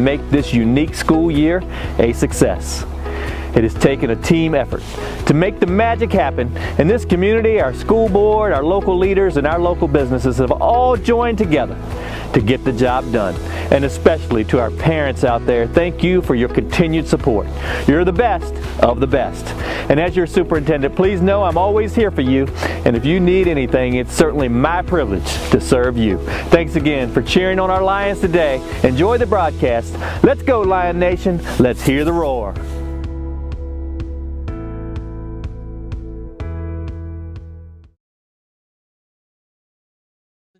make this unique school year a success. It has taken a team effort to make the magic happen. In this community, our school board, our local leaders, and our local businesses have all joined together to get the job done. And especially to our parents out there, thank you for your continued support. You're the best of the best. And as your superintendent, please know I'm always here for you. And if you need anything, it's certainly my privilege to serve you. Thanks again for cheering on our Lions today. Enjoy the broadcast. Let's go, Lion Nation. Let's hear the roar.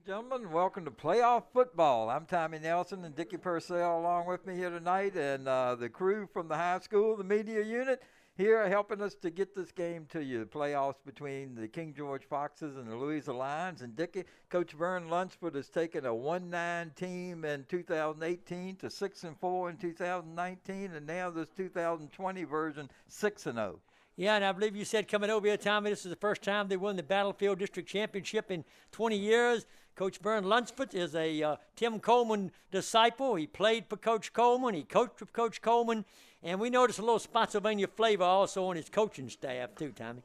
Gentlemen, welcome to Playoff Football. I'm Tommy Nelson and Dickie Purcell along with me here tonight, and the crew from the high school, the media unit, here helping us to get this game to you. The playoffs between the King George Foxes and the Louisa Lions. And Dickie, Coach Vern Lunsford has taken a 1-9 team in 2018 to 6-4 in 2019, and now this 2020 version 6-0. Yeah, and I believe you said coming over here, Tommy, this is the first time they won the Battlefield District Championship in 20 years. Coach Vern Lunsford is a Tim Coleman disciple. He played for Coach Coleman. He coached with Coach Coleman. And we noticed a little Spotsylvania flavor also on his coaching staff too, Tommy.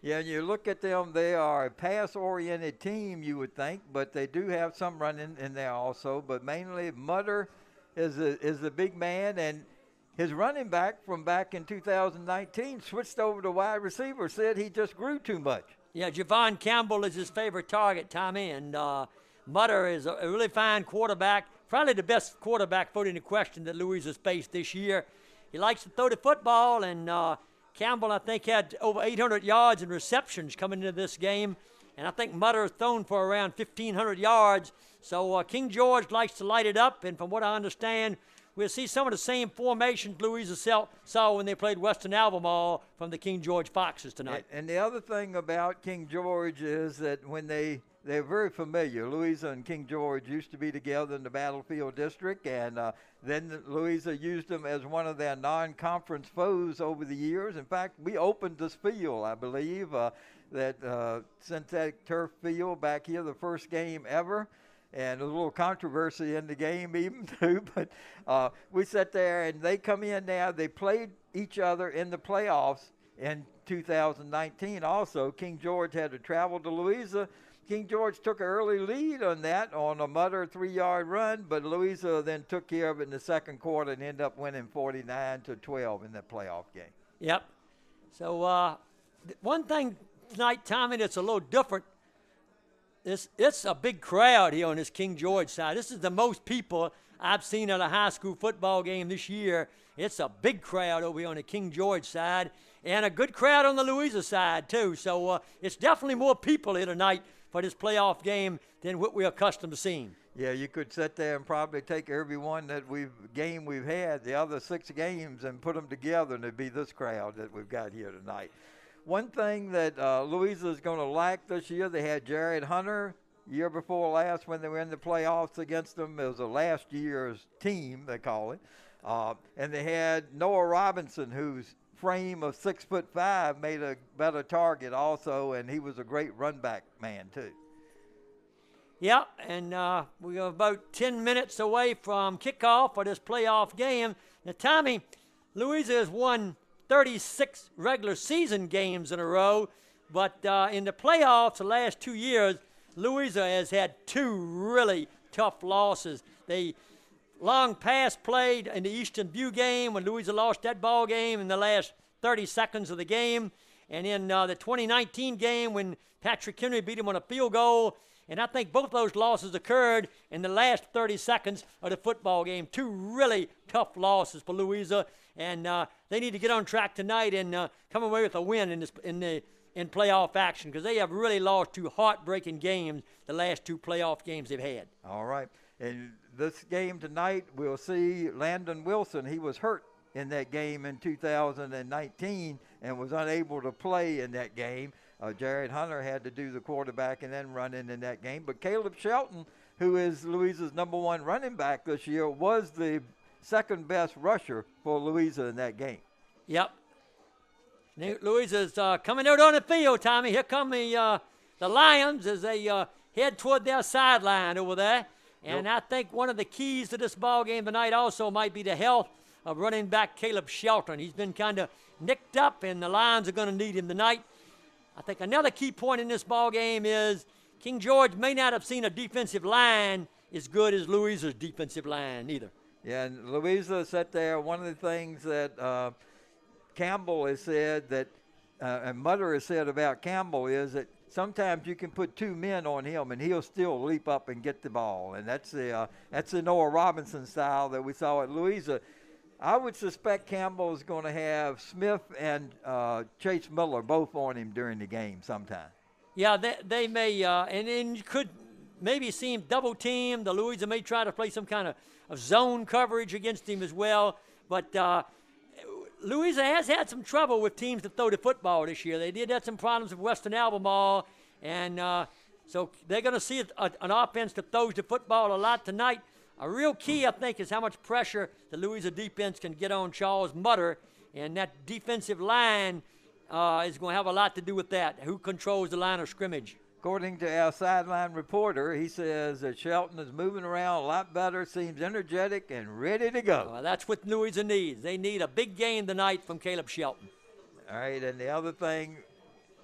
Yeah, and you look at them, they are a pass-oriented team, you would think, but they do have some running in there also. But mainly Mutter is the big man, and his running back from back in 2019 switched over to wide receiver, said he just grew too much. Yeah, Javon Campbell is his favorite target, Tommy, and Mutter is a really fine quarterback, probably the best quarterback put into question that Louisa's faced this year. He likes to throw the football, and Campbell, I think, had over 800 yards in receptions coming into this game, and I think Mutter has thrown for around 1,500 yards. So King George likes to light it up, and from what I understand, we'll see some of the same formations Louisa saw when they played Western Albemarle from the King George Foxes tonight. And the other thing about King George is that when they're very familiar. Louisa and King George used to be together in the Battlefield District, and then Louisa used them as one of their non-conference foes over the years. In fact, we opened this field, I believe, that synthetic turf field back here, the first game ever. And a little controversy in the game even too, but we sat there and they come in now. They played each other in the playoffs in 2019 also. King George had to travel to Louisa. King George took an early lead on that on a Mutter 3-yard run, but Louisa then took care of it in the second quarter and ended up winning 49-12 in that playoff game. Yep. So one thing tonight, Tommy, that's a little different. It's a big crowd here on this King George side. This is the most people I've seen at a high school football game this year. It's a big crowd over here on the King George side, and a good crowd on the Louisa side too. So it's definitely more people here tonight for this playoff game than what we're accustomed to seeing. Yeah, you could sit there and probably take every one that we've had, the other 6 games, and put them together, and it'd be this crowd that we've got here tonight. One thing that Louisa is going to lack this year, they had Jared Hunter year before last when they were in the playoffs against them. It was a last year's team, they call it. And they had Noah Robinson, whose frame of 6'5" made a better target also, and he was a great run back man too. Yeah, and we are about 10 minutes away from kickoff for this playoff game. Now, Tommy, Louisa has won 36 regular season games in a row, but in the playoffs the last 2 years, Louisa has had 2 really tough losses. They long past played in the Eastern View game when Louisa lost that ball game in the last 30 seconds of the game, and in the 2019 game when Patrick Henry beat him on a field goal. And I think both those losses occurred in the last 30 seconds of the football game. 2 really tough losses for Louisa, and they need to get on track tonight and come away with a win in playoff action, because they have really lost 2 heartbreaking games the last 2 playoff games they've had. All right, and this game tonight we'll see Landon Wilson. He was hurt in that game in 2019 and was unable to play in that game. Jared Hunter had to do the quarterback and then running in that game. But Caleb Shelton, who is Louisa's #1 running back this year, was the second best rusher for Louisa in that game. Yep. Louisa's coming out on the field, Tommy. Here come the Lions as they head toward their sideline over there. And I think one of the keys to this ball game tonight also might be the health of running back Caleb Shelton. He's been kind of nicked up, and the Lions are going to need him tonight. I think another key point in this ball game is King George may not have seen a defensive line as good as Louisa's defensive line either. Yeah, and Louisa sat there. One of the things that Campbell has said that, and Mutter has said about Campbell is that sometimes you can put 2 men on him and he'll still leap up and get the ball. And that's the Noah Robinson style that we saw at Louisa. I would suspect Campbell is going to have Smith and Chase Miller both on him during the game sometime. Yeah, they may, and you could maybe see him double team. The Louisa may try to play some kind of zone coverage against him as well. But Louisa has had some trouble with teams that throw the football this year. They did have some problems with Western Albemarle, and so they're going to see an offense that throws the football a lot tonight. A real key, I think, is how much pressure the Louisa defense can get on Charles Mutter, and that defensive line is going to have a lot to do with that, who controls the line of scrimmage. According to our sideline reporter, he says that Shelton is moving around a lot better, seems energetic and ready to go. Well, that's what Louisa needs. They need a big game tonight from Caleb Shelton. All right, and the other thing,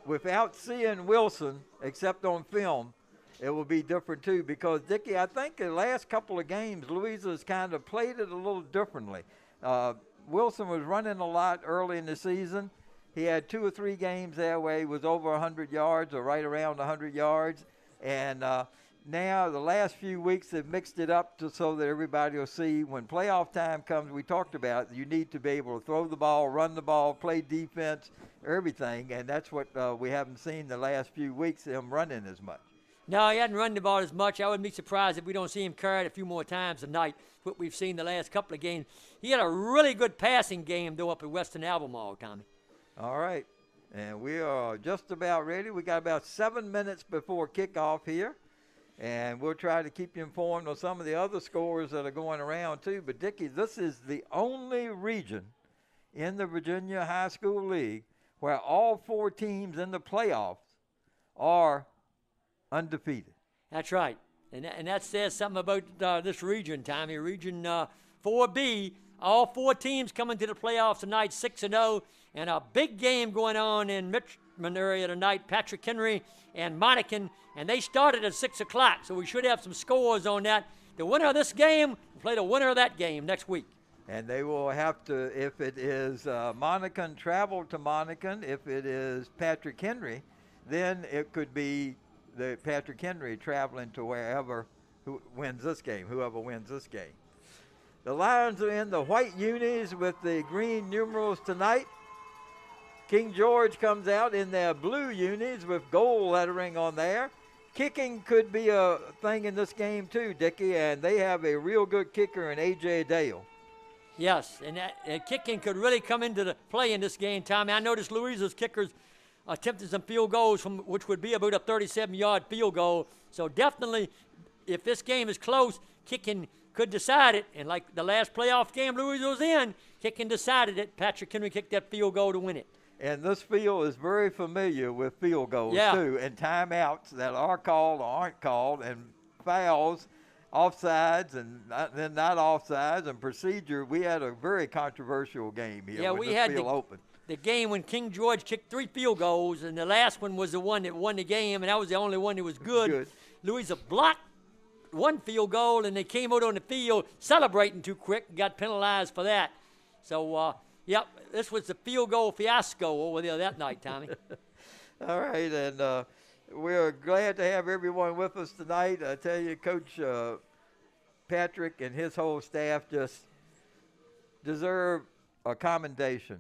without seeing Wilson, except on film, it will be different too, because, Dickie, I think the last couple of games, Louisa's kind of played it a little differently. Wilson was running a lot early in the season. He had 2 or 3 games there where he was over 100 yards or right around 100 yards. And now the last few weeks they've mixed it up so that everybody will see when playoff time comes, we talked about, you need to be able to throw the ball, run the ball, play defense, everything. And that's what we haven't seen the last few weeks, him running as much. No, he hadn't run the ball as much. I wouldn't be surprised if we don't see him carry it a few more times tonight, what we've seen the last couple of games. He had a really good passing game, though, up at Western Albemarle, Tommy. All right, and we are just about ready. We got about 7 minutes before kickoff here, and we'll try to keep you informed on some of the other scores that are going around too. But, Dickie, this is the only region in the Virginia High School League where all 4 teams in the playoffs are undefeated. That's right, and that says something about this region, Tommy. Region 4B, all 4 teams coming to the playoffs tonight, 6-0, and a big game going on in Richmond area tonight. Patrick Henry and Monacan, and they started at 6 o'clock, so we should have some scores on that. The winner of this game will play the winner of that game next week. And they will have to, if it is Monacan, travel to Monacan. If it is Patrick Henry, then it could be the Patrick Henry traveling to wherever who wins this game, whoever wins this game. The Lions are in the white unis with the green numerals tonight. King George comes out in their blue unis with gold lettering on there. Kicking could be a thing in this game too, Dickie, and they have a real good kicker in A.J. Dale. Yes, and kicking could really come into the play in this game, Tommy. I noticed Louisa's kickers attempted some field goals, which would be about a 37-yard field goal. So definitely, if this game is close, kicking could decide it. And like the last playoff game Louisa was in, kicking decided it. Patrick Henry kicked that field goal to win it. And this field is very familiar with field goals, too, and timeouts that are called or aren't called, and fouls, offsides, and then not offsides, and procedure. We had a very controversial game here. Yeah, when we this had field opened. The game when King George kicked 3 field goals, and the last one was the one that won the game, and that was the only one that was good. Louisa blocked 1 field goal, and they came out on the field celebrating too quick and got penalized for that. So, yep, this was the field goal fiasco over there that night, Tommy. All right, and we're glad to have everyone with us tonight. I tell you, Coach Patrick and his whole staff just deserve a commendation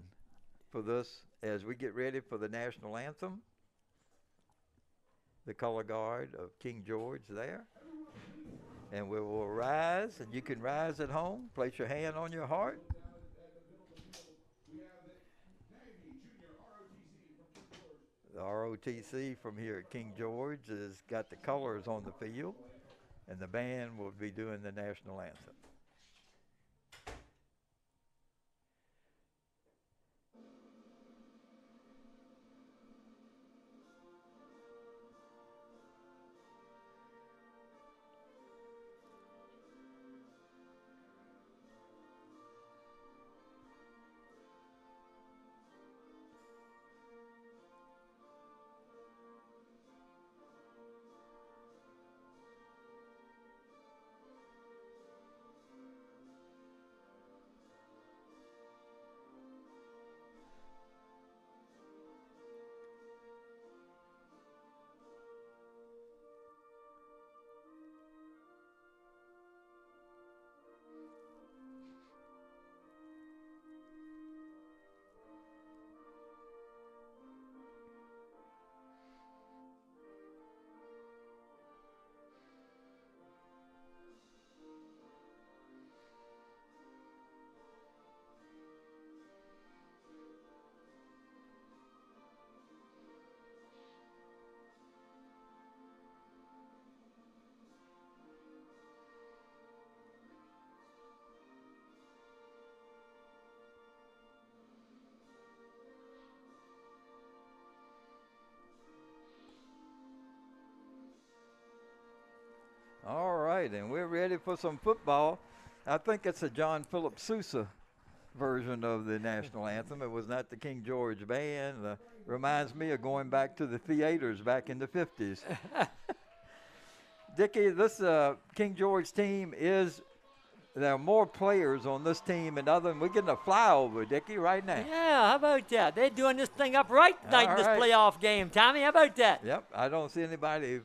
for this as we get ready for the national anthem. The color guard of King George there. And we will rise, and you can rise at home. Place your hand on your heart. The ROTC from here at King George has got the colors on the field, and the band will be doing the national anthem. right, and we're ready for some football. I think it's a John Philip Sousa version of the national anthem. It was not the King George band. Reminds me of going back to the theaters back in the 50s. Dickie, this King George team there are more players on this team and other than we're getting a flyover, Dickie, right now. Yeah, how about that? They're doing this thing up right tonight in this playoff game, Tommy. How about that? Yep, I don't see anybody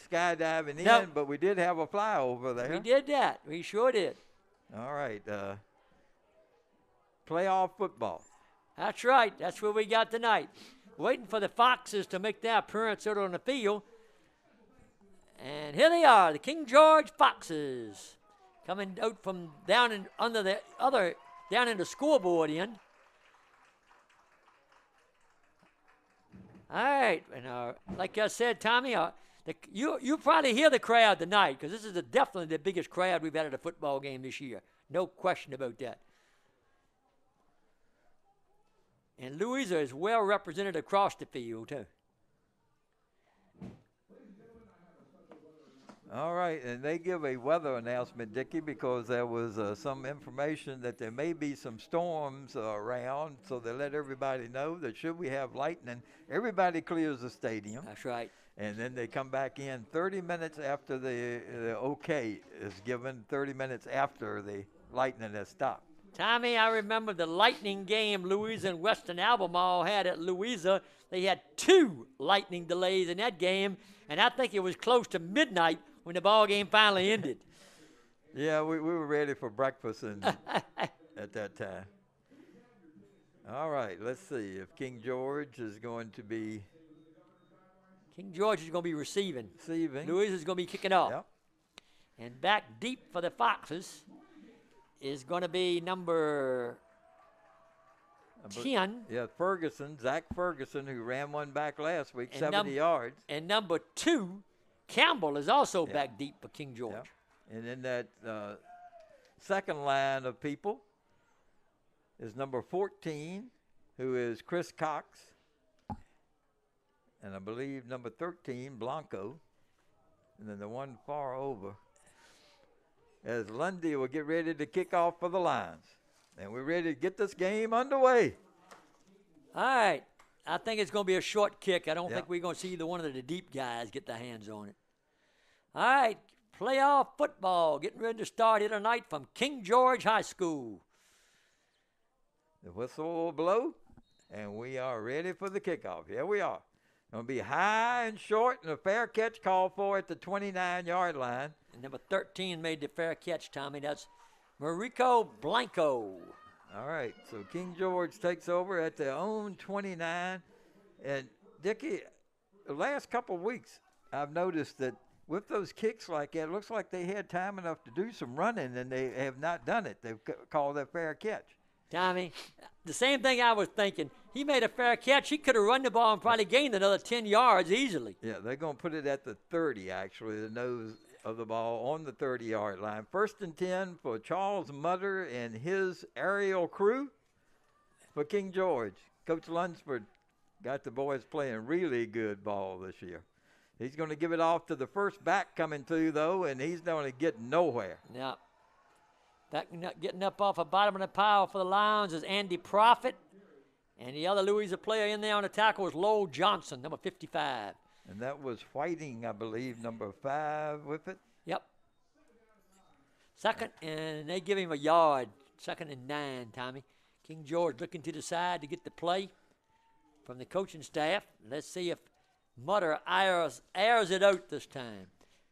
skydiving Nope. in, but we did have a flyover there. We did that. We sure did. All right. Playoff football. That's right. That's what we got tonight. Waiting for the Foxes to make their appearance out on the field. And here they are, the King George Foxes, coming out from down in down in the scoreboard end. All right, and like I said, Tommy, you probably hear the crowd tonight because this is definitely the biggest crowd we've had at a football game this year. No question about that. And Louisa is well represented across the field, too. All right, and they give a weather announcement, Dickie, because there was some information that there may be some storms around, so they let everybody know that should we have lightning, everybody clears the stadium. That's right. And then they come back in 30 minutes after the okay is given, 30 minutes after the lightning has stopped. Tommy, I remember the lightning game Louisa and Western Albemarle had at Louisa. They had 2 lightning delays in that game, and I think it was close to midnight when the ball game finally ended. Yeah, we were ready for breakfast at that time. All right, let's see if King George is going to be. King George is going to be receiving. Louisa is going to be kicking off. Yep. And back deep for the Foxes is going to be number 10. Yeah, Zach Ferguson, who ran one back last week, And 70 yards. And number 2, Campbell, is also back deep for King George. Yeah. And in that second line of people is number 14, who is Chris Cox. And I believe number 13, Blanco. And then the one far over, as Lundy will get ready to kick off for the Lions. And we're ready to get this game underway. All right. I think it's going to be a short kick. I don't think we're going to see either one of the deep guys get their hands on it. All right. Playoff football getting ready to start here tonight from King George High School. The whistle will blow, and we are ready for the kickoff. Here we are. Going to be high and short, and a fair catch called for at the 29-yard line. And number 13 made the fair catch, Tommy. That's Marico Blanco. All right, so King George takes over at their own 29. And, Dickie, the last couple of weeks, I've noticed that with those kicks like that, it looks like they had time enough to do some running, and they have not done it. They've called that fair catch. Tommy, the same thing I was thinking. He made a fair catch. He could have run the ball and probably gained another 10 yards easily. Yeah, they're going to put it at the 30, actually, the nose of the ball on the 30-yard line. 1st and 10 for Charles Mutter and his aerial crew for King George. Coach Lunsford got the boys playing really good ball this year. He's going to give it off to the first back coming through, though, and he's going to get nowhere. Yeah. Getting up off the bottom of the pile for the Lions is Andy Profit. And the other Louisa player in there on the tackle was Lowell Johnson, number 55. And that was Whiting, I believe, number 5 with it. Yep. Second, and they give him a yard. 2nd and 9, Tommy. King George looking to the side to get the play from the coaching staff. Let's see if Mutter airs it out this time.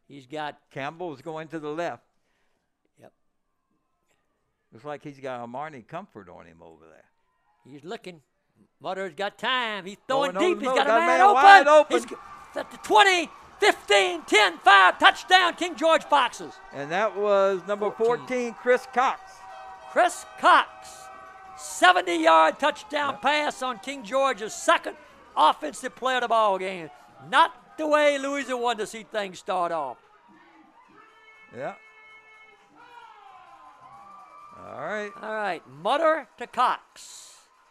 He's got Campbell's going to the left. Yep. Looks like he's got Armani Comfort on him over there. He's looking. Mutter's got time. He's throwing deep. He's got a man wide open. He's at the 20, 15, 10, 5. Touchdown, King George Foxes. And that was number 14 Chris Cox. Chris Cox. 70-yard touchdown pass on King George's second offensive play of the ball game. Not the way Louisa wanted to see things start off. Yeah. All right. All right. Mutter to Cox.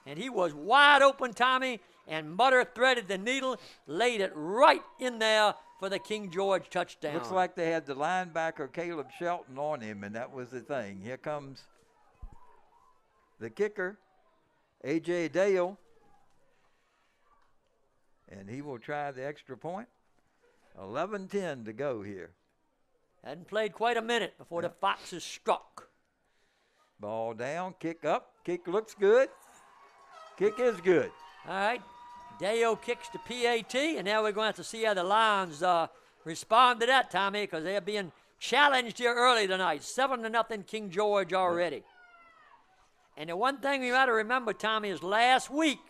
And he was wide open, Tommy, and Mutter threaded the needle, laid it right in there for the King George touchdown. Looks like they had the linebacker Caleb Shelton on him, and that was the thing. Here comes the kicker, A.J. Dale, and he will try the extra point. 11:10 to go here. Hadn't played quite a minute before the Foxes struck. Ball down, kick up. Kick looks good. Kick is good. All right. Dale kicks the PAT, and now we're going to have to see how the Lions respond to that, Tommy, because they're being challenged here early tonight. 7-0 King George already. And the one thing we got to remember, Tommy, is last week,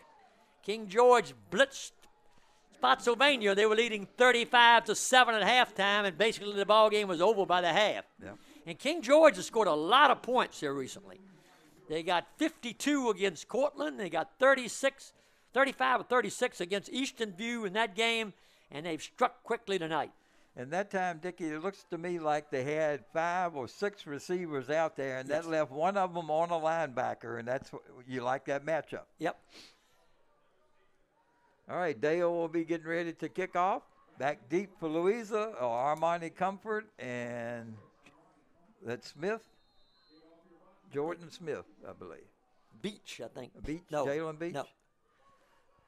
King George blitzed Spotsylvania. They were leading 35-7 at halftime, and basically the ball game was over by the half. Yeah. And King George has scored a lot of points here recently. They got 52 against Cortland. They got 35 or 36 against Easton View in that game, and they've struck quickly tonight. And that time, Dickie, it looks to me like they had 5 or 6 receivers out there, and that left one of them on a linebacker, and that's you like that matchup. Yep. All right, Dale will be getting ready to kick off. Back deep for Louisa, or Armani Comfort, and that's Smith. Jordan Smith, I believe. Beach, I think. Beach, no, Jalen Beach? No.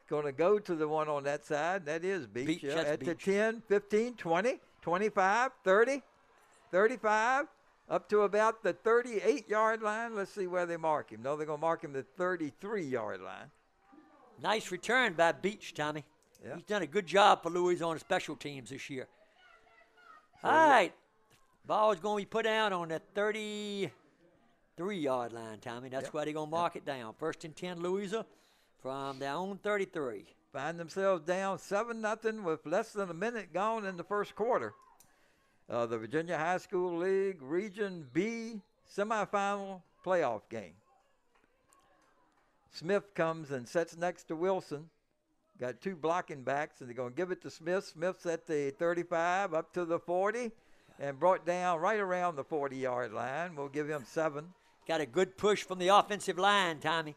Going to go to the one on that side. That is Beach. Beach, yeah, that's at the Beach. 10, 15, 20, 25, 30, 35, up to about the 38-yard line. Let's see where they mark him. No, they're going to mark him the 33-yard line. Nice return by Beach, Tommy. Yeah. He's done a good job for Louisa on special teams this year. So all right. Ball is going to be put down on the 33-yard line, Tommy. That's where they're going to mark it down. 1st and 10, Louisa, from their own 33. Find themselves down 7-0 with less than a minute gone in the first quarter. The Virginia High School League Region B semifinal playoff game. Smith comes and sits next to Wilson. Got 2 blocking backs, and they're going to give it to Smith. Smith's at the 35, up to the 40, and brought down right around the 40-yard line. We'll give him 7. Got a good push from the offensive line, Tommy.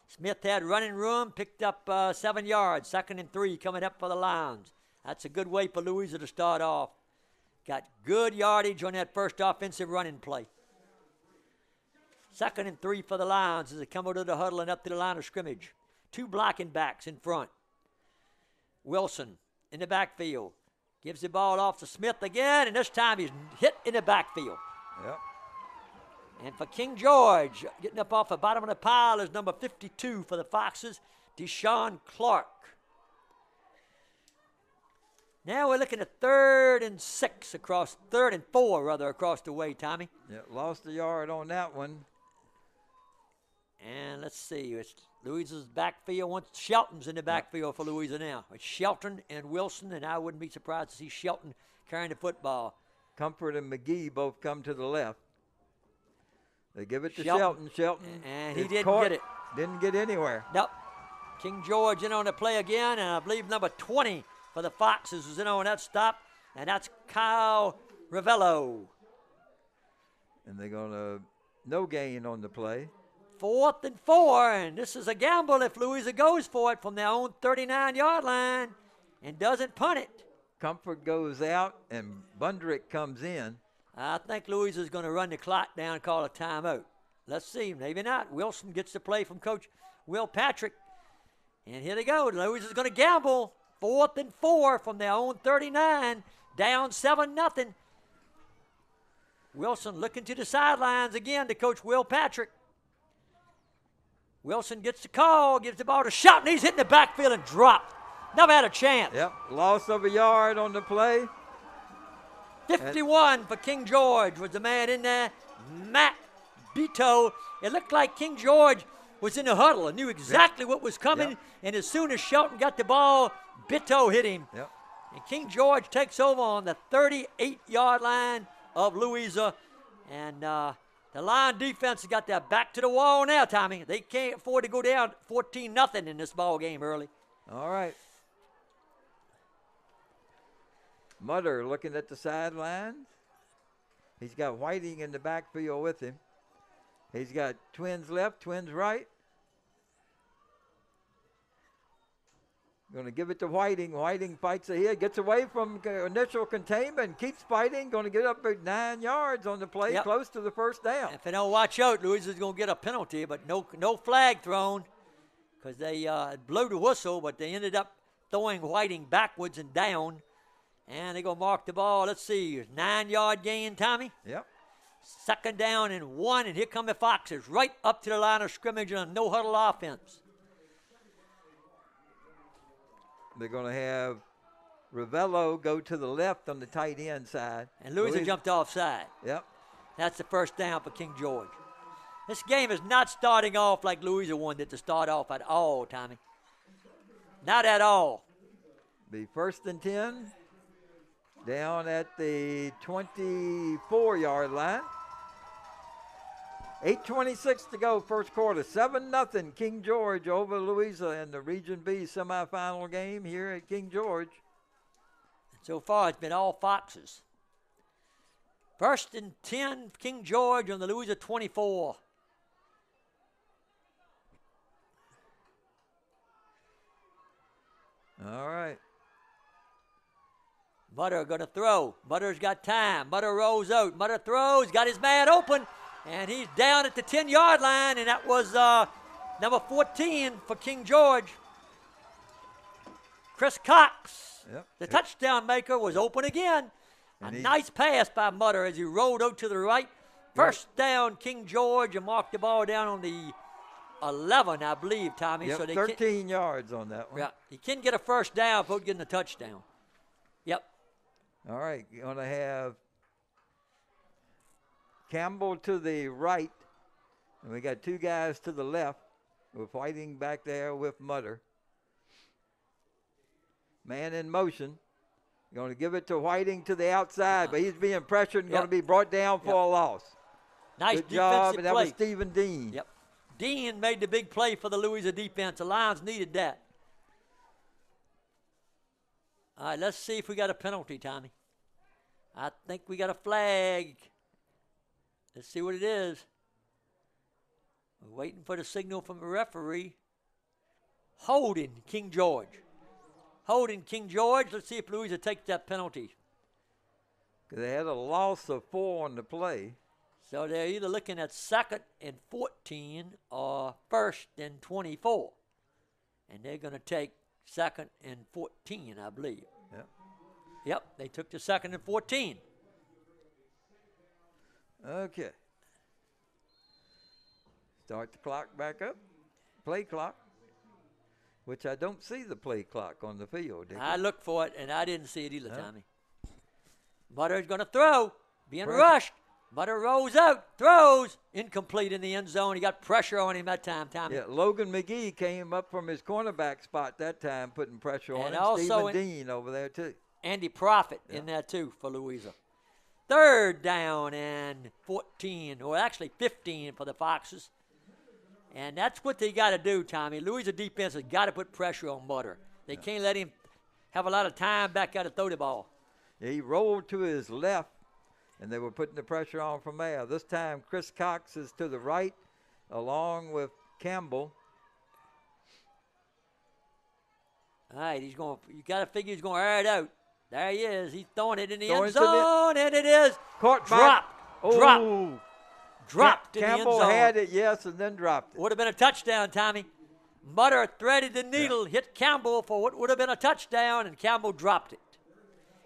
Smith had running room, picked up 7 yards. 2nd and 3 coming up for the Lions. That's a good way for Louisa to start off. Got good yardage on that first offensive running play. 2nd and 3 for the Lions as they come over to the huddle and up to the line of scrimmage. 2 blocking backs in front. Wilson in the backfield. Gives the ball off to Smith again, and this time he's hit in the backfield. Yep. And for King George, getting up off the bottom of the pile is number 52 for the Foxes, Deshaun Clark. Now we're looking at 3rd and 4 across the way, Tommy. Yeah, lost a yard on that one. And let's see, it's Louisa's backfield. Shelton's in the backfield for Louisa now. It's Shelton and Wilson, and I wouldn't be surprised to see Shelton carrying the football. Comfort and McGee both come to the left. They give it to Shelton. And he is didn't caught. get it. Didn't get anywhere. Nope. King George in on the play again, and I believe number 20 for the Foxes was in on that stop, and that's Kyle Ravello. And they're going to no gain on the play. 4th and 4, and this is a gamble if Louisa goes for it from their own 39-yard line and doesn't punt it. Comfort goes out, and Bundrick comes in. I think Louisa's going to run the clock down and call a timeout. Let's see, maybe not. Wilson gets the play from Coach Will Patrick. And here they go. Louisa's going to gamble. 4th and 4 from their own 39, down 7-0. Wilson looking to the sidelines again to Coach Will Patrick. Wilson gets the call, gives the ball to Shelton. He's hitting the backfield and dropped. Never had a chance. Yep, loss of a yard on the play. 51 for King George was the man in there. Matt Beto. It looked like King George was in the huddle and knew exactly what was coming. Yep. And as soon as Shelton got the ball, Beto hit him. Yep. And King George takes over on the 38-yard line of Louisa. And the Lion defense has got their back to the wall now, Tommy. They can't afford to go down 14-0 in this ball game early. All right. Mutter looking at the sidelines. He's got Whiting in the backfield with him. He's got twins left, twins right. Going to give it to Whiting. Whiting fights ahead, gets away from initial containment, keeps fighting. Going to get up at 9 yards on the play, close to the first down. If they don't watch out, Louisa's going to get a penalty, but no flag thrown because they blew the whistle, but they ended up throwing Whiting backwards and down, and they're going to mark the ball. Let's see, 9-yard gain, Tommy. Yep. 2nd down and 1, and here come the Foxes right up to the line of scrimmage on a no-huddle offense. They're going to have Ravello go to the left on the tight end side. And Louisa jumped offside. Yep. That's the 1st down for King George. This game is not starting off like Louisa wanted it to start off at all, Tommy. Not at all. Be 1st and 10 down at the 24-yard line. 8:26 to go, first quarter. 7-0 King George over Louisa in the Region B semifinal game here at King George. So far, it's been all Foxes. 1st and 10, King George on the Louisa 24. All right. Mutter going to throw. Mutter's got time. Mutter rolls out. Mutter throws. Got his man open. And he's down at the 10-yard line. And that was number 14 for King George. Chris Cox. Yep. The touchdown maker was open again. A nice pass by Mutter as he rolled out to the right. First down, King George, and marked the ball down on the 11, I believe, Tommy. Yep, so they 13 yards on that one. Yeah, he can get a first down without getting a touchdown. Yep. All right, you're going to have Campbell to the right, and we got 2 guys to the left. We're fighting back there with Mutter. Man in motion. Going to give it to Whiting to the outside, but he's being pressured and going to be brought down for a loss. Nice Good job, and that play. was Stephen Dean. Yep. Dean made the big play for the Louisa defense. The Lions needed that. All right, let's see if we got a penalty, Tommy. I think we got a flag. Let's see what it is. We're waiting for the signal from the referee. Holding King George. Holding King George. Let's see if Louisa takes that penalty. They had a loss of 4 on the play. So they're either looking at 2nd and 14 or 1st and 24. And they're going to take 2nd and 14, I believe. Yep. Yep, they took the 2nd and 14. Okay. Start the clock back up. Play clock. Which I don't see the play clock on the field. I looked for it, and I didn't see it either, Tommy. Mutter's going to throw. Being rushed. Mutter rolls out. Throws. Incomplete in the end zone. He got pressure on him that time, Tommy. Yeah, Logan McGee came up from his cornerback spot that time, putting pressure on and him. Also Stephen Dean over there, too. Andy Prophet in there, too, for Louisa. 3rd down and 14, or actually 15 for the Foxes. And that's what they got to do, Tommy. Louisa defense has got to put pressure on Mutter. They can't let him have a lot of time back out to throw the ball. Yeah, he rolled to his left, and they were putting the pressure on from there. This time, Chris Cox is to the right, along with Campbell. All right, you got to figure he's going to air it out. There he is. He's throwing it in the end zone, and it is dropped. Dropped in the end Campbell zone. had it, yes, and then dropped it. Would have been a touchdown, Tommy. Mutter threaded the needle, hit Campbell for what would have been a touchdown, and Campbell dropped it.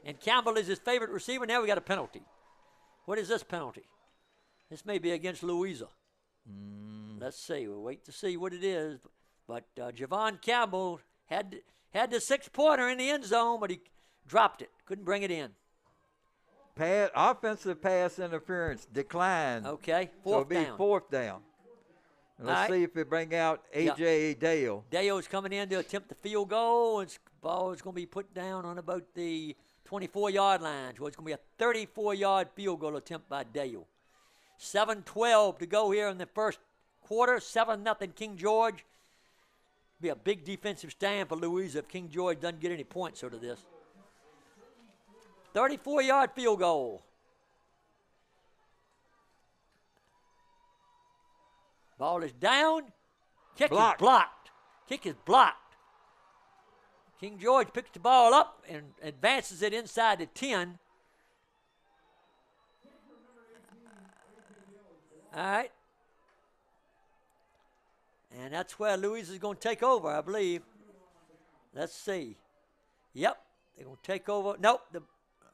And Campbell is his favorite receiver. Now we got a penalty. What is this penalty? This may be against Louisa. Let's see. We'll wait to see what it is. But Javon Campbell had the 6-pointer in the end zone, but he dropped it. Couldn't bring it in. Offensive pass interference declined. Okay, so it'll be 4th down. And let's see if they bring out A.J. Dale. Dale's coming in to attempt the field goal. And ball is going to be put down on about the 24-yard line. So it's going to be a 34-yard field goal attempt by Dale. 7:12 to go here in the first quarter. 7-0 King George. Be a big defensive stand for Louisa if King George doesn't get any points out of this. 34-yard field goal. Ball is down. Kick is blocked. Kick is blocked. King George picks the ball up and advances it inside the 10. All right. And that's where Louisa is going to take over, I believe. Let's see. Yep, they're going to take over. Nope.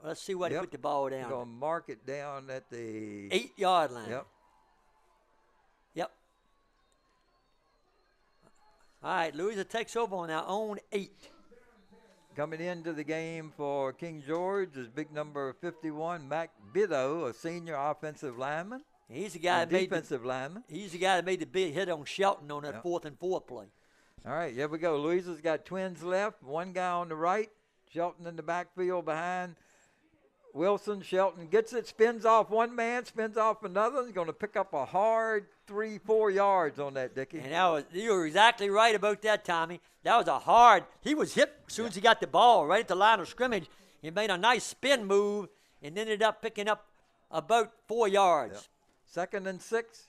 Let's see where they put the ball down. They're going to mark it down at the 8-yard line. Yep. Yep. All right, Louisa takes over on their own 8. Coming into the game for King George is big number 51, Mac Biddo, a senior offensive lineman. He's the guy that made defensive lineman. He's the guy that made the big hit on Shelton on that 4th and 4 play. All right, here we go. Louisa's got twins left, one guy on the right, Shelton in the backfield behind Wilson. Shelton gets it, spins off one man, spins off another. He's going to pick up a hard 3-4 yards on that, Dickie. And you were exactly right about that, Tommy. That was a hard. He was hit as soon as he got the ball right at the line of scrimmage. He made a nice spin move and ended up picking up about 4 yards. Yep. 2nd and 6.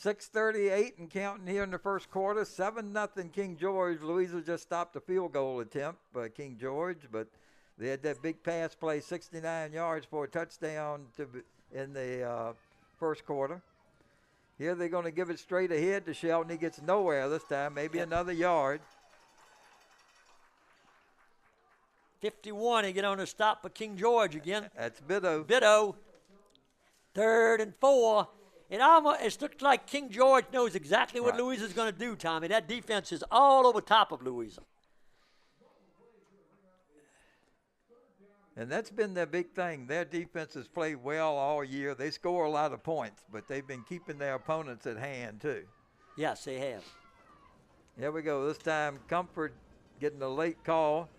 6:38 and counting here in the first quarter. 7-0 King George. Louisa just stopped a field goal attempt by King George, but they had that big pass play, 69 yards for a touchdown in the first quarter. Here they're going to give it straight ahead to Shelton. He gets nowhere this time, maybe another yard. 51, they get on the stop for King George again. That's Biddo. Biddo. 3rd and 4. It looks like King George knows exactly what Louisa's going to do, Tommy. That defense is all over top of Louisa. And that's been their big thing. Their defense has played well all year. They score a lot of points, but they've been keeping their opponents at hand too. Yes, they have. Here we go. This time, Comfort getting a late call.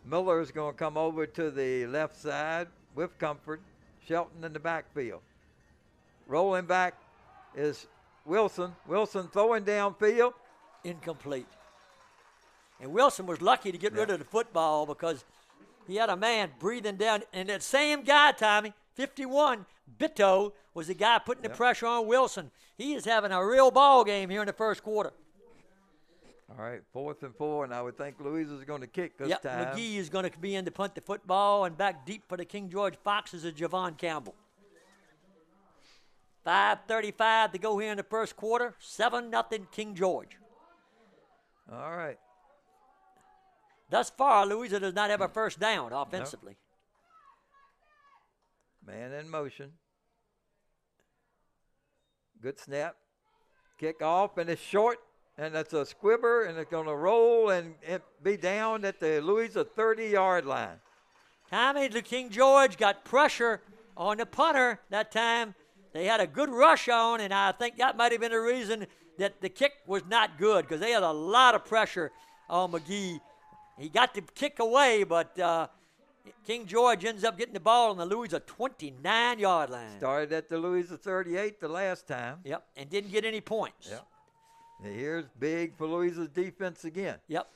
Miller is going to come over to the left side with Comfort. Shelton in the backfield. Rolling back is Wilson. Wilson throwing downfield. Incomplete. And Wilson was lucky to get rid of the football because he had a man breathing down. And that same guy, Tommy, 51, Bito, was the guy putting the pressure on Wilson. He is having a real ball game here in the first quarter. All right, 4th and 4, and I would think Louisa's going to kick this time. McGee is going to be in to punt the football, and back deep for the King George Foxes is Javon Campbell. 5:35 to go here in the first quarter. 7-0 King George. All right. Thus far, Louisa does not have a first down offensively. Nope. Man in motion. Good snap. Kick off, and it's short, and it's a squibber, and it's going to roll and be down at the Louisa 30-yard line. Tommy, the King George got pressure on the punter that time. They had a good rush on, and I think that might have been the reason that the kick was not good because they had a lot of pressure on McGee. He got the kick away, but King George ends up getting the ball on the Louisa 29-yard line. Started at the Louisa 38 the last time. Yep, and didn't get any points. Yep. And here's big for Louisa's defense again. Yep.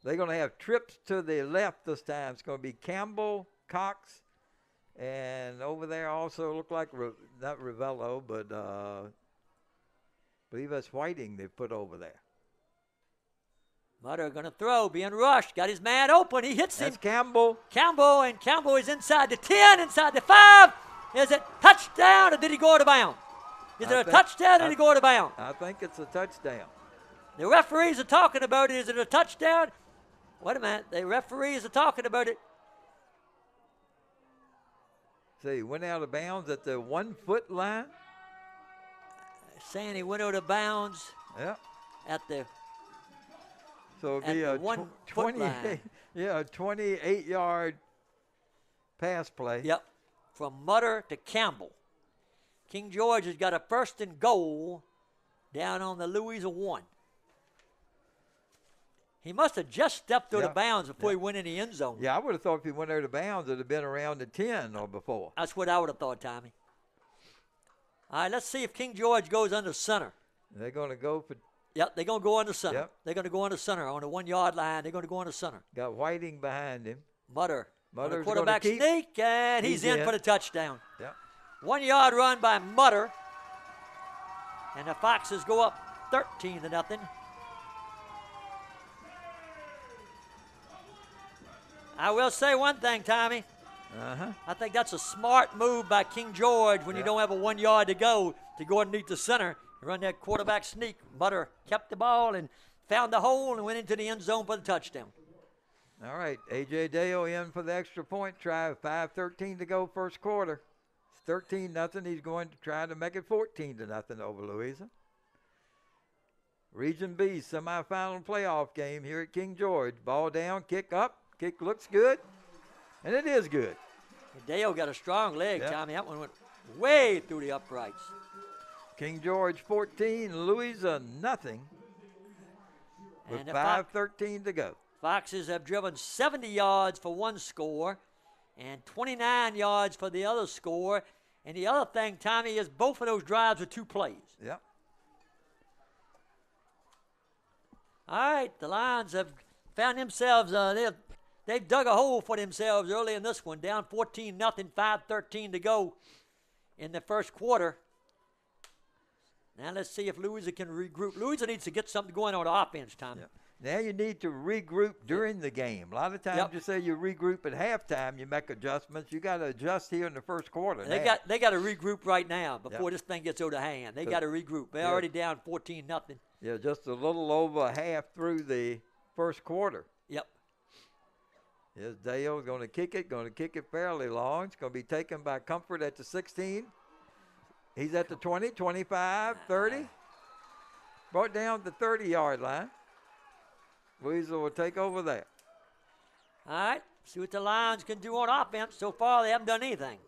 They're going to have trips to the left this time. It's going to be Campbell, Cox, and over there also look like, not Ravello, but I believe that's Whiting they put over there. Mutter going to throw, being rushed. Got his man open. He hits him. That's Campbell. Campbell is inside the 10, inside the 5. Is it touchdown or did he go out of bounds? Is it a touchdown or did he go out of bounds? I think it's a touchdown. The referees are talking about it. Is it a touchdown? Wait a minute. The referees are talking about it. So he went out of bounds at the 1 foot line. Saying he went out of bounds. Yeah. At the. So it'll be a 28-yard pass play. Yep. From Mutter to Campbell. King George has got a 1st and goal down on the Louisa 1. He must have just stepped out of bounds before he went in the end zone. Yeah, I would have thought if he went out of bounds, it would have been around the 10 or before. That's what I would have thought, Tommy. All right, let's see if King George goes under center. They're going to go for. Yep, they're going to go under center. Yep. They're going to go under center on the 1 yard line. They're going to go under center. Got Whiting behind him. Mutter's going quarterback to keep. sneak, and he's in for the touchdown. Yep. 1 yard run by Mutter. And the Foxes go up 13-0. I will say one thing, Tommy. I think that's a smart move by King George when you don't have a 1 yard to go underneath the center and run that quarterback sneak. Butter kept the ball and found the hole and went into the end zone for the touchdown. All right, A.J. Dale in for the extra point try. 5:13 to go first quarter. It's 13-0. He's going to try to make it 14-0 over Louisa. Region B semifinal playoff game here at King George. Ball down, kick up. Kick looks good, and it is good. Dale got a strong leg, Tommy. That one went way through the uprights. King George 14, Louisa nothing. With 5:13 to go. Foxes have driven 70 yards for one score and 29 yards for the other score. And the other thing, Tommy, is both of those drives were 2 plays. Yep. All right, the Lions have found themselves, they've dug a hole for themselves early in this one, down 14-0, 5:13 to go in the first quarter. Now let's see if Louisa can regroup. Louisa needs to get something going on offense, Tommy. Yep. Now you need to regroup during the game. A lot of times you say you regroup at halftime, you make adjustments. You got to adjust here in the first quarter. They got to regroup right now before this thing gets out of hand. They got to regroup. They're already down 14-0. Yeah, just a little over half through the first quarter. Yep. Here's Dale going to kick it fairly long. It's going to be taken by Comfort at the 16. He's at the 20, 25, 30. Brought down the 30-yard line. Louisa will take over there. All right, see what the Lions can do on offense. So far, they haven't done anything.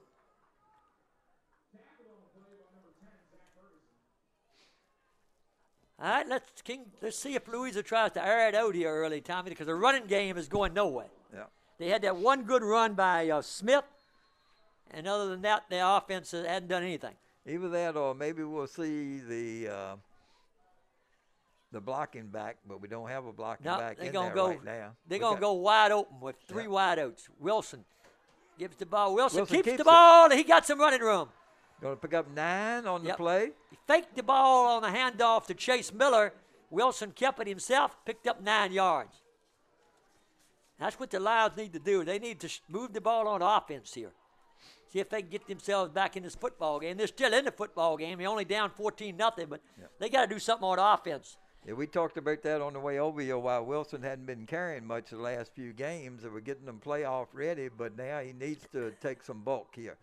All right, let's see if Louisa tries to air it out here early, Tommy, because the running game is going nowhere. Yeah. They had that one good run by Smith, and other than that, their offense hadn't done anything. Either that or maybe we'll see the blocking back, but we don't have a blocking back in there right now. They're going to go wide open with 3 wideouts. Wilson gives the ball. Wilson keeps the it. ball, and he got some running room. Going to pick up 9 on the play. He faked the ball on the handoff to Chase Miller. Wilson kept it himself, picked up 9 yards. That's what the Lions need to do. They need to move the ball on offense here. See if they can get themselves back in this football game. They're still in the football game. They're only down 14-0, but they got to do something on offense. Yeah, we talked about that on the way over here while Wilson hadn't been carrying much the last few games. They were getting them playoff ready, but now he needs to take some bulk here.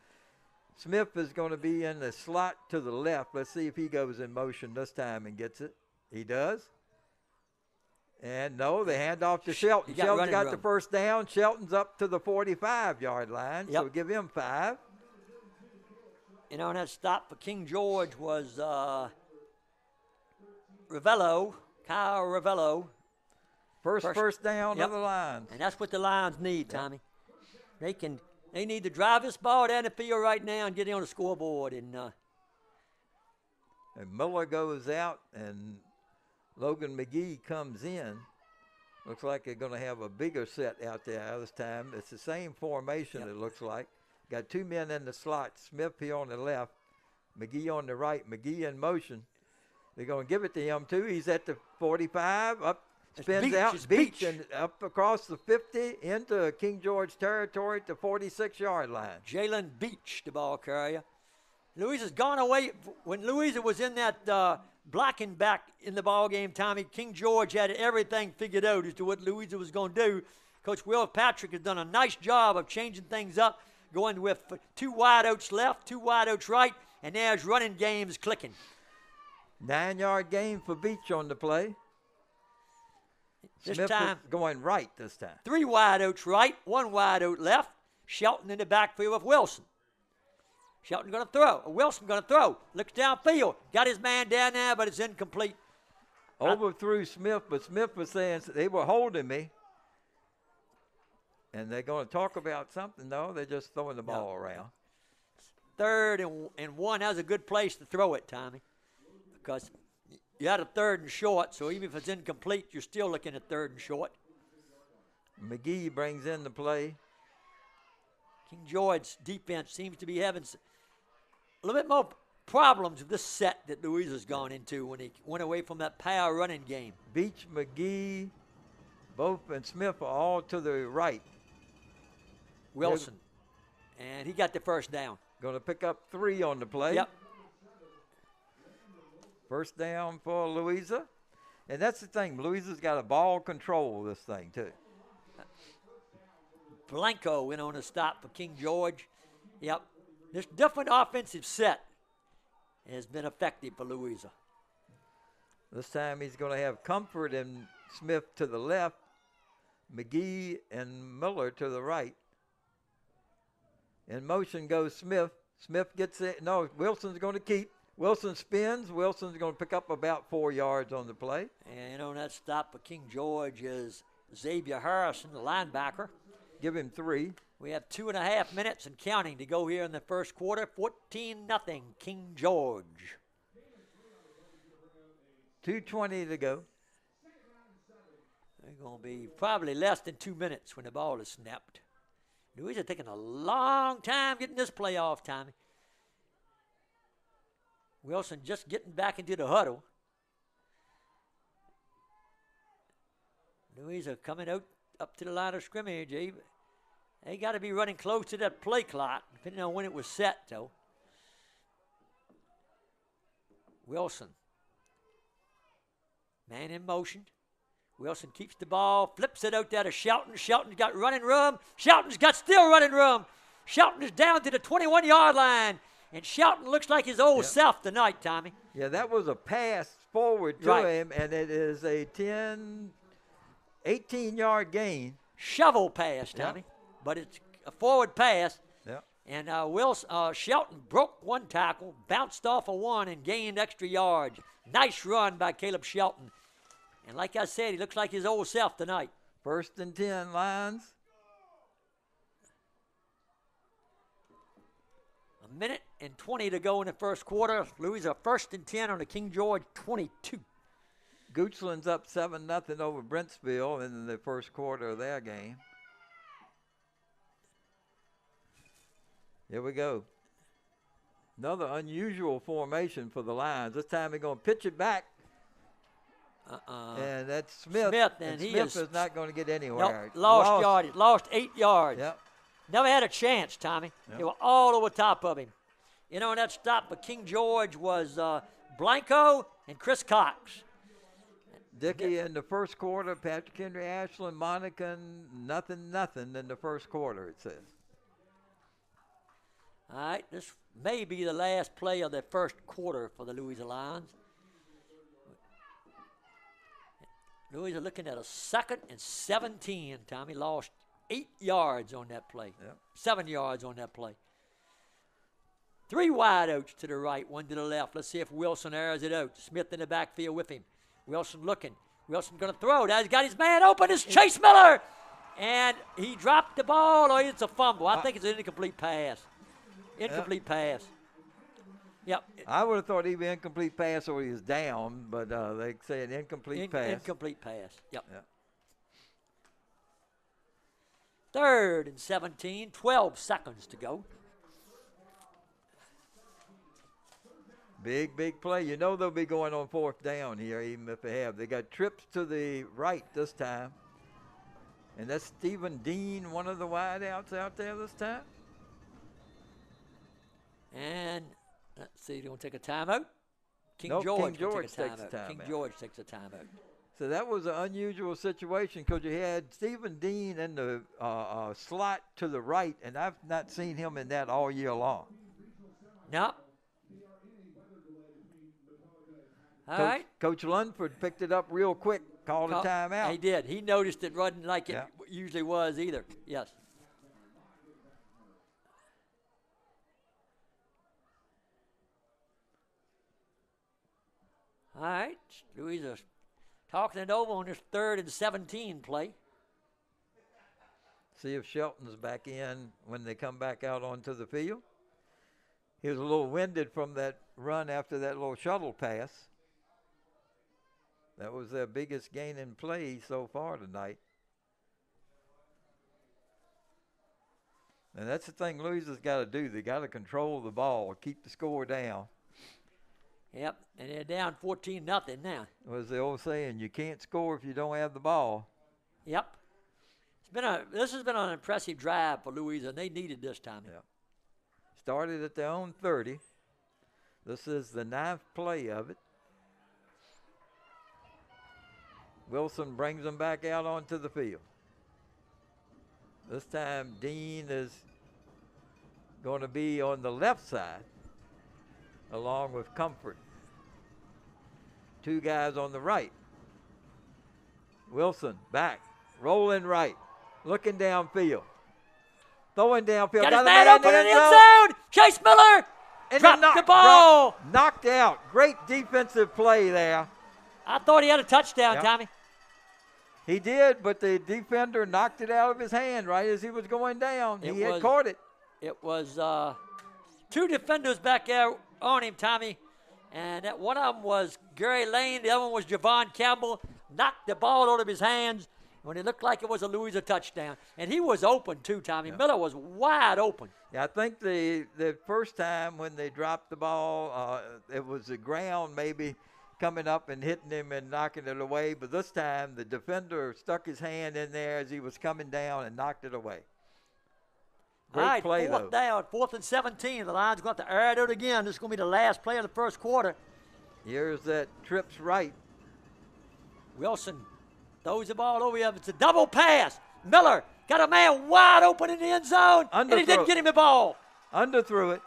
Smith is going to be in the slot to the left. Let's see if he goes in motion this time and gets it. He does. And no, they hand off to Shelton. Shelton got the first down. Shelton's up to the 45-yard line, so give him 5. You know, and that stop for King George was Ravello, Kyle Ravello. First down of the Lions. And that's what the Lions need, Tommy. They need to drive this ball down the field right now and get it on the scoreboard. And Miller goes out, and Logan McGee comes in. Looks like they're going to have a bigger set out there this time. It's the same formation, it looks like. Got 2 men in the slot. Smith here on the left, McGee on the right. McGee in motion. They're going to give it to him, too. He's at the 45, up, spins out, Beach, and up across the 50 into King George territory at the 46-yard line. Jalen Beach, the ball carrier. Louisa's gone away. When Louisa was in that blocking back in the ball game, Tommy, King George had everything figured out as to what Louisa was going to do. Coach Will Patrick has done a nice job of changing things up, going with 2 wideouts left, 2 wideouts right, and now his running game is clicking. 9-yard gain for Beach on the play. This Smith time, going right this time. 3 wideouts right, 1 wideout left. Shelton in the backfield with Wilson. Shelton going to throw. Wilson going to throw. Looks downfield. Got his man down there, but it's incomplete. Overthrew Smith, but Smith was saying they were holding me. And they're going to talk about something. No, they're just throwing the ball around. 3rd and 1. That was a good place to throw it, Tommy. Because you had a 3rd and short, so even if it's incomplete, you're still looking at 3rd and short. McGee brings in the play. King George's defense seems to be having a little bit more problems with this set that Louisa's gone into when he went away from that power running game. Beach, McGee, both and Smith are all to the right Wilson. And he got the first down. Going to pick up 3 on the play. Yep. First down for Louisa. And that's the thing. Louisa's got a ball control this thing, too. Blanco went on a stop for King George. Yep. This different offensive set has been effective for Louisa. This time he's going to have Comfort and Smith to the left, McGee and Miller to the right. In motion goes Smith. Smith gets it. No, Wilson's going to keep. Wilson spins. Wilson's going to pick up about 4 yards on the play. And on that stop for King George is Xavier Harrison, the linebacker. Give him 3. We have 2.5 minutes and counting to go here in the first quarter. 14-0, King George. 2:20 to go. They're going to be probably less than 2 minutes when the ball is snapped. Louisa taking a long time getting this play off, Tommy. Wilson just getting back into the huddle. Louisa coming out up to the line of scrimmage. They got to be running close to that play clock, depending on when it was set, though. Wilson. Man in motion. Wilson keeps the ball, flips it out there to Shelton. Shelton's got running room. Shelton's got still running room. Shelton is down to the 21-yard line. And Shelton looks like his old self tonight, Tommy. Yeah, that was a pass forward to him, and it is a 18-yard gain. Shovel pass, Tommy. But it's a forward pass. Yeah. And Shelton broke one tackle, bounced off of one, and gained extra yards. Nice run by Caleb Shelton. And like I said, he looks like his old self tonight. 1st and 10 Lions. A minute and 20 to go in the first quarter. Louisa 1st and 10 on the King George 22. Goochland's up 7-0 over Brentsville in the first quarter of their game. Here we go. Another unusual formation for the Lions. This time they're going to pitch it back. And that's Smith. And Smith is not going to get anywhere. Nope, lost yardage. Lost 8 yards. Yep. Never had a chance, Tommy. Yep. They were all over top of him. You know, and that stop for King George was Blanco and Chris Cox. Dickey in the first quarter, Patrick Henry Ashland, Monica, nothing in the first quarter, it says. All right, this may be the last play of the first quarter for the Louisa Lions. Louisa looking at a 2nd and 17. Tommy lost 8 yards on that play. Yep. 7 yards on that play. 3 wideouts to the right, 1 to the left. Let's see if Wilson airs it out. Smith in the backfield with him. Wilson looking. Wilson going to throw. Now he's got his man open. It's Chase Miller. And he dropped the ball, or it's a fumble. I think it's an incomplete pass. Incomplete pass. Yep. I would have thought he'd be incomplete pass or he was down, but they say an incomplete pass. Incomplete pass. Yep. Yep. 3rd and 17, 12 seconds to go. Big play. You know they'll be going on 4th down here, even if they have. They got trips to the right this time. And that's Stephen Dean, one of the wideouts out there this time. And let's see, they're going to take a timeout. King Nope, George King George takes takes a timeout. King George takes a timeout. So that was an unusual situation because you had Stephen Dean in the slot to the right, and I've not seen him in that all year long. No. All right. Coach Lunford picked it up real quick, called a timeout. He did. He noticed it wasn't like it usually was either. Yes. All right. Louisa talking it over on this 3rd and 17 play. See if Shelton's back in when they come back out onto the field. He was a little winded from that run after that little shuttle pass. That was their biggest gain in play so far tonight. And that's the thing Louisa's got to do. They got to control the ball, keep the score down. Yep, and they're down 14-0 now. Was the old saying, you can't score if you don't have the ball. Yep. This has been an impressive drive for Louisa, and they needed this time. Yeah. Started at their own 30. This is the 9th play of it. Wilson brings them back out onto the field. This time Dean is going to be on the left side along with Comfort. 2 guys on the right. Wilson back, rolling right, looking downfield, throwing downfield. Got his man open in the end zone. Chase Miller dropped the ball. Knocked out. Great defensive play there. I thought he had a touchdown, Tommy. He did, but the defender knocked it out of his hand right as he was going down. He had caught it. It was 2 defenders back there on him, Tommy. And that one of them was Gary Lane. The other one was Javon Campbell. Knocked the ball out of his hands when it looked like it was a Louisa touchdown. And he was open, too, Tommy. Miller was wide open. Yeah, I think the first time when they dropped the ball, it was the ground maybe coming up and hitting him and knocking it away. But this time, the defender stuck his hand in there as he was coming down and knocked it away. Great play, though. 4th down, 4th and 17. The Lions going to have to air it out again. This is going to be the last play of the first quarter. Here's that trips right. Wilson throws the ball over here. It's a double pass. Miller got a man wide open in the end zone, and he didn't get him the ball. Underthrew it.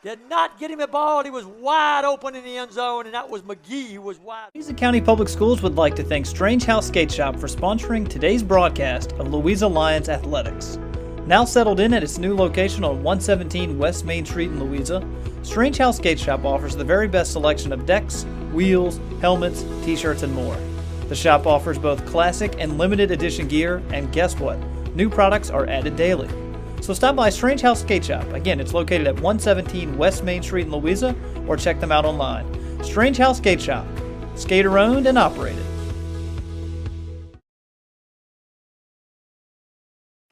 Did not get him the ball. He was wide open in the end zone, and that was McGee who was wide. Louisa County Public Schools would like to thank Strange House Skate Shop for sponsoring today's broadcast of Louisa Lions Athletics. Now settled in at its new location on 117 West Main Street in Louisa, Strange House Skate Shop offers the very best selection of decks, wheels, helmets, t-shirts, and more. The shop offers both classic and limited edition gear, and guess what? New products are added daily. So stop by Strange House Skate Shop. Again, it's located at 117 West Main Street in Louisa, or check them out online. Strange House Skate Shop. Skater owned and operated.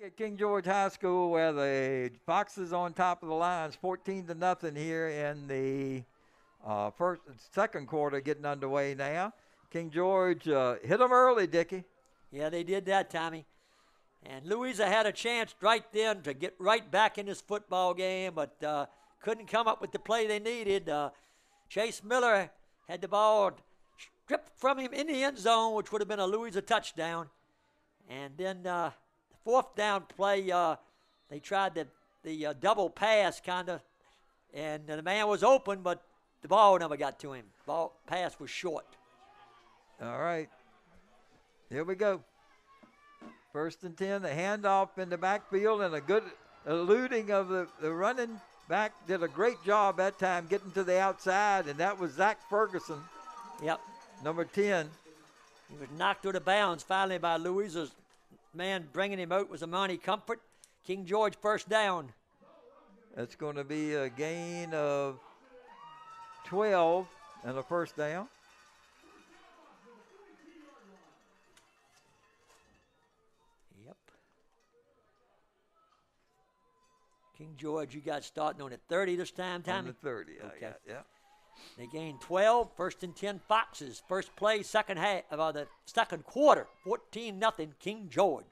At King George High School, where the Foxes on top of the Lions, 14-0 here in the second quarter, getting underway now. King George hit them early, Dickie. Yeah, they did that, Tommy. And Louisa had a chance right then to get right back in this football game, but couldn't come up with the play they needed. Chase Miller had the ball stripped from him in the end zone, which would have been a Louisa touchdown. And then the 4th down play, they tried the double pass kind of, and the man was open, but the ball never got to him. Pass was short. All right. Here we go. 1st and 10, the handoff in the backfield, and a good eluding of the running back. Did a great job that time getting to the outside, and that was Zach Ferguson. Yep. Number 10. He was knocked out of bounds finally by Louisa's man bringing him out was Amani Comfort. King George 1st down. That's going to be a gain of 12 and a 1st down. Yep. King George, you got starting on the 30 this time, Tommy? On the 30, okay. Yeah. They gained 12, 1st and 10 Foxes. First play, second half of the second quarter, 14-0 King George.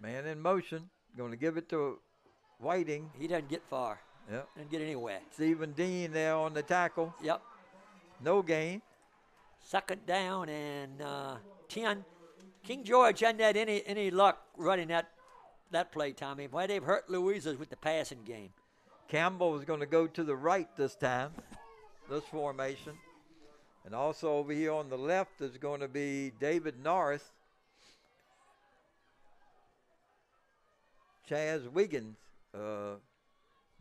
Man in motion, going to give it to Whiting. He doesn't get far. Yep. Doesn't get anywhere. Stephen Dean there on the tackle. Yep. No gain. 2nd down and 10. King George hadn't had any luck running that play, Tommy. Why they've hurt Louisa's with the passing game. Campbell is going to go to the right this time. This formation. And also over here on the left is going to be David Norris. Chaz Wiggins.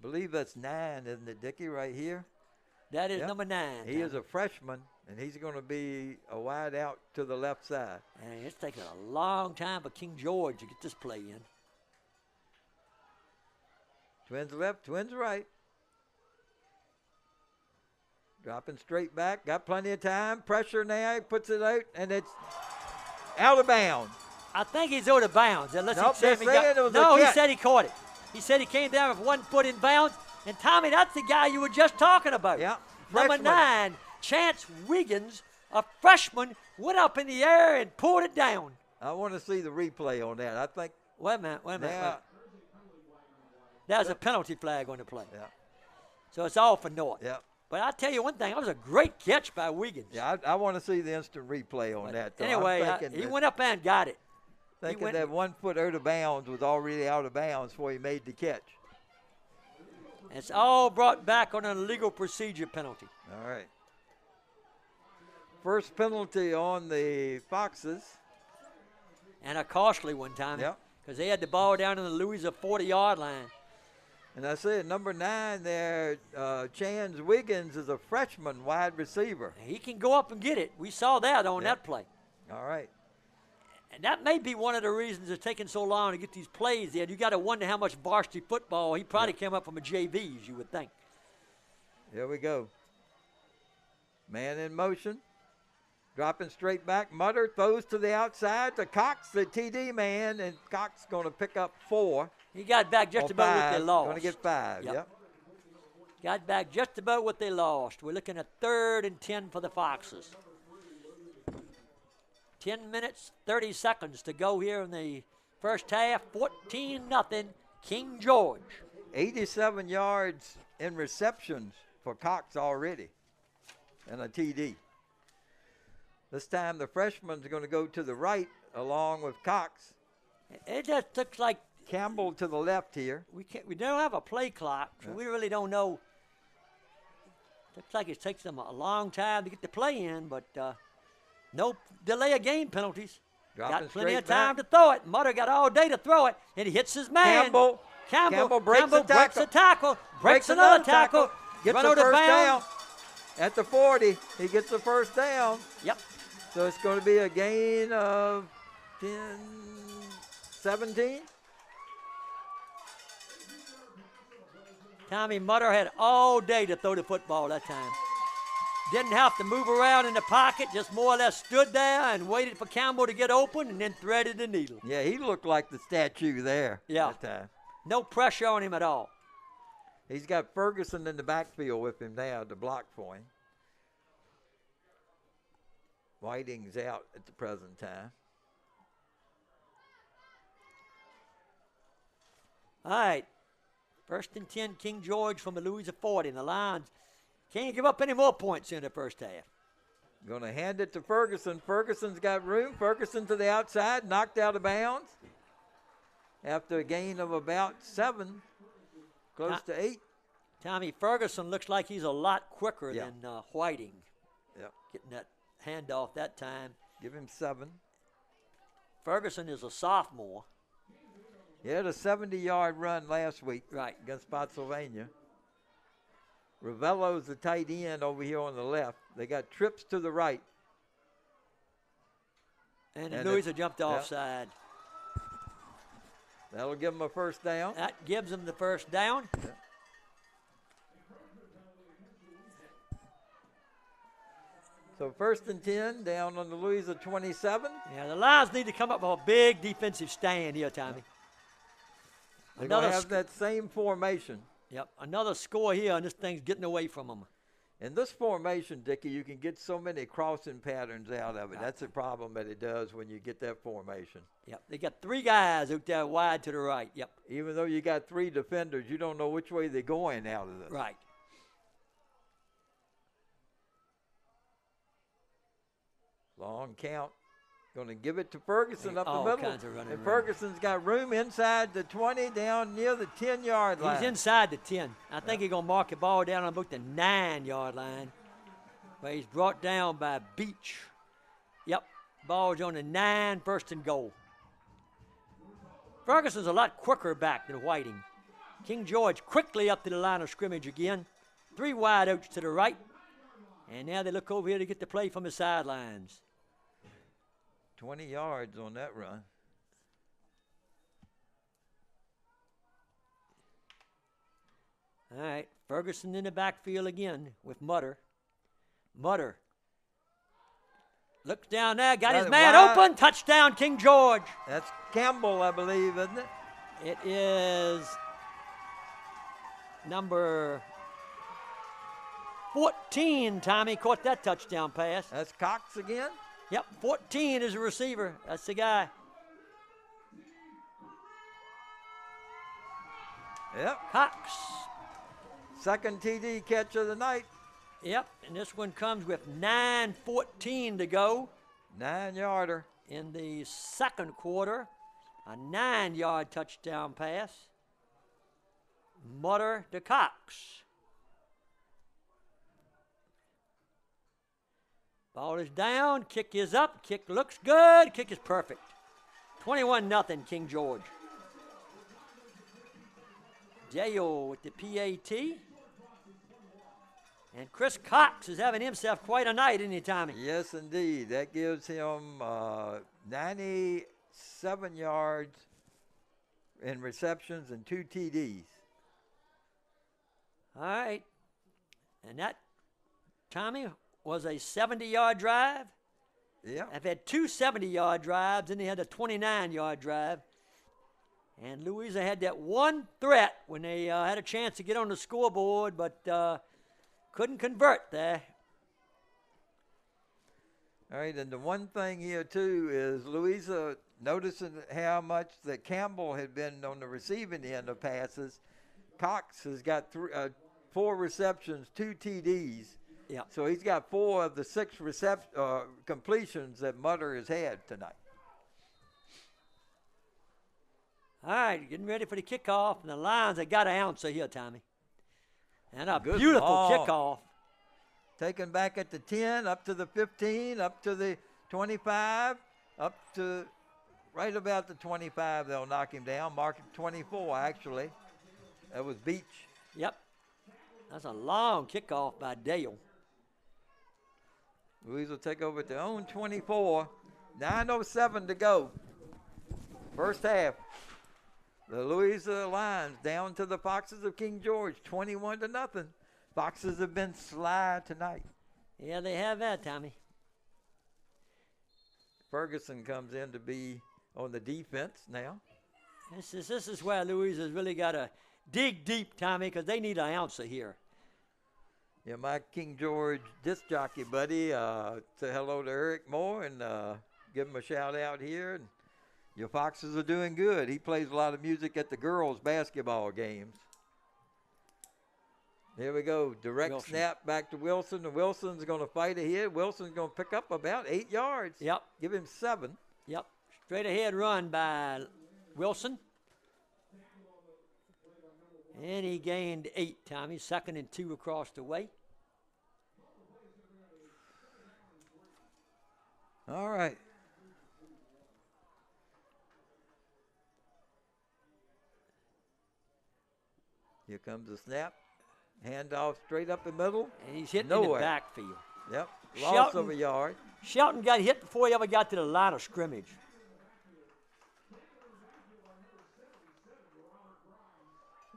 Believe that's 9, isn't it, Dickie, right here? That is number 9. He is a freshman, and he's going to be a wide out to the left side. And it's taken a long time for King George to get this play in. Twins left, twins right. Dropping straight back, got plenty of time. Pressure now, he puts it out, and it's out of bounds. I think he's out of bounds. Unless nope, he said he said he caught it. He said he came down with 1 foot in bounds. And, Tommy, that's the guy you were just talking about. Yeah, Number 9, Chance Wiggins, a freshman, went up in the air and pulled it down. I want to see the replay on that. I think. Wait a minute. Yeah. There's a penalty flag on the play. Yeah. So it's all for naught. Yeah. But I'll tell you one thing. That was a great catch by Wiggins. Yeah, I want to see the instant replay on that. Though. Anyway, he went up and got it. Thinking that 1 foot out of bounds was already out of bounds before he made the catch. It's all brought back on a legal procedure penalty. All right. First penalty on the Foxes. And a costly one, Tommy. Yep. Because they had the ball down in the Louisa 40-yard line. And I said, number 9 there, Chance Wiggins is a freshman wide receiver. He can go up and get it. We saw that on that play. All right. And that may be one of the reasons it's taking so long to get these plays in. You got to wonder how much varsity football. He probably came up from a JVs, you would think. Here we go. Man in motion. Dropping straight back. Mutter throws to the outside to Cox, the TD man, and Cox going to pick up 4. He got back just about what they lost. Going to get 5, yep. Got back just about what they lost. We're looking at 3rd and 10 for the Foxes. 10 minutes, 30 seconds to go here in the first half. 14-0, King George. 87 yards in receptions for Cox already and a TD. This time the freshman's going to go to the right along with Cox. It just looks like Campbell to the left here. we don't have a play clock, so we really don't know. Looks like it takes them a long time to get the play in, but no delay of game penalties. Got plenty of time to throw it. Mutter got all day to throw it, and he hits his man. Campbell breaks the tackle. Breaks another tackle. Gets the first down. At the 40, he gets the first down. Yep. So it's going to be a gain of 10, 17. Tommy Mutter had all day to throw the football that time. Didn't have to move around in the pocket, just more or less stood there and waited for Campbell to get open and then threaded the needle. Yeah, he looked like the statue there that time. No pressure on him at all. He's got Ferguson in the backfield with him now to block for him. Whiting's out at the present time. All right. 1st and 10, King George from the Louisa 40. And the Lions can't give up any more points in the first half. Going to hand it to Ferguson. Ferguson's got room. Ferguson to the outside, knocked out of bounds. After a gain of about 7, close to 8. Tommy Ferguson looks like he's a lot quicker than Whiting. Yep. Getting that handoff that time. Give him 7. Ferguson is a sophomore. He had a 70-yard run last week Against against Spotsylvania. Ravello's the tight end over here on the left. They got trips to the right. And Louisa jumped offside. That'll give him a first down. That gives him the first down. Yeah. So 1st and 10 down on the Louisa 27. Yeah, the Lions need to come up with a big defensive stand here, Tommy. They're going to have that same formation. Yep, another score here, and this thing's getting away from them. In this formation, Dickie, you can get so many crossing patterns out of it. That's the problem that it does when you get that formation. Yep, they got 3 guys out there wide to the right. Yep. Even though you got 3 defenders, you don't know which way they're going out of this. Right. Long count. Going to give it to Ferguson up the all middle. kinds of running And room. Ferguson's got room inside the 20 down near the 10-yard line. He's inside the 10. I think he's going to mark the ball down on about the 9-yard line. Where he's brought down by Beach. Yep, ball's on the 9, 1st and goal. Ferguson's a lot quicker back than Whiting. King George quickly up to the line of scrimmage again. 3 wide outs to the right. And now they look over here to get the play from the sidelines. 20 yards on that run. All right, Ferguson in the backfield again with Mutter. Mutter looks down there, got his man open, touchdown, King George. That's Campbell, I believe, isn't it? It is number 14, Tommy caught that touchdown pass. That's Cox again? Yep, 14 is a receiver. That's the guy. Yep. Cox. Second TD catch of the night. Yep, and this one comes with 9:14 to go 9-yarder. in the second quarter. A 9-yard touchdown pass. Mutter to Cox. Ball is down, kick is up, kick looks good, kick is perfect. 21-0 King George. Dale with the PAT. And Chris Cox is having himself quite a night, isn't he, Tommy? Yes, indeed. That gives him 97 yards in receptions and 2 TDs. All right. And that, Tommy, was a 70-yard drive. Yeah. I've had 2 70-yard drives, and they had a 29-yard drive. And Louisa had that one threat when they had a chance to get on the scoreboard, but couldn't convert there. All right, and the one thing here, too, is Louisa noticing how much that Campbell had been on the receiving end of passes. Cox has got 4 receptions, 2 TDs. Yeah. So he's got 4 of the 6 completions that Mutter has had tonight. All right, getting ready for the kickoff, and the Lions have got an ounce here, Tommy. And a Good beautiful ball. kickoff. Taken back at the 10, up to the 15, up to the 25, up to right about the 25. They'll knock him down. Mark it 24, actually. That was Beach. Yep. That's a long kickoff by Dale. Louisa will take over at their own 24. 9:07 to go. First half. The Louisa Lions down to the Foxes of King George, 21-0. Foxes have been sly tonight. Yeah, they have that, Tommy. Ferguson comes in to be on the defense now. This is where Louisa's really got to dig deep, Tommy, because they need an ounce here. Yeah, my King George disc jockey buddy, say hello to Eric Moore and give him a shout out here. And your Foxes are doing good. He plays a lot of music at the girls' basketball games. Here we go. Direct Wilson. Snap back to Wilson. And Wilson's going to fight ahead. Wilson's going to pick up about 8 yards. Yep. Give him 7. Yep. Straight ahead run by Wilson. And he gained 8, Tommy. 2nd and 2 across the way. All right. Here comes the snap. Handoff straight up the middle. And he's hitting Nowhere. in the backfield. Yep. Loss Shelton. of a yard. Shelton got hit before he ever got to the line of scrimmage.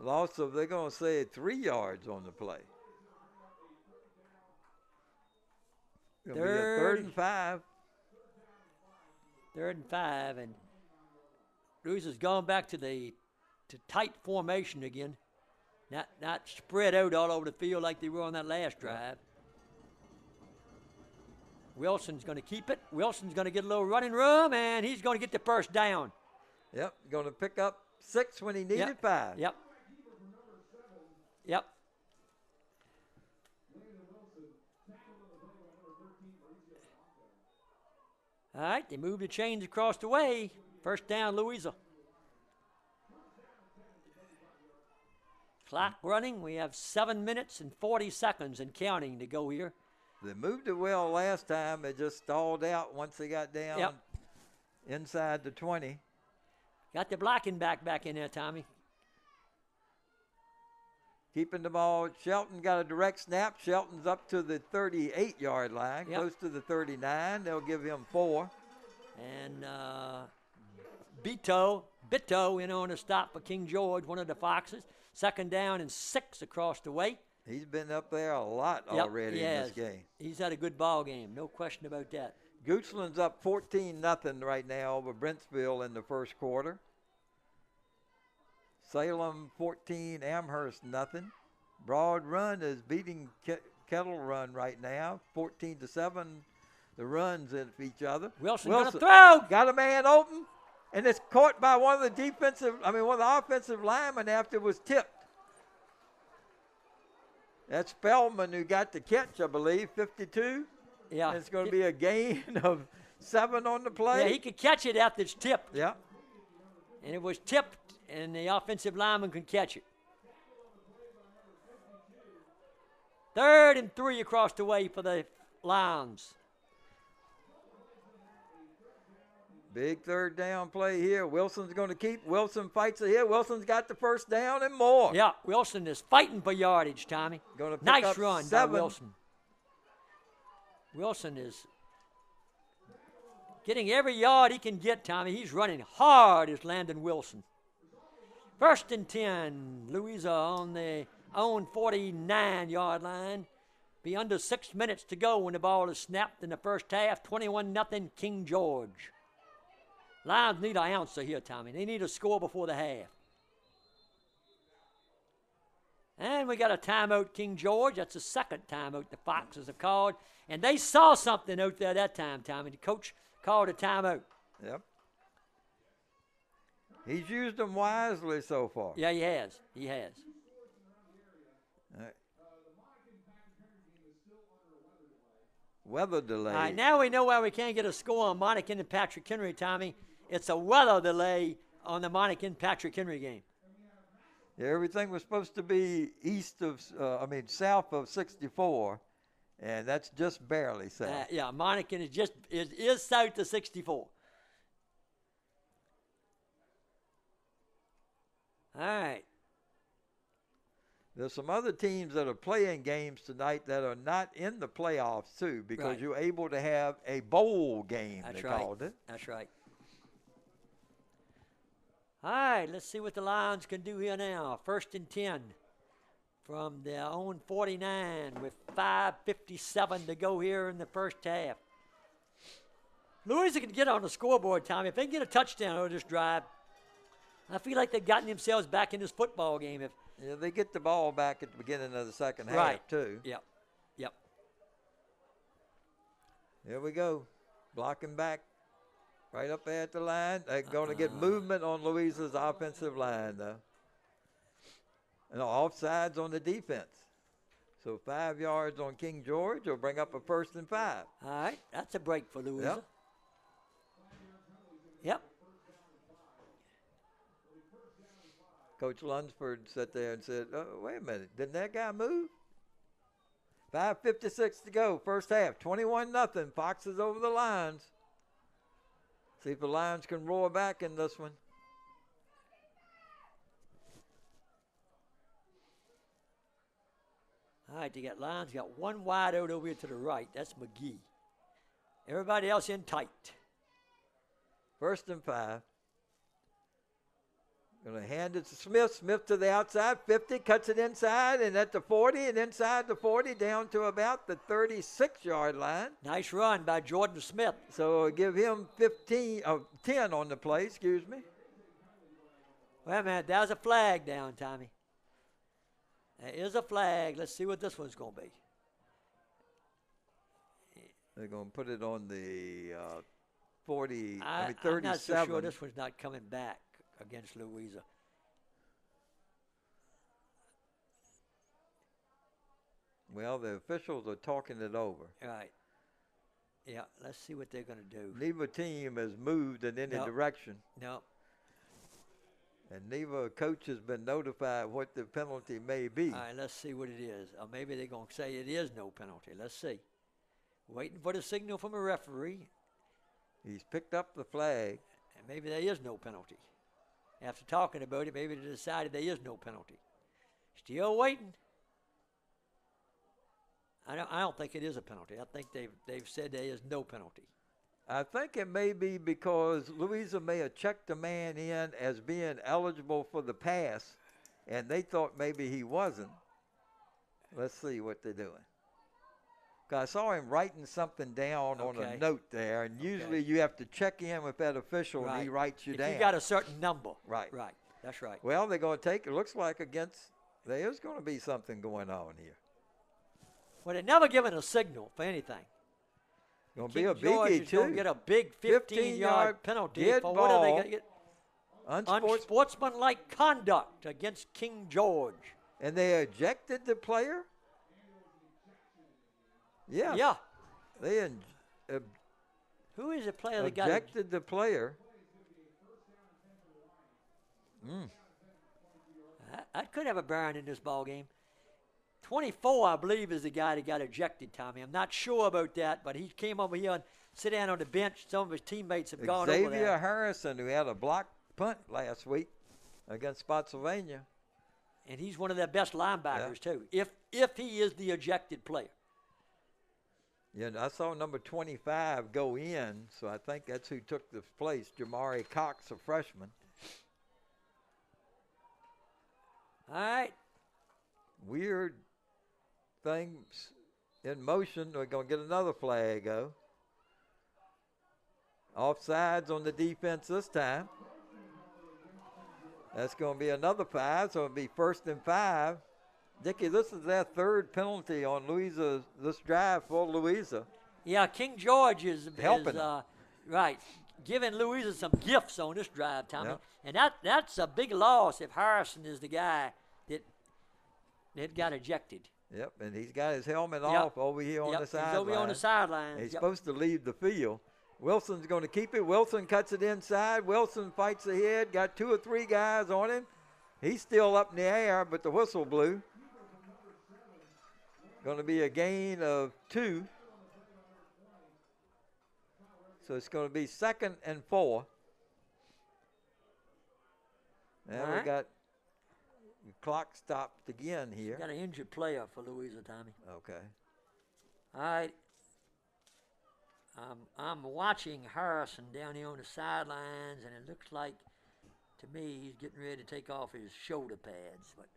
Loss of, they're going to say 3 yards on the play. Gonna be a 3rd and 5. 3rd and 5, and Louisa's gone back to tight formation again. Not spread out all over the field like they were on that last drive. Wilson's going to keep it. Wilson's going to get a little running room, and he's going to get the first down. Yep. Going to pick up 6 when he needed 5. Yep. Yep. All right, they move the chains across the way. First down, Louisa. Clock running. We have 7 minutes and 40 seconds and counting to go here. They moved it well last time. It just stalled out once they got down inside the 20. Got the blocking back in there, Tommy. Keeping the ball. Shelton got a direct snap. Shelton's up to the 38-yard line, close to the 39. They'll give him 4. And Bitto in on a stop for King George, one of the Foxes. 2nd down and 6 across the way. He's been up there a lot already in this game. He's had a good ball game, no question about that. Goochland's up 14-0 right now over Brentsville in the first quarter. Salem 14, Amherst nothing. Broad Run is beating Kettle Run right now, 14-7. the runs of each other. Wilson going to throw. Got a man open, and it's caught by one of the offensive linemen after it was tipped. That's Spellman who got the catch, I believe, 52. Yeah. And it's going to be a gain of 7 on the play. Yeah, he could catch it after it's tipped. Yeah. And it was tipped, and the offensive lineman could catch it. 3rd and 3 across the way for the Lions. Big 3rd down play here. Wilson's going to keep. Wilson fights it here. Wilson's got the 1st down and more. Yeah, Wilson is fighting for yardage, Tommy. Going to pick nice up run 7. by Wilson. Wilson is getting every yard he can get, Tommy. He's running hard as Landon Wilson. 1st and 10. Louisa on the own 49-yard line. Be under 6 minutes to go when the ball is snapped in the first half. 21-0 King George. Lions need an answer here, Tommy. They need a score before the half. And we got a timeout, King George. That's the 2nd timeout the Foxes have called. And they saw something out there that time, Tommy. The coach called a timeout. Yep. He's used them wisely so far. Yeah, he has. He has. All right. Weather delay. All right, now we know why we can't get a score on Monacan and Patrick Henry, Tommy. It's a weather delay on the Monacan Patrick Henry game. Yeah, everything was supposed to be south of 64, and that's just barely south. Yeah, Monacan is south of 64. All right. There's some other teams that are playing games tonight that are not in the playoffs, too, because you're able to have a bowl game, they called it. That's right. All right, let's see what the Lions can do here now. 1st and 10 from their own 49 with 5:57 to go here in the first half. Louisa can get on the scoreboard, Tommy. If they can get a touchdown on this drive, I feel like they've gotten themselves back in this football game. Yeah, they get the ball back at the beginning of the second half, too. Yep. Here we go. Blocking back right up there at the line. They're going to get movement on Louisa's offensive line, though. And offsides on the defense. So 5 yards on King George will bring up a 1st and 5. All right, that's a break for Louisa. Yep. Coach Lunsford sat there and said, oh, wait a minute, didn't that guy move? 5:56 to go, first half, 21-0. Foxes over the Lions. See if the Lions can roar back in this one. All right, they got Lions. Got one wide out over here to the right. That's McGee. Everybody else in tight. 1st and 5. Going to hand it to Smith. Smith to the outside, 50, cuts it inside, and at the 40, and inside the 40, down to about the 36-yard line. Nice run by Jordan Smith. So give him 10 on the play, excuse me. Wait a minute, there's a flag down, Tommy. There is a flag. Let's see what this one's going to be. They're going to put it on the 37. I'm not so sure this one's not coming back against Louisa. Well, the officials are talking it over. Right. Yeah, let's see what they're going to do. Neither team has moved in any direction. No. And neither coach has been notified what the penalty may be. All right, let's see what it is. Or maybe they're going to say it is no penalty. Let's see. Waiting for the signal from a referee. He's picked up the flag. And maybe there is no penalty. After talking about it, maybe they decided there is no penalty. Still waiting. I don't think it is a penalty. I think they've said there is no penalty. I think it may be because Louisa may have checked the man in as being eligible for the pass, and they thought maybe he wasn't. Let's see what they're doing. I saw him writing something down on a note there, and usually you have to check in with that official, and he writes you down. If you got a certain number. Right. Right. That's right. Well, they're going to take it. Looks like there's going to be something going on here. Well, they're never given a signal for anything. Going to be a George biggie, is going too. to get a big 15-yard penalty dead for what are they ball. going to get? Unsports- Unsportsmanlike conduct against King George. And they ejected the player? Yes. Yeah. They Who is the player that got ejected the player. That could have a bearing in this ball game. 24, I believe, is the guy that got ejected, Tommy. I'm not sure about that, but he came over here and sit down on the bench. Some of his teammates have gone over Xavier there. Harrison, who had a blocked punt last week against Spotsylvania. And he's one of their best linebackers, too, if he is the ejected player. Yeah, I saw number 25 go in, so I think that's who took the place, Jamari Cox, a freshman. All right. Weird things in motion. We're going to get another flag, though. Offsides on the defense this time. That's going to be another 5, so it'll be 1st and 5. Dickie, this is their 3rd penalty on Louisa, this drive for Louisa. Yeah, King George is Helping right, giving Louisa some gifts on this drive, Tommy. Yep. And that's a big loss if Harrison is the guy that got ejected. Yep, and he's got his helmet Yep. off over here on the sideline. He's over here on the sideline. He's supposed to leave the field. Wilson's going to keep it. Wilson cuts it inside. Wilson fights ahead. Got 2 or 3 guys on him. He's still up in the air, but the whistle blew. Going to be a gain of 2. So it's going to be 2nd and 4. Now we got the clock stopped again here. Got an injured player for Louisa, Tommy. Okay. All right. I'm watching Harrison down here on the sidelines, and it looks like, to me, he's getting ready to take off his shoulder pads. But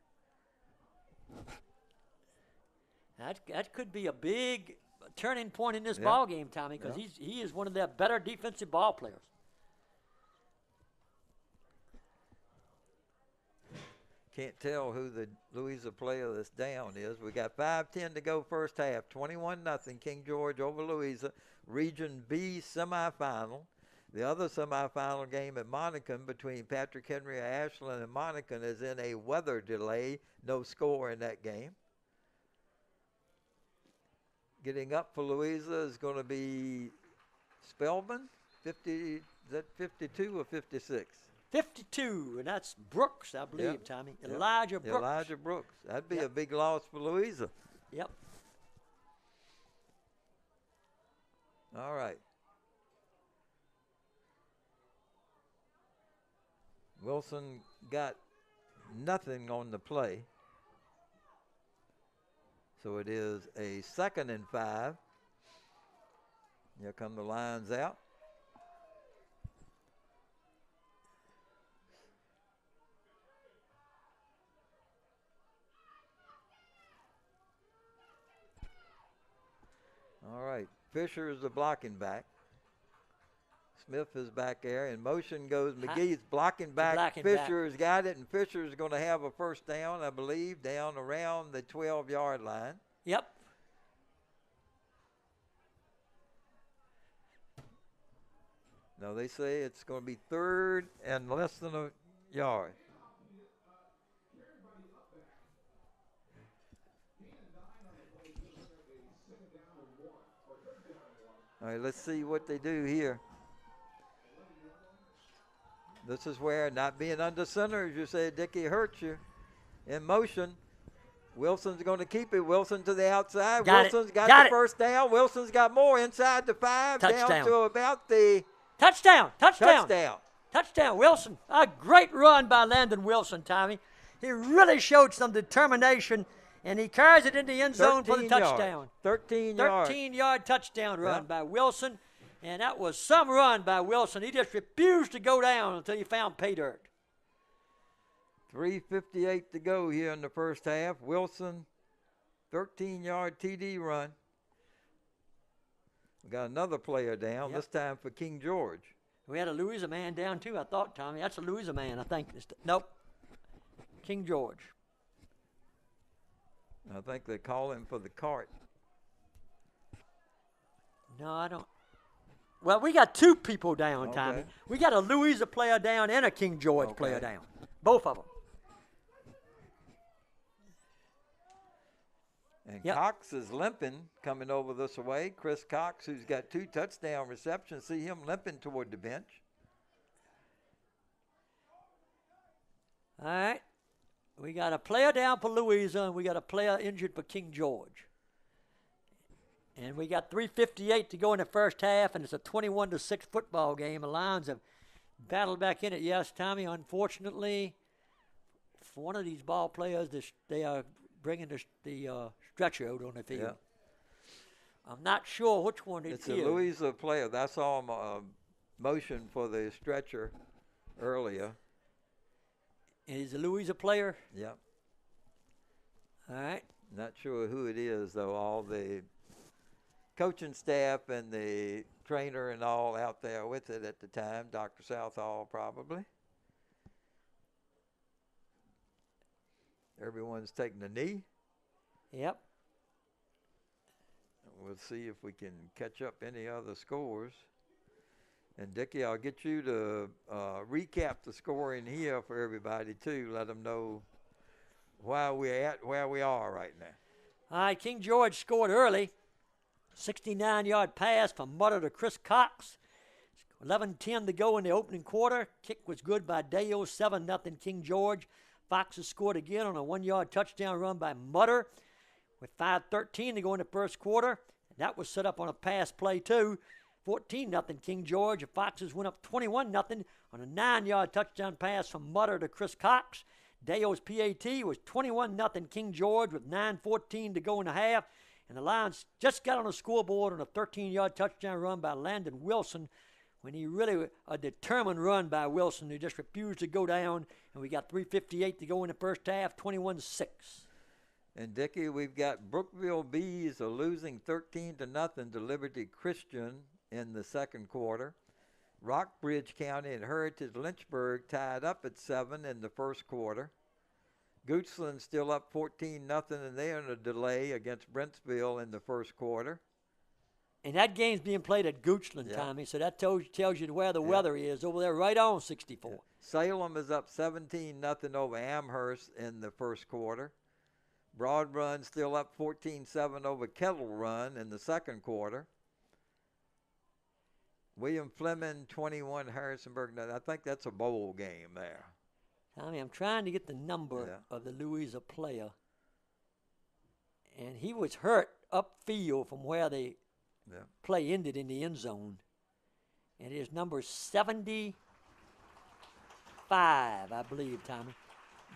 that could be a big turning point in this ball game, Tommy, because he is one of their better defensive ball players. Can't tell who the Louisa player that's down is. We got 5:10 to go first half. 21-0 King George over Louisa. Region B semifinal. The other semifinal game at Monacan between Patrick Henry of Ashland and Monacan is in a weather delay. No score in that game. Getting up for Louisa is going to be Spellman. 50, is that 52 or 56? 52, and that's Brooks, I believe, Tommy. Elijah Brooks. Elijah Brooks. That'd be a big loss for Louisa. Yep. All right. Wilson got nothing on the play. So it is a 2nd and 5. Here come the lines out. All right, Fisher is the blocking back. Smith is back there. In motion goes McGee's blocking back. Fisher's got it, and Fisher's going to have a first down, I believe, down around the 12-yard line. Yep. No, they say it's going to be 3rd and less than a yard. All right, let's see what they do here. This is where not being under center, as you say, Dickie, hurts you. In motion. Wilson's going to keep it. Wilson to the outside. Wilson's got the first down. Wilson's got more inside the 5. Touchdown. Down to about the Touchdown. touchdown. Wilson. A great run by Landon Wilson, Tommy. He really showed some determination, and he carries it in the end zone for the touchdown. 13 yards. 13-yard touchdown run by Wilson, and that was some run by Wilson. He just refused to go down until he found pay dirt. 3:58 to go here in the first half. Wilson, 13-yard TD run. We got another player down, this time for King George. We had a Louisa man down, too, I thought, Tommy. That's a Louisa man, I think. Nope. King George. I think they call him for the cart. No, I don't. Well, we got two people down, Okay. Tommy. We got a Louisa player down and a King George player Okay. down. Both of them. And Yep. Cox is limping coming over this way. Chris Cox, who's got 2 touchdown receptions, see him limping toward the bench. All right. We got a player down for Louisa, and we got a player injured for King George. And we got 3:58 to go in the first half, and it's a 21-6 football game. The Lions have battled back in it. Yes, Tommy, unfortunately, for one of these ball players, they are bringing the stretcher out on the field. Yeah. I'm not sure which one it It's is. a Louisa player. That's all motion for the stretcher earlier. Is a Louisa player? Yep. All right. Not sure who it is, though. All the coaching staff and the trainer and all out there with it at the time. Dr. Southall, probably. Everyone's taking a knee. Yep. We'll see if we can catch up any other scores. And Dickie, I'll get you to recap the scoring here for everybody too. Let them know why we're at where we are right now. All right, King George scored early. 69-yard pass from Mutter to Chris Cox. 11:10 to go in the opening quarter. Kick was good by Dale. 7-0 King George. Foxes scored again on a 1-yard touchdown run by Mutter with 5:13 to go in the first quarter. And that was set up on a pass play too. 14-0 King George. The Foxes went up 21-0 on a 9-yard touchdown pass from Mutter to Chris Cox. Dale's PAT was 21-0 King George with 9:14 to go in the half. And the Lions just got on the scoreboard on a 13-yard touchdown run by Landon Wilson when he really, a determined run by Wilson who just refused to go down. And we got 3:58 to go in the first half, 21-6. And Dickie, we've got Brookville Bees are losing 13-0 to Liberty Christian in the second quarter. Rockbridge County and Heritage Lynchburg tied up at 7 in the first quarter. Goochland still up 14-0, and they're in a delay against Brentsville in the first quarter. And that game's being played at Goochland, Yeah. Tommy, so that tells you where the weather is over there, right on 64. Salem is up 17-0 over Amherst in the first quarter. Broad Run still up 14-7 over Kettle Run in the second quarter. William Fleming 21, Harrisonburg. I think that's a bowl game there. Tommy, I'm trying to get the number Yeah. of the Louisa player. And he was hurt upfield from where the play ended in the end zone. And his number 75, I believe, Tommy.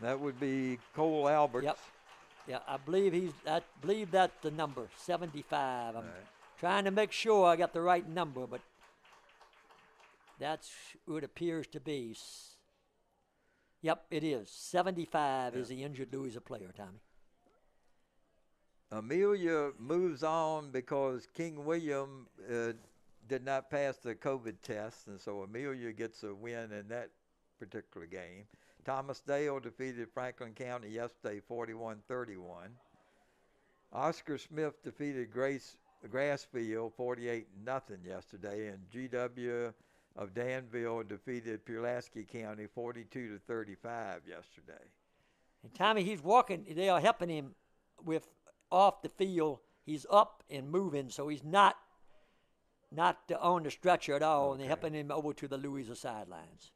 That would be Cole Alberts. Yep. Yeah, I believe that's the number, 75. I'm trying to make sure I got the right number, but that's who it appears to be. Yep, it is. 75 is the injured Louisa player, Tommy. Amelia moves on because King William did not pass the COVID test, and so Amelia gets a win in that particular game. Thomas Dale defeated Franklin County yesterday 41-31. Oscar Smith defeated Grassfield 48-0 yesterday, and GW of Danville defeated Pulaski County 42-35 yesterday. And Tommy, he's walking. They are helping him with off the field. He's up and moving, so he's not on the stretcher at all, and they're helping him over to the Louisa sidelines.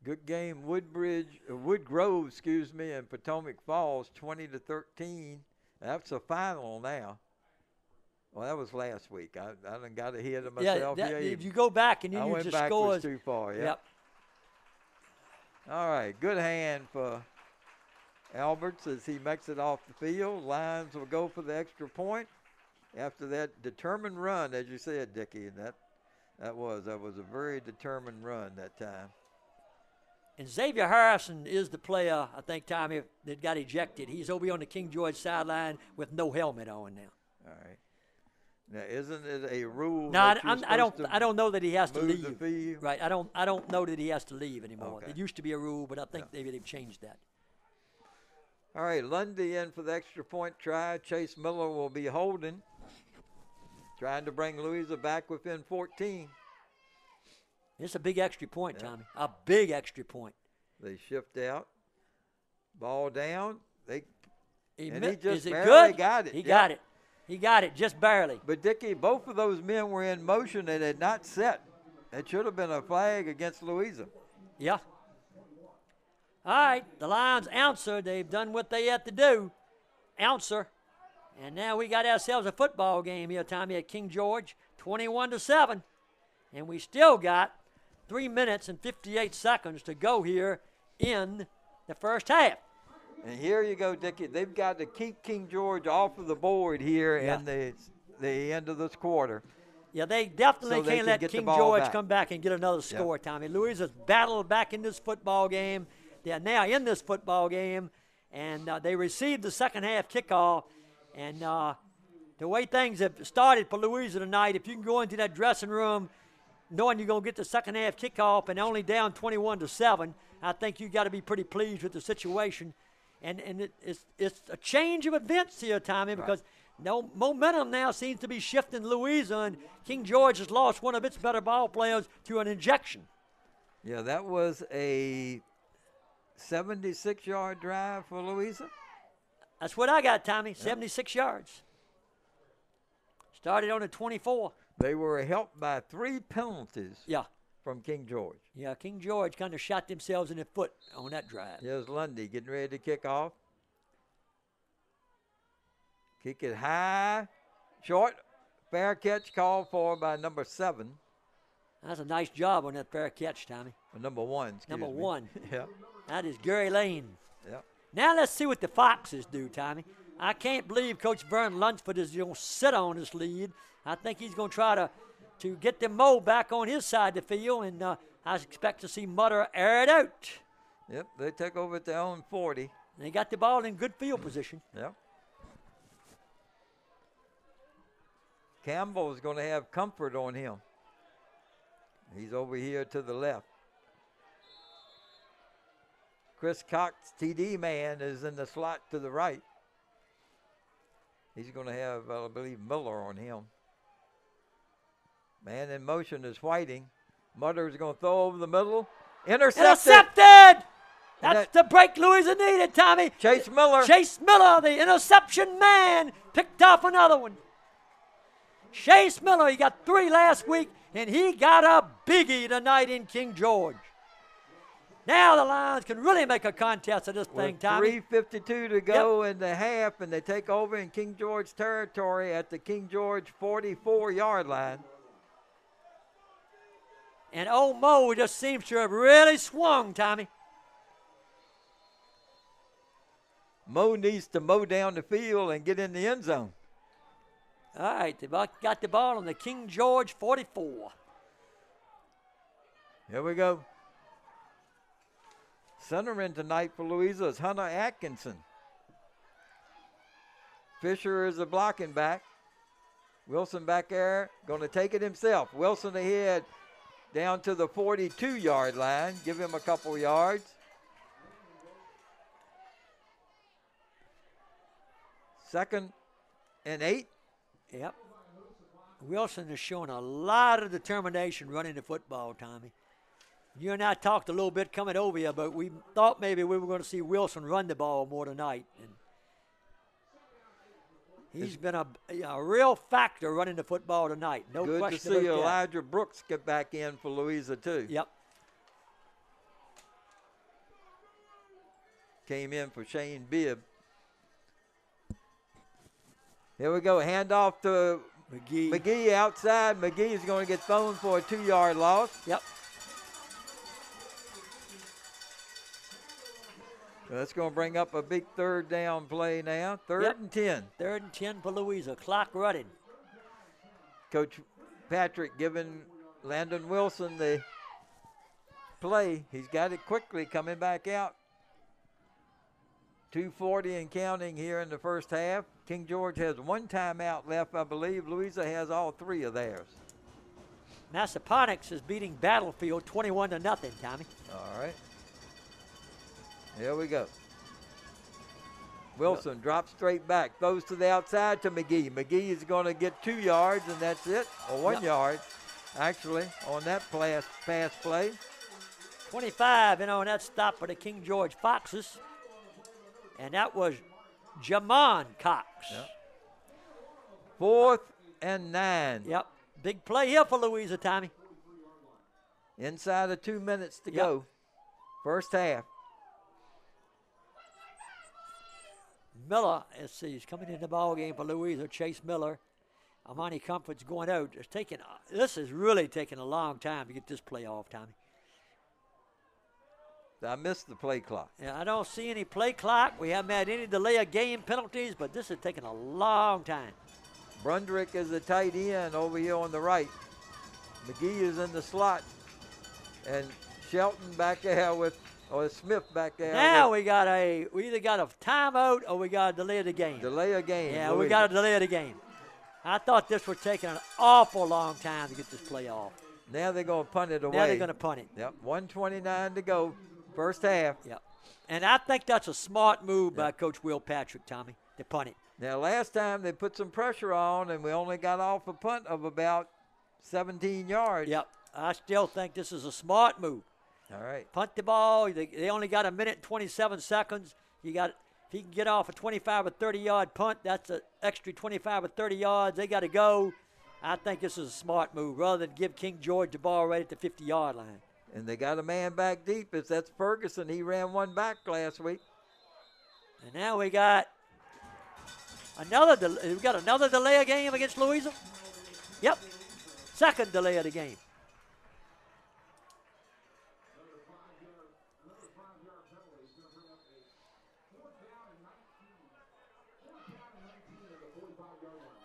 Good game, Woodgrove, and Potomac Falls, 20-13. That's a final now. Well, that was last week. I done got ahead of myself. Yeah, if you go back and you I use went the backwards scores. too far. Yeah. Yep. All right, good hand for Alberts as he makes it off the field. Lions will go for the extra point after that determined run, as you said, Dickie. And that was a very determined run that time. And Xavier Harrison is the player, I think, Tommy, that got ejected. He's over on the King George sideline with no helmet on now. All right. Now, isn't it a rule? No, that you're I don't know that he has to move leave. the field? Right, I don't know that he has to leave anymore. Okay. It used to be a rule, but I think maybe they've changed that. All right, Lundy in for the extra point try. Chase Miller will be holding. trying to bring Louisa back within 14. It's a big extra point, Tommy. A big extra point. They shift out. Ball down. He just is it barely good? got it. He got it. He got it just barely. But, Dickie, both of those men were in motion and had not set. It should have been a flag against Louisa. Yeah. All right, the Lions answer. They've done what they had to do. Answer. And now we got ourselves a football game here, Tommy, at King George, 21-7. And we still got 3 minutes and 58 seconds to go here in the first half. And here you go, Dickie. They've got to keep King George off of the board here in the end of this quarter. Yeah, they definitely can't let King George come back and get another score, Tommy. Louisa's battled back in this football game. They're now in this football game, and they received the second half kickoff. And the way things have started for Louisa tonight, if you can go into that dressing room knowing you're going to get the second half kickoff and only down 21-7, I think you got to be pretty pleased with the situation. And it's a change of events here, Tommy, because no momentum now seems to be shifting Louisa, and King George has lost one of its better ball players to an injection. Yeah, that was a 76-yard drive for Louisa. That's what I got, Tommy, 76 yards. Started on the 24. They were helped by 3 penalties from King George. Yeah, King George kind of shot themselves in the foot on that drive. Here's Lundy getting ready to kick off. Kick it high, short, fair catch called for by number 7. That's a nice job on that fair catch, Tommy. Number 1, excuse me. Number 1. Yeah. That is Gary Lane. Yeah. Now let's see what the Foxes do, Tommy. I can't believe Coach Vern Lunsford is going to sit on this lead. I think he's going to try to get the Mo back on his side of the field, and I expect to see Mutter air it out. Yep, they took over at their own 40. They got the ball in good field position. Yep. Campbell is going to have comfort on him. He's over here to the left. Chris Cox, TD man, is in the slot to the right. He's going to have, I believe, Miller on him. Man in motion is Whiting. Mutter's going to throw over the middle. Intercepted! That's the break Louisa needed, Tommy. Chase Miller. Chase Miller, the interception man, picked off another one. Chase Miller, he got 3 last week, and he got a biggie tonight in King George. Now the Lions can really make a contest of this thing, Tommy. 3:52 to go in the half, and they take over in King George territory at the King George 44-yard line. And old Mo just seems to have really swung, Tommy. Mo needs to mow down the field and get in the end zone. All right, they got the ball on the King George 44. Here we go. Centering tonight for Louisa is Hunter Atkinson. Fisher is the blocking back. Wilson back there, going to take it himself. Wilson ahead down to the 42-yard line. Give him a couple yards. Second and 8. Yep. Wilson is showing a lot of determination running the football, Tommy. You and I talked a little bit coming over here, but we thought maybe we were going to see Wilson run the ball more tonight. And he's been a real factor running the football tonight. No question about that. Good to see Elijah Brooks get back in for Louisa, too. Yep. Came in for Shane Bibb. Here we go. Handoff to McGee outside. McGee is going to get thrown for a 2-yard loss. Yep. So that's going to bring up a big third down play now. Third and 10. 3rd and 10 for Louisa. Clock running. Coach Patrick giving Landon Wilson the play. He's got it quickly coming back out. 2:40 and counting here in the first half. King George has 1 timeout left, I believe. Louisa has all 3 of theirs. Massaponax is beating Battlefield 21-0, Tommy. All right. Here we go. Wilson drops straight back, throws to the outside to McGee. McGee is going to get 2 yards, and that's it, or 1 yard, actually, on that pass play. 25, and that stop for the King George Foxes. And that was Jamon Cox. Yep. 4th and 9. Yep. Big play here for Louisa, Tommy. Inside of 2 minutes to go. First half. Miller, let's see, he's coming in the ball game for Louisa. Chase Miller. Amani Comfort's going out. This is really taking a long time to get this play off, Tommy. I missed the play clock. Yeah, I don't see any play clock. We haven't had any delay of game penalties, but this is taking a long time. Brundrick is the tight end over here on the right. McGee is in the slot. And Shelton back there or Smith back there. Now we either got a timeout or we got a delay of the game. Delay of game. Yeah, we got a delay of the game. I thought this was taking an awful long time to get this play off. Now they're going to punt it away. Now they're going to punt it. Yep, 1:29 to go, first half. Yep. And I think that's a smart move by Coach Will Patrick, Tommy, to punt it. Now, last time they put some pressure on, and we only got off a punt of about 17 yards. Yep. I still think this is a smart move. All right. Punt the ball. They only got 1 minute and 27 seconds. If he can get off a 25 or 30-yard punt, that's an extra 25 or 30 yards. They got to go. I think this is a smart move rather than give King George the ball right at the 50-yard line. And they got a man back deep. That's Ferguson. He ran one back last week. And now we got another delay of game against Louisa. Yep. Second delay of the game.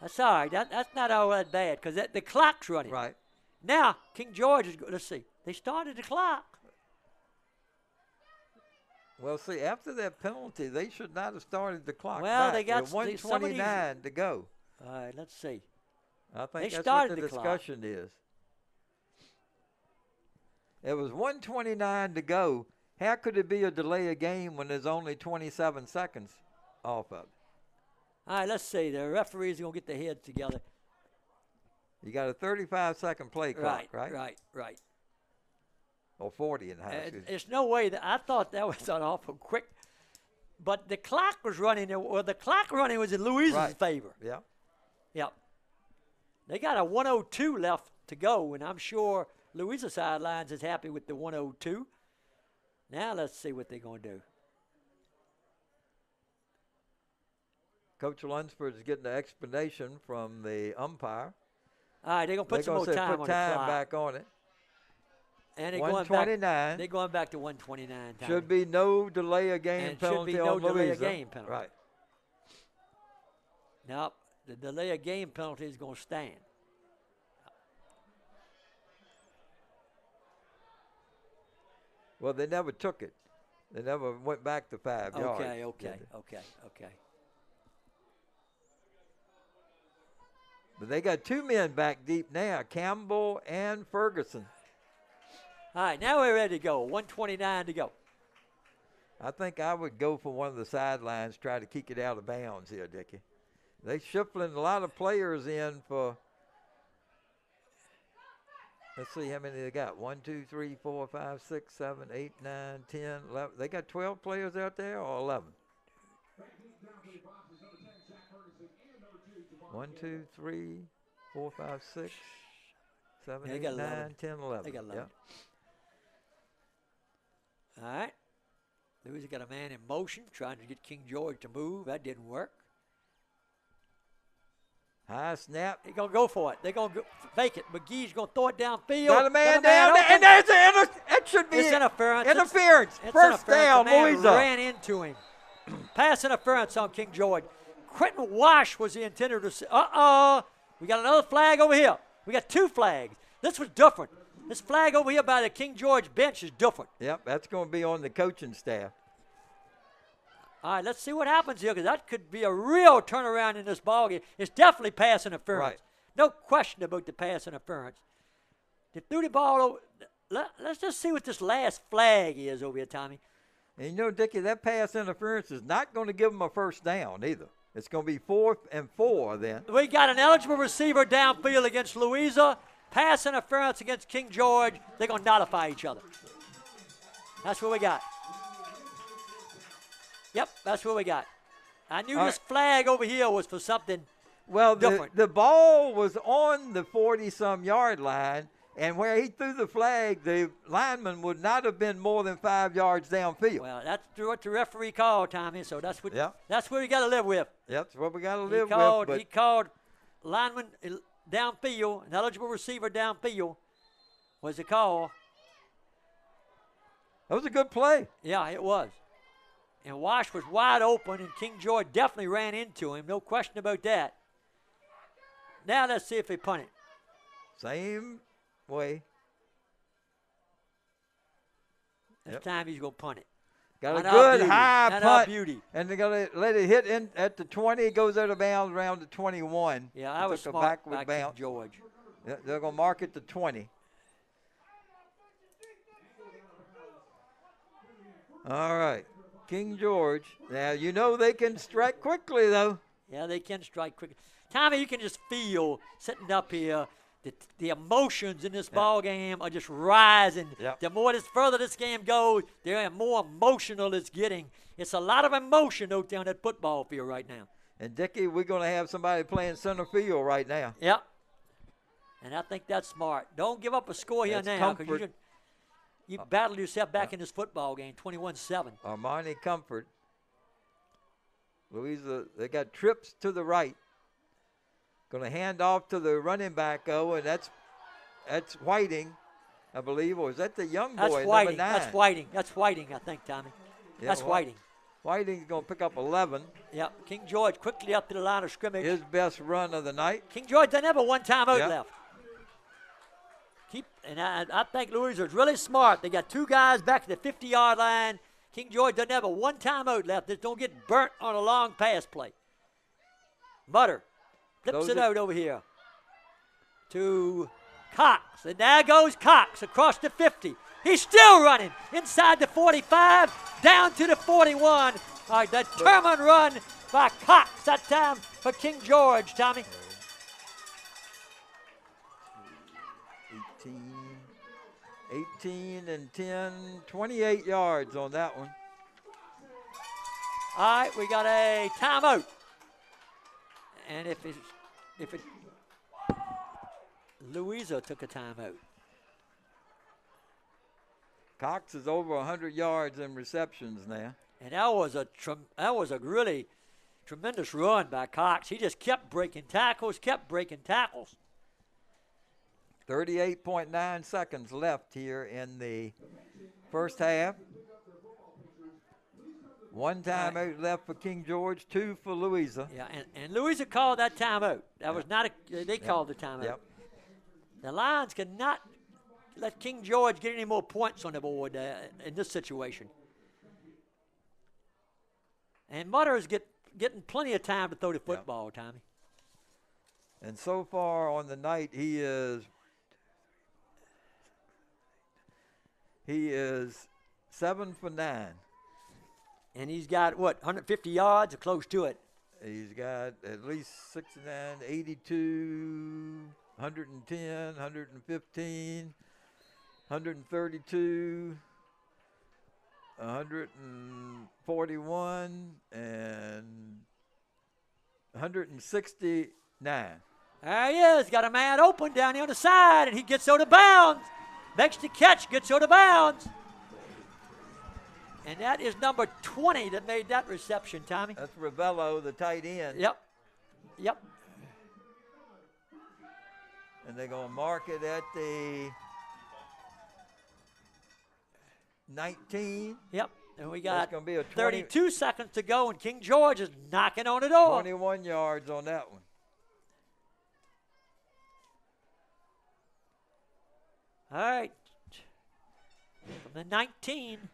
That's all right. That's not all that bad because the clock's running. Right. Now, King George is – let's see. They started the clock. Well, see, after that penalty, they should not have started the clock Well, back. they got 1:29 to go. All right, let's see. I think They that's started what the the clock. discussion is. It was 1:29 to go. How could it be a delay of game when there's only 27 seconds off of it? All right, let's see. The referees are going to get their heads together. You got a 35-second play clock, right? Right. Or 40 in high school. There's no way that I thought that was an awful quick. But the clock was running. Well, the clock running was in Louisa's favor. Yeah. Yep. They got a 1:02 left to go, and I'm sure Louisa sidelines is happy with the 1:02. Now let's see what they're going to do. Coach Lunsford is getting an explanation from the umpire. All right, they're going to put some more time put on time the clock. back on it. And they're 1:29. They're going back to 1:29. Should be no delay of game penalty should be no on delay Louisa. of game penalty. Right. Now, the delay of game penalty is going to stand. Well, they never took it. They never went back to 5 yards. Okay. But they got two men back deep now, Campbell and Ferguson. All right, now we're ready to go. 1:29 to go. I think I would go for one of the sidelines, try to kick it out of bounds here, Dickie. They shuffling a lot of players in for, let's see how many they got. 1, 2, 3, 4, 5, 6, 7, 8, 9, 10, 11. They got 12 players out there or 11? 1, 2, 3, 4, 5, 6, 7, 8, 9, 10, 11. They got 11. Yep. All right. Louisa got a man in motion trying to get King George to move. That didn't work. High snap. They're going to go for it. They're going to fake it. McGee's going to throw it downfield. Got a man down there, and there's that should be it's interference. Interference. It's First down, the man Louisa. ran into him. Pass interference on King George. Quentin Wash was the intended to say, we got another flag over here. We got two flags. This was different. This flag over here by the King George bench is different. Yep, that's going to be on the coaching staff. All right, let's see what happens here because that could be a real turnaround in this ballgame. It's definitely pass interference. Right. No question about the pass interference. They threw the ball over. Let's just see what this last flag is over here, Tommy. And you know, Dickie, that pass interference is not going to give them a first down either. It's going to be 4th and 4 then. We got an eligible receiver downfield against Louisa. Pass interference against King George. They're going to nullify each other. That's what we got. Yep, that's what we got. I knew this flag over here was for something different. The ball was on the 40-some yard line, and where he threw the flag, the lineman would not have been more than 5 yards downfield. Well, that's what the referee called, Tommy, so that's what we got to live with. Yep, that's what we got to live with. He called lineman downfield, an eligible receiver downfield was the call. That was a good play. Yeah, it was. And Wash was wide open, and King George definitely ran into him. No question about that. Now let's see if they punt it. Same way. This time he's going to punt it. Got a good high punt. Beauty. And they're going to let it hit in at the 20. It goes out of bounds around the 21. Yeah, I was smart by King George. They're going to mark it to 20. All right. King George. Now, you know they can strike quickly, though. Yeah, they can strike quickly. Tommy, you can just feel sitting up here the emotions in this ball game are just rising. Yep. The further this game goes, the more emotional it's getting. It's a lot of emotion out there on that football field right now. And, Dickie, we're going to have somebody playing center field right now. Yep. And I think that's smart. Don't give up a score here now, because you battled yourself back in this football game, 21-7. Armani Comfort. Louisa, they got trips to the right. Going to hand off to the running back, and that's Whiting, I believe. Or is that the young boy, that's Whiting. number 9? That's Whiting. That's Whiting, I think, Tommy. Yeah, that's Whiting. Whiting's going to pick up 11. Yep. King George quickly up to the line of scrimmage. His best run of the night. King George doesn't have a one timeout left. I think Louisa is really smart. They got 2 guys back to the 50-yard line. King George doesn't have a one timeout left. Just don't get burnt on a long pass play. Mutter flips it out over here to Cox. And there goes Cox across the 50. He's still running inside the 45, down to the 41. All right, determined run by Cox that time for King George, Tommy. 18 and 10, 28 yards on that one. All right, we got a timeout. And if it Louisa took a timeout. Cox is over 100 yards in receptions now. And that was a really tremendous run by Cox. He just kept breaking tackles. 38.9 seconds left here in the first half. 1 timeout left for King George, 2 for Louisa. Yeah, and Louisa called that timeout. That was not they called the timeout. Yep. The Lions cannot let King George get any more points on the board in this situation. And Mutter is getting plenty of time to throw the football, Tommy. And so far on the night, he is 7 for 9. And he's got, 150 yards or close to it? He's got at least 69, 82, 110, 115, 132, 141, and 169. There he is. Got a man open down here on the side, and he gets out of bounds. Makes the catch, gets out of bounds. And that is number 20 that made that reception, Tommy. That's Ravello, the tight end. Yep. And they're going to mark it at the 19. Yep. And we got gonna be a 32 seconds to go, and King George is knocking on the door. 21 yards on that one. All right. From the 19,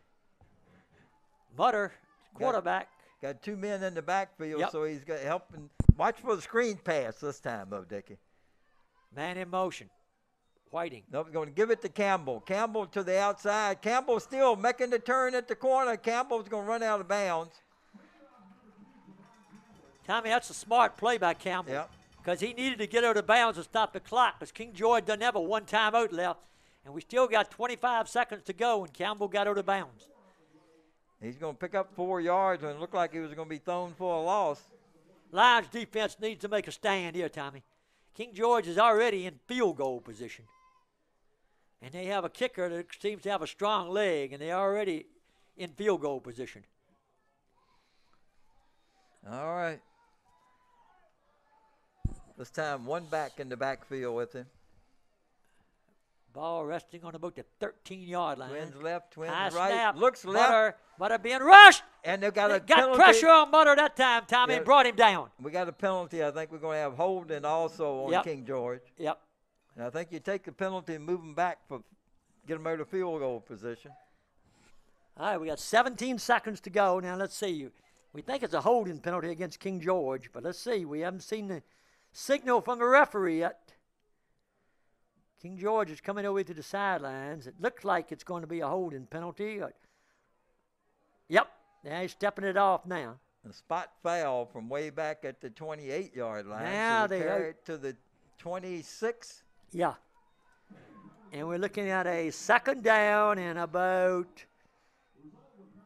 Mutter, quarterback. Got 2 men in the backfield, Yep. so he's got helping. Watch for the screen pass this time, though, Dickie. Man in motion. Whiting. Nope, going to give it to Campbell. Campbell to the outside. Campbell still making the turn at the corner. Campbell's going to run out of bounds. Tommy, that's a smart play by Campbell. Yep. Because he needed to get out of bounds and stop the clock, because King George doesn't have a one timeout left. And we still got 25 seconds to go, and Campbell got out of bounds. He's going to pick up 4 yards, and it looked like he was going to be thrown for a loss. Lions defense needs to make a stand here, Tommy. King George is already in field goal position. And they have a kicker that seems to have a strong leg, and they're already in field goal position. All right. This time, one back in the backfield with him. Ball resting on about the 13-yard line. Twins left, twins High right. snap. Looks left. Butter being rushed. And they've got They a got penalty. pressure on Butter that time, Tommy, and brought him down. We got a penalty. I think we're going to have holding also on King George. Yep. And I think you take the penalty and move them back for get them out of field goal position. All right, we got 17 seconds to go. Now, let's see. We think it's a holding penalty against King George, but let's see. We haven't seen the signal from the referee yet. King George is coming over to the sidelines. It looks like it's going to be a holding penalty. Yep, yeah, he's stepping it off now. A spot foul from way back at the 28-yard line. Now so they carry it to the 26. Yeah. And we're looking at a second down and about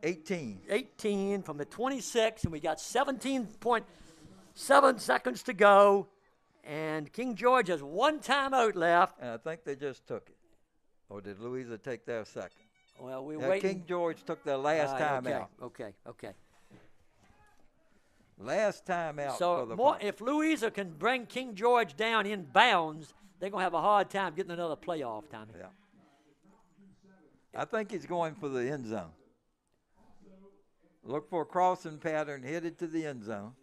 18. 18 from the 26, and we got 17.7 seconds to go. And King George has one timeout left. And I think they just took it. Or did Louisa take their second? Well, we're waiting. King George took their last timeout. Okay. Last timeout for the So if Louisa can bring King George down in bounds, they're going to have a hard time getting another playoff, Tommy. Yeah. I think he's going for the end zone. Look for a crossing pattern, hit it to the end zone.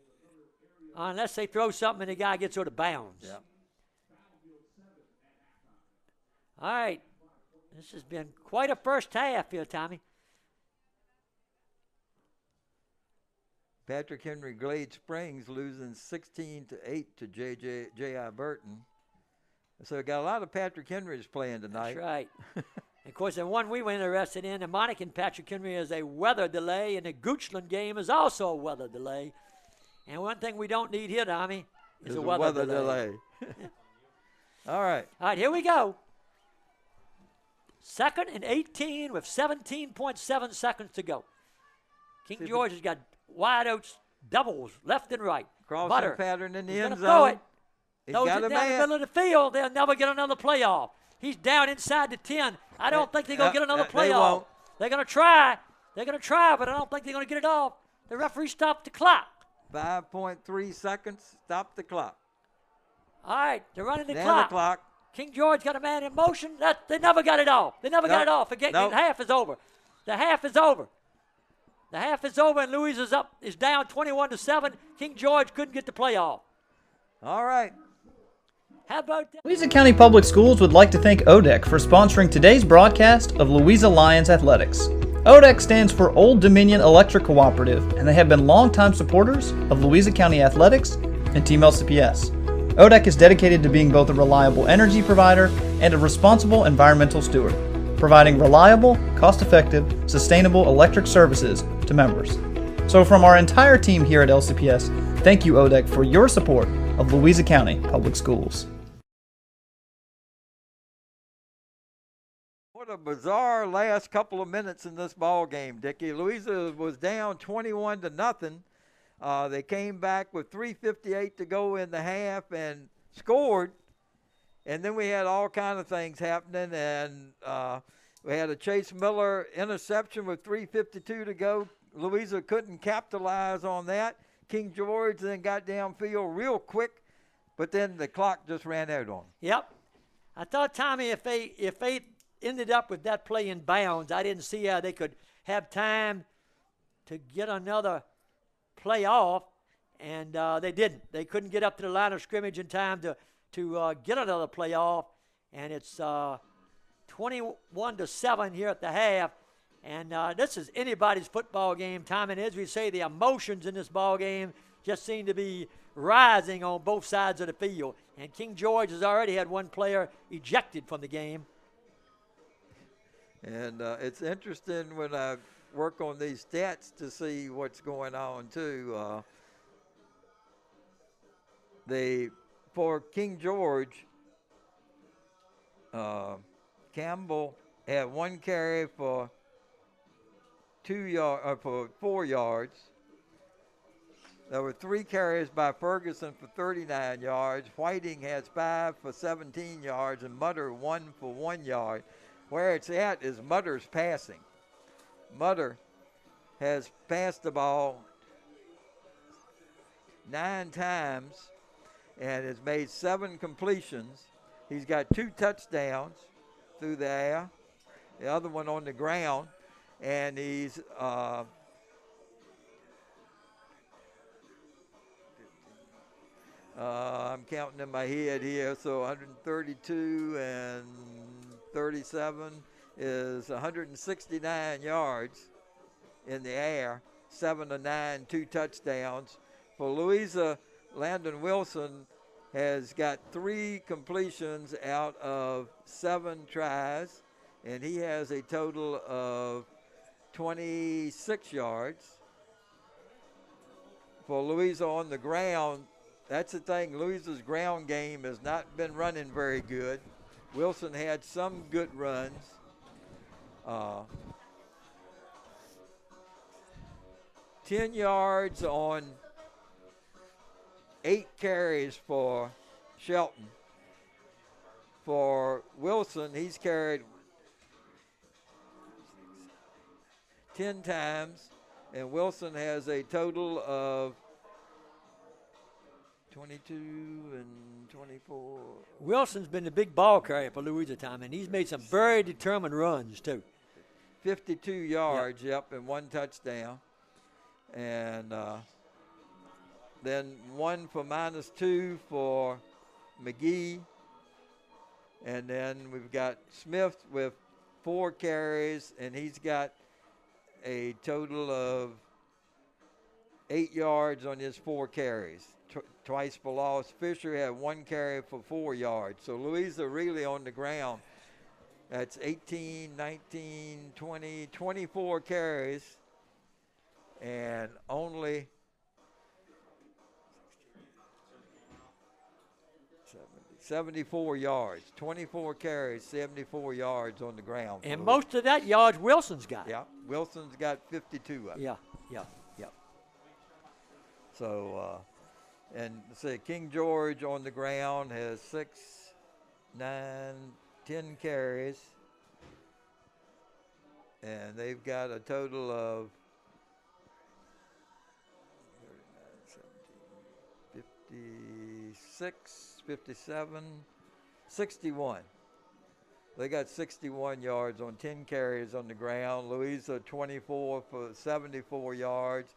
Unless they throw something and the guy gets out of bounds. Yeah. All right. This has been quite a first half here, Tommy. Patrick Henry Glade Springs losing 16-8 to J.I. Burton. So we got a lot of Patrick Henrys playing tonight. That's right. Of course, the one we were interested in, the Monica and Patrick Henry, is a weather delay, and the Goochland game is also a weather delay. And one thing we don't need here, Tommy, is a weather delay. All right. All right, here we go. 2nd and 18 with 17.7 seconds to go. King George has got wide out doubles left and right. Crossing pattern in the He's end gonna throw zone. it. He's Throws got it a down the man. middle of the field. They'll never get another playoff. He's down inside the 10. I don't think they're going to get another they playoff. won't. They're going to try. They're going to try, but I don't think they're going to get it off. The referee stopped the clock. 5.3 seconds. Stop the clock. All right, they're running the Down clock. the clock. King George got a man in motion. They never got it off. They never got it off. Again, Nope. The half is over. The half is over. The half is over, and Louisa is down 21-7. King George couldn't get the playoff. All right. How about that? Louisa County Public Schools would like to thank ODEC for sponsoring today's broadcast of Louisa Lions Athletics. ODEC stands for Old Dominion Electric Cooperative, and they have been longtime supporters of Louisa County Athletics and Team LCPS. ODEC is dedicated to being both a reliable energy provider and a responsible environmental steward, providing reliable, cost-effective, sustainable electric services to members. So from our entire team here at LCPS, thank you, ODEC, for your support of Louisa County Public Schools. What a bizarre last couple of minutes in this ball game, Dickie. Louisa was down 21-0. They came back with 3:58 to go in the half and scored. And then we had all kind of things happening, and we had a Chase Miller interception with 3:52 to go. Louisa couldn't capitalize on that. King George then got downfield real quick, but then the clock just ran out on them. Yep. I thought, Tommy, if they ended up with that play in bounds, I didn't see how they could have time to get another play off, and they didn't. They couldn't get up to the line of scrimmage in time to get another play off, and it's 21-7 here at the half. And this is anybody's football game, Tom. And as we say, the emotions in this ball game just seem to be rising on both sides of the field. And King George has already had one player ejected from the game. And it's interesting when I work on these stats to see what's going on, too. For King George, Campbell had one carry for 4 yards. There were 3 carries by Ferguson for 39 yards. Whiting has 5 for 17 yards, and Mutter 1 for 1 yard. Where it's at is Mutter's passing. Mutter has passed the ball 9 times and has made 7 completions. He's got 2 touchdowns through the air, the other one on the ground, and he's I'm counting in my head here, so 132 and 37 is 169 yards in the air, 7 of 9, 2 touchdowns. For Louisa, Landon Wilson has got 3 completions out of 7 tries, and he has a total of 26 yards. For Louisa on the ground, that's the thing. Louisa's ground game has not been running very good. Wilson had some good runs. 10 yards on 8 carries for Shelton. For Wilson, he's carried 10 times, and Wilson has a total of 22 and 24. Wilson's been the big ball carrier for Louisa time, and he's made some very determined runs, too. 52 yards, yep, and 1 touchdown. And then 1 for -2 for McGee. And then we've got Smith with 4 carries, and he's got a total of 8 yards on his 4 carries. Twice for loss. Fisher had 1 carry for 4 yards. So Louisa really on the ground. That's 18, 19, 20, 24 carries, and only 74 yards. 24 carries, 74 yards on the ground. And most of that yards Wilson's got. Yeah, Wilson's got 52 of it. Yeah. So, and say King George on the ground has 6, 9, 10 carries, and they've got a total of 56, 57, 61. They got 61 yards on 10 carries on the ground. Louisa 24 for 74 yards.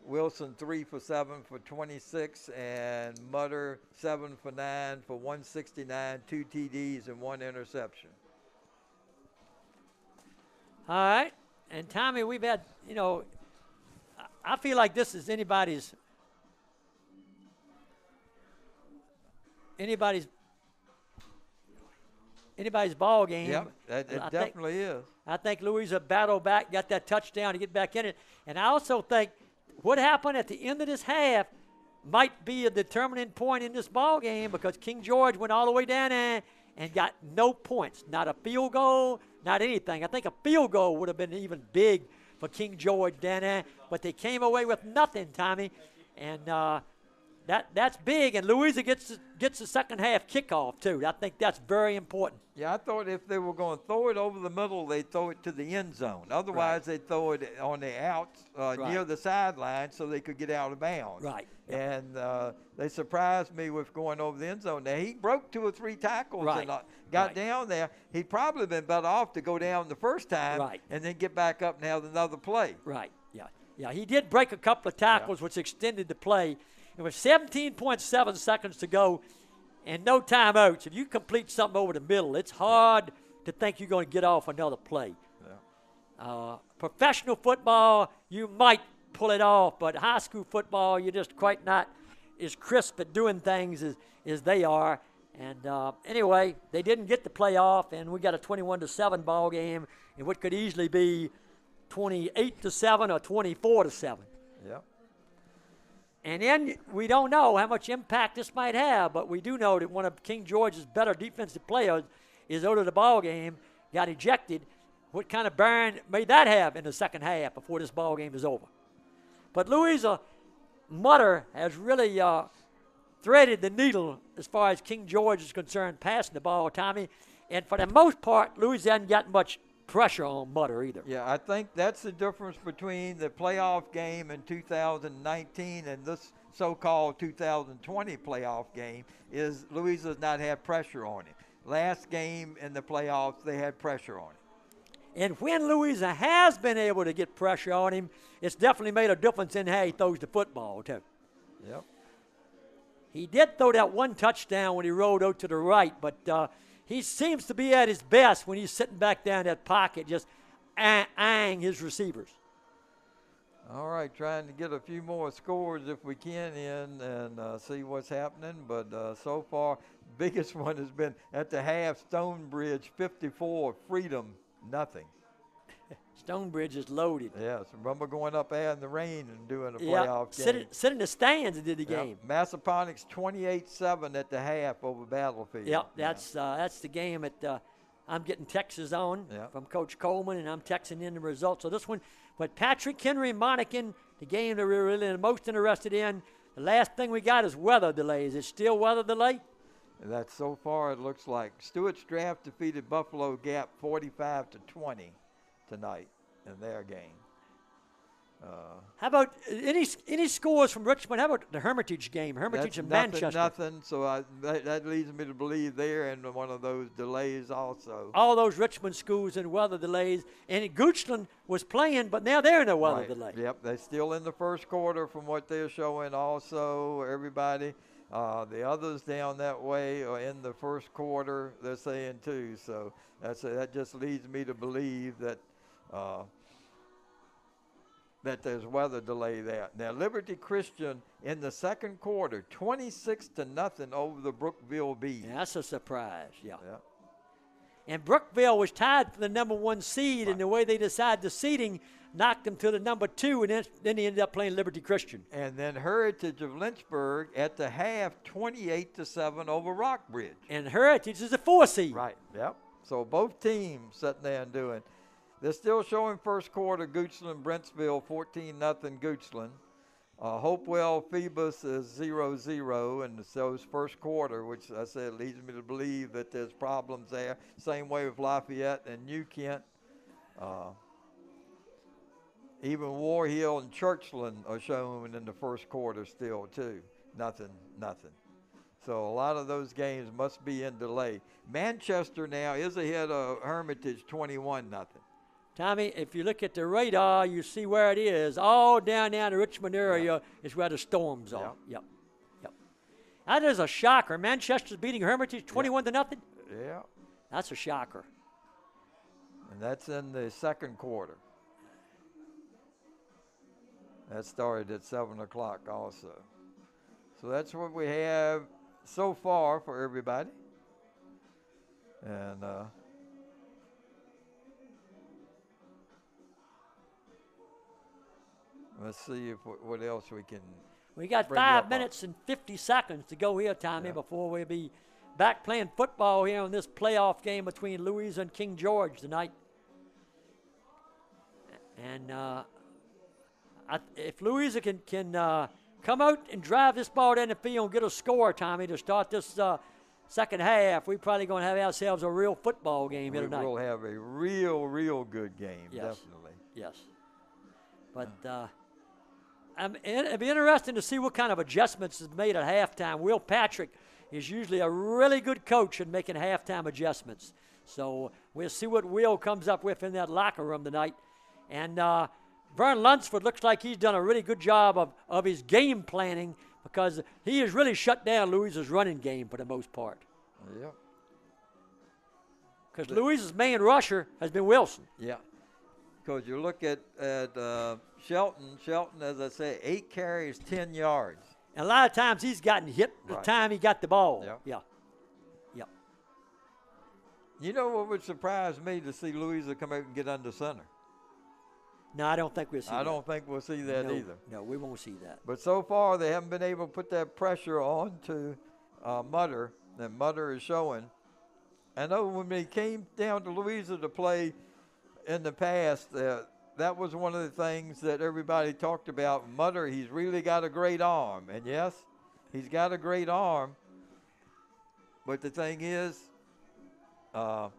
Wilson 3 for 7 for 26, and Mutter 7 for 9 for 169, 2 TDs and 1 interception. All right. And Tommy, we've had, I feel like this is anybody's ball game. Yep, it definitely is. I think Louisa battled back, got that touchdown to get back in it. And I also think what happened at the end of this half might be a determining point in this ball game, because King George went all the way down there and got no points, not a field goal, not anything. I think a field goal would have been even big for King George down there, but they came away with nothing, Tommy, and that's big. And Louisa gets the second half kickoff too. I think that's very important. Yeah, I thought if they were going to throw it over the middle, they'd throw it to the end zone. Otherwise, they'd throw it on the outs near the sideline so they could get out of bounds. Right. And they surprised me with going over the end zone. Now, he broke 2 or 3 tackles and got down there. He'd probably been better off to go down the first time and then get back up and have another play. Right, yeah. He did break a couple of tackles, which extended the play. And with 17.7 seconds to go and no timeouts, if you complete something over the middle, it's hard to think you're going to get off another play. Yeah. Professional football, you might pull it off, but high school football, you're just quite not. as crisp at doing things as they are. And anyway, they didn't get the playoff, and we got a 21-7 ball game in what could easily be 28-7 or 24-7. Yep. And then we don't know how much impact this might have, but we do know that one of King George's better defensive players is out of the ball game, got ejected. What kind of burn may that have in the second half before this ball game is over? But Louisa Mutter has really threaded the needle as far as King George is concerned, passing the ball, Tommy. And for the most part, Louisa hasn't gotten much pressure on Mutter either. Yeah, I think that's the difference between the playoff game in 2019 and this so-called 2020 playoff game is Louisa's not had pressure on him. Last game in the playoffs, they had pressure on him. And when Louisa has been able to get pressure on him, it's definitely made a difference in how he throws the football, too. Yep. He did throw that one touchdown when he rolled out to the right, but he seems to be at his best when he's sitting back there in that pocket, just eyeing his receivers. All right, trying to get a few more scores if we can in and see what's happening. But so far, biggest one has been at the half, Stonebridge 54, Freedom nothing. Stonebridge is loaded. Yes, remember going up there in the rain and doing a playoff game. Sit in the stands and did the game. Massaponax 28-7 at the half over Battlefield. Yep, that's the game that I'm getting texts on from Coach Coleman, and I'm texting in the results of this one. But Patrick Henry and Monacan, the game that we're really the most interested in, the last thing we got is weather delays. It's still weather delay? That's so far it looks like. Stewart's Draft defeated Buffalo Gap 45-20 tonight in their game. How about any scores from Richmond? How about the Hermitage game? Hermitage and Manchester. Nothing. So that leads me to believe they're in one of those delays also. All those Richmond schools in weather delays. And Goochland was playing, but now they're in a weather delay. Yep, they're still in the first quarter from what they're showing also, everybody. The others down that way are in the first quarter, they're saying too. So that just leads me to believe that that there's weather delay there. Now, Liberty Christian in the second quarter, 26-0 over the Brookville Bees. Yeah, that's a surprise, yeah. And Brookville was tied for the number 1 seed, and the way they decided the seeding knocked them to the number 2, and then they ended up playing Liberty Christian. And then Heritage of Lynchburg at the half, 28-7 over Rockbridge. And Heritage is a 4 seed. Right, yep. So both teams sitting there and doing. They're still showing first quarter, Goochland, Brentsville, 14-0 Goochland. Hopewell, Phoebus is 0-0 in those first quarter, which I said leads me to believe that there's problems there. Same way with Lafayette and New Kent. Even War Hill and Churchland are shown in the first quarter still too. Nothing. So a lot of those games must be in delay. Manchester now is ahead of Hermitage 21-0. Tommy, if you look at the radar, you see where it is. All down the Richmond area is where the storms are. Yep. That is a shocker. Manchester's beating Hermitage 21-0? Yeah. That's a shocker. And that's in the second quarter. That started at 7 o'clock also. So that's what we have so far for everybody. And let's see if what else we can. We got 5 minutes and 50 seconds to go here, Tommy, before we'll be back playing football here in this playoff game between Louisa and King George tonight. And if Louisa can come out and drive this ball down the field and get a score, Tommy, to start this second half, we're probably going to have ourselves a real football game here tonight. We'll have a real good game, definitely. Yes. But it'd be interesting to see what kind of adjustments is made at halftime. Will Patrick is usually a really good coach in making halftime adjustments. So we'll see what Will comes up with in that locker room tonight. And Vern Lunsford looks like he's done a really good job of his game planning, because he has really shut down Louisa's running game for the most part. Yep. Because Louisa's main rusher has been Wilson. Yeah. Because you look at Shelton. Shelton, as I say, 8 carries, 10 yards. And a lot of times he's gotten hit the time he got the ball. Yep. Yeah. Yep. You know what would surprise me to see Louisa come out and get under center? No, I don't think we'll see that. I don't think we'll see that either. No, we won't see that. But so far, they haven't been able to put that pressure on to Mutter, and Mutter is showing. I know when they came down to Louisa to play in the past, that was one of the things that everybody talked about. Mutter, he's really got a great arm. And yes, he's got a great arm. But the thing is, no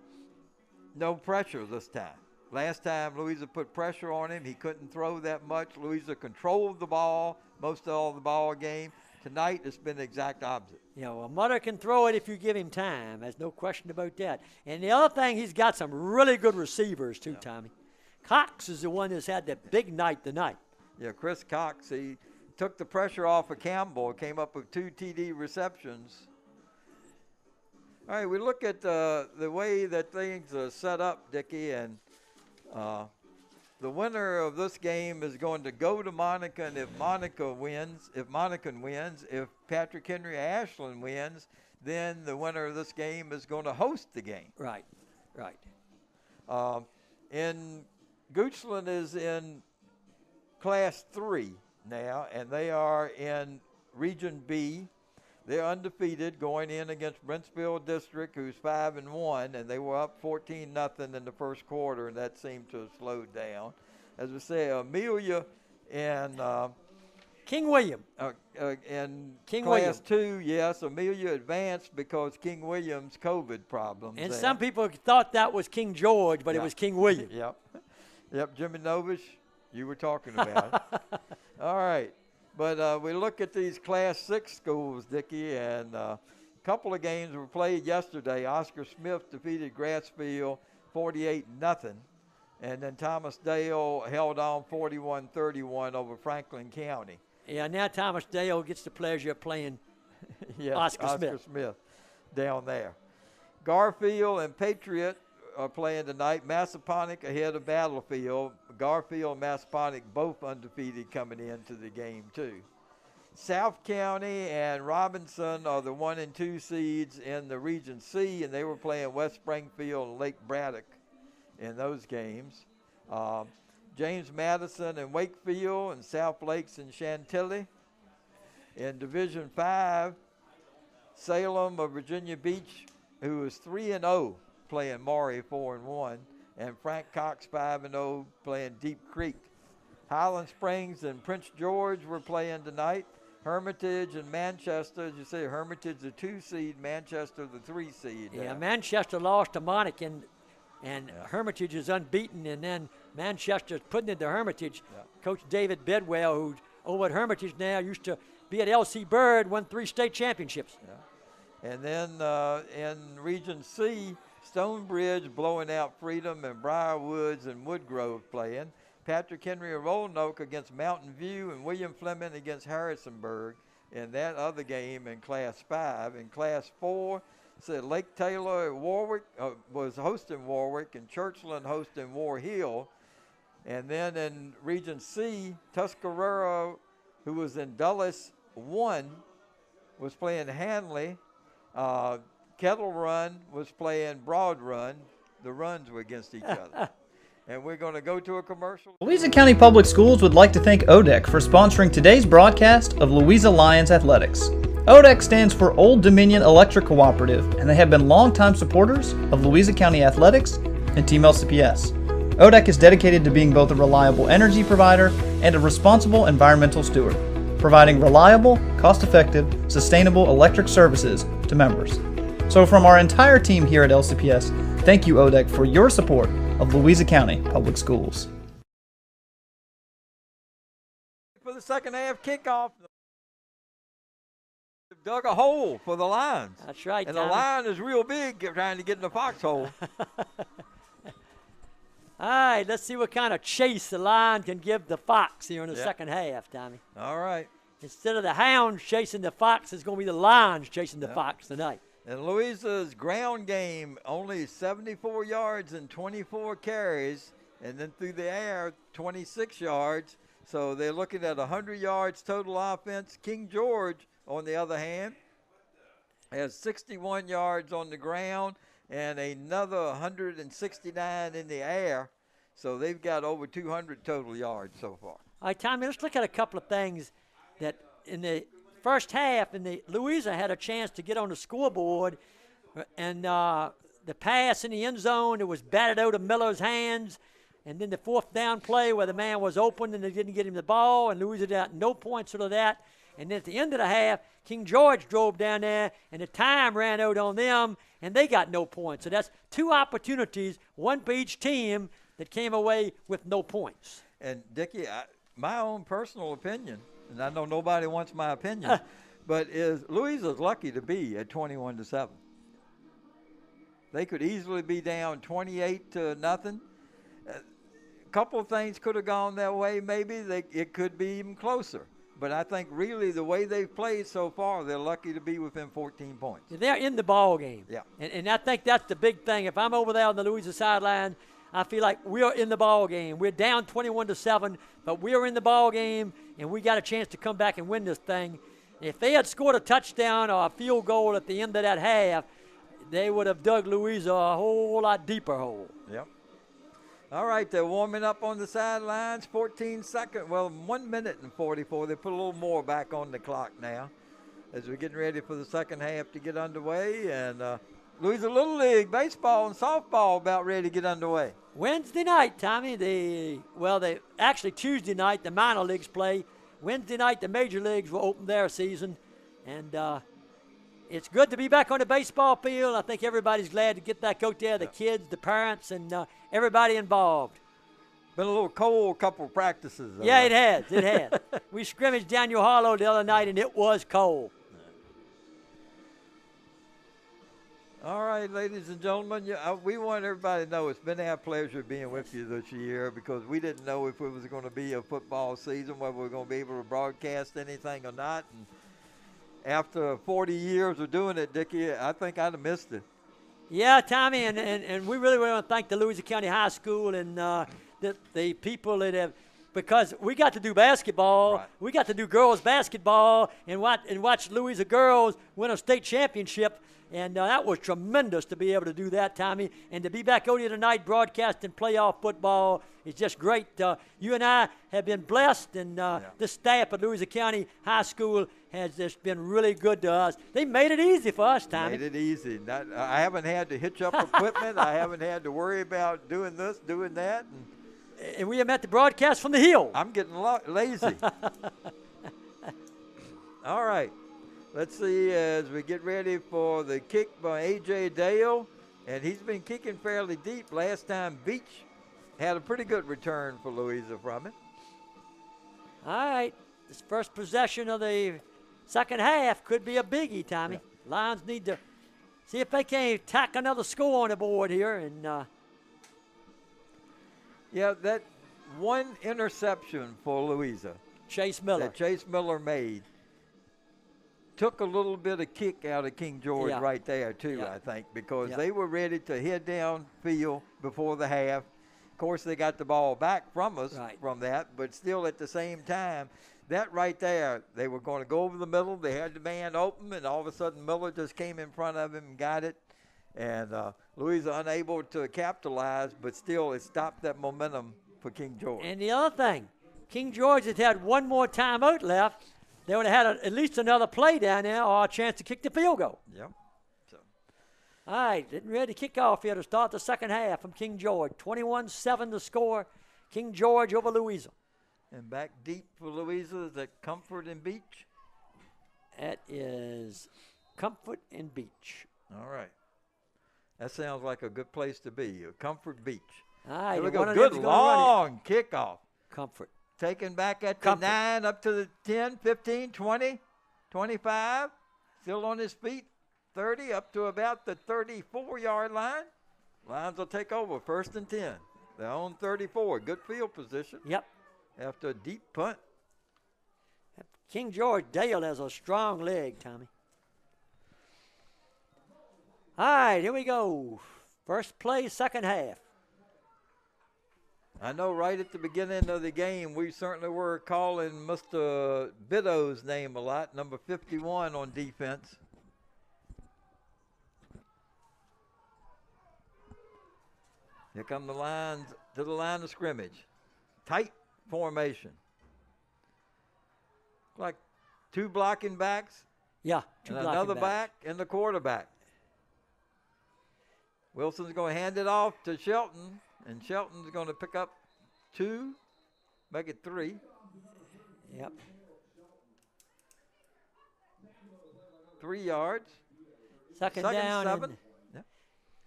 pressure this time. Last time Louisa put pressure on him, he couldn't throw that much. Louisa controlled the ball most of all the ball game. Tonight, it's been the exact opposite. You know, Mutter can throw it if you give him time. There's no question about that. And the other thing, he's got some really good receivers too, Tommy. Cox is the one that's had the big night tonight. Yeah, Chris Cox, he took the pressure off of Campbell, came up with 2 TD receptions. All right, we look at the way that things are set up, Dickie, and the winner of this game is going to go to Monica, and if Monica wins, if Patrick Henry Ashland wins, then the winner of this game is going to host the game. Right, right. And Goochland is in Class 3 now, and they are in Region B. They're undefeated going in against Brentsville District, who's 5-1, and they were up 14-0 in the first quarter, and that seemed to have slowed down. As I say, Amelia and King William. And King Class William. 2, yes, Amelia advanced because King William's COVID problems. And there. some people thought that was King George, but it was King William. Yep, Jimmy Novish, you were talking about it. All right. But we look at these Class 6 schools, Dickie, and a couple of games were played yesterday. Oscar Smith defeated Grassfield 48-0, and then Thomas Dale held on 41-31 over Franklin County. Yeah, now Thomas Dale gets the pleasure of playing Oscar Smith down there. Garfield and Patriot are playing tonight. Massaponack ahead of Battlefield. Garfield and Massaponack both undefeated coming into the game too. South County and Robinson are the 1 and 2 seeds in the Region C, and they were playing West Springfield and Lake Braddock in those games. James Madison and Wakefield and South Lakes and Chantilly. In Division 5, Salem of Virginia Beach, who is 3-0, playing Maury 4-1, and Frank Cox 5-0 playing Deep Creek. Highland Springs and Prince George were playing tonight. Hermitage and Manchester, as you say, Hermitage the 2 seed, Manchester the 3 seed. Yeah, Manchester lost to Monic, and Hermitage is unbeaten, and then Manchester's putting into Hermitage. Coach David Bedwell, who's over at Hermitage now, used to be at LC Bird, won 3 state championships. And then in Region C, Stonebridge blowing out Freedom, and Briarwoods and Woodgrove playing. Patrick Henry of Roanoke against Mountain View, and William Fleming against Harrisonburg in that other game in Class 5. In Class 4, said Lake Taylor at Warwick was hosting Warwick, and Churchland hosting War Hill. And then in Region C, Tuscarora, who was in Dulles 1, was playing Hanley. Kettle Run was playing Broad Run. The runs were against each other. And we're going to go to a commercial. Louisa County Public Schools would like to thank ODEC for sponsoring today's broadcast of Louisa Lions Athletics. ODEC stands for Old Dominion Electric Cooperative, and they have been longtime supporters of Louisa County Athletics and Team LCPS. ODEC is dedicated to being both a reliable energy provider and a responsible environmental steward, providing reliable, cost-effective, sustainable electric services to members. So from our entire team here at LCPS, thank you, ODEC, for your support of Louisa County Public Schools. For the second half kickoff, dug a hole for the Lions. That's right, and Tommy. the line is real big trying to get in the foxhole. All right, let's see what kind of chase the Lion can give the Fox here in the second half, Tommy. All right. Instead of the Hounds chasing the Fox, it's going to be the Lions chasing the Fox tonight. And Louisa's ground game, only 74 yards and 24 carries, and then through the air, 26 yards. So they're looking at 100 yards total offense. King George, on the other hand, has 61 yards on the ground and another 169 in the air. So they've got over 200 total yards so far. All right, Tommy, let's look at a couple of things that in the first half, Louisa had a chance to get on the scoreboard, and the pass in the end zone, it was batted out of Miller's hands, and then the fourth down play where the man was open and they didn't get him the ball, and Louisa got no points out of that. And then at the end of the half, King George drove down there, and the time ran out on them, and they got no points. So that's two opportunities, one for each team, that came away with no points. And, Dickie, my own personal opinion, and I know nobody wants my opinion, but is Louisa's lucky to be at 21-7. They could easily be down 28-0. A couple of things could have gone their way. Maybe it could be even closer. But I think really the way they've played so far, they're lucky to be within 14 points. They're in the ball game. Yeah. And I think that's the big thing. If I'm over there on the Louisa sideline, I feel like we're in the ball game. We're down 21-7, but we're in the ball game, and we got a chance to come back and win this thing. If they had scored a touchdown or a field goal at the end of that half, they would have dug Louisa a whole lot deeper hole. Yep. All right, they're warming up on the sidelines. 14 seconds, 1 minute and 44. They put a little more back on the clock now as we're getting ready for the second half to get underway. And Louisa Little League baseball and softball about ready to get underway. Wednesday night, Tommy, actually Tuesday night, the minor leagues play. Wednesday night, the major leagues will open their season. And it's good to be back on the baseball field. I think everybody's glad to get back out there, the kids, the parents, and everybody involved. Been a little cold couple of practices. Yeah, it has. It has. We scrimmaged Daniel Harlow the other night, and it was cold. All right, ladies and gentlemen, we want everybody to know it's been our pleasure being with you this year because we didn't know if it was going to be a football season, whether we were going to be able to broadcast anything or not. And after 40 years of doing it, Dickie, I think I'd have missed it. Yeah, Tommy, and we really want to thank the Louisa County High School and the people that have, because we got to do basketball, right. We got to do girls basketball and watch Louisa girls win a state championship. And that was tremendous to be able to do that, Tommy. And to be back out here tonight broadcasting playoff football is just great. You and I have been blessed, and this staff at Louisa County High School has just been really good to us. They made it easy for us, Tommy. Made it easy. I haven't had to hitch up equipment. I haven't had to worry about doing this, doing that. And we have met the broadcast from the hill. I'm getting lazy. All right. Let's see as we get ready for the kick by A.J. Dale. And he's been kicking fairly deep. Last time Beach had a pretty good return for Louisa from it. All right. This first possession of the second half could be a biggie, Tommy. Yeah. Lions need to see if they can tack another score on the board here. And yeah, that one interception for Louisa. Chase Miller. That Chase Miller made. Took a little bit of kick out of King George right there, too, I think, because they were ready to head downfield before the half. Of course, they got the ball back from us from that, but still at the same time, that right there, they were going to go over the middle. They had the man open, and all of a sudden Miller just came in front of him and got it. And Louisa unable to capitalize, but still it stopped that momentum for King George. And the other thing, King George has had one more timeout left. They would have had at least another play down there or a chance to kick the field goal. Yep. So. All right, getting ready to kick off here to start the second half from King George. 21-7 to score. King George over Louisa. And back deep for Louisa, is that Comfort and Beach? That is Comfort and Beach. All right. That sounds like a good place to be, Comfort Beach. All right. Here we go. Good long kickoff. Comfort. Taken back at the 9, up to the 10, 15, 20, 25. Still on his feet. 30, up to about the 34-yard line. Lions will take over, 1st and 10. They're on 34. Good field position. Yep. After a deep punt. King George Dale has a strong leg, Tommy. All right, here we go. First play, second half. I know right at the beginning of the game, we certainly were calling Mr. Biddow's name a lot, number 51 on defense. Here come the lines to the line of scrimmage. Tight formation. Like 2 blocking backs. Yeah, and another back and the quarterback. Wilson's going to hand it off to Shelton, and Shelton's going to pick up 2, make it 3. Yep. 3 yards. Second down. 7. Yep.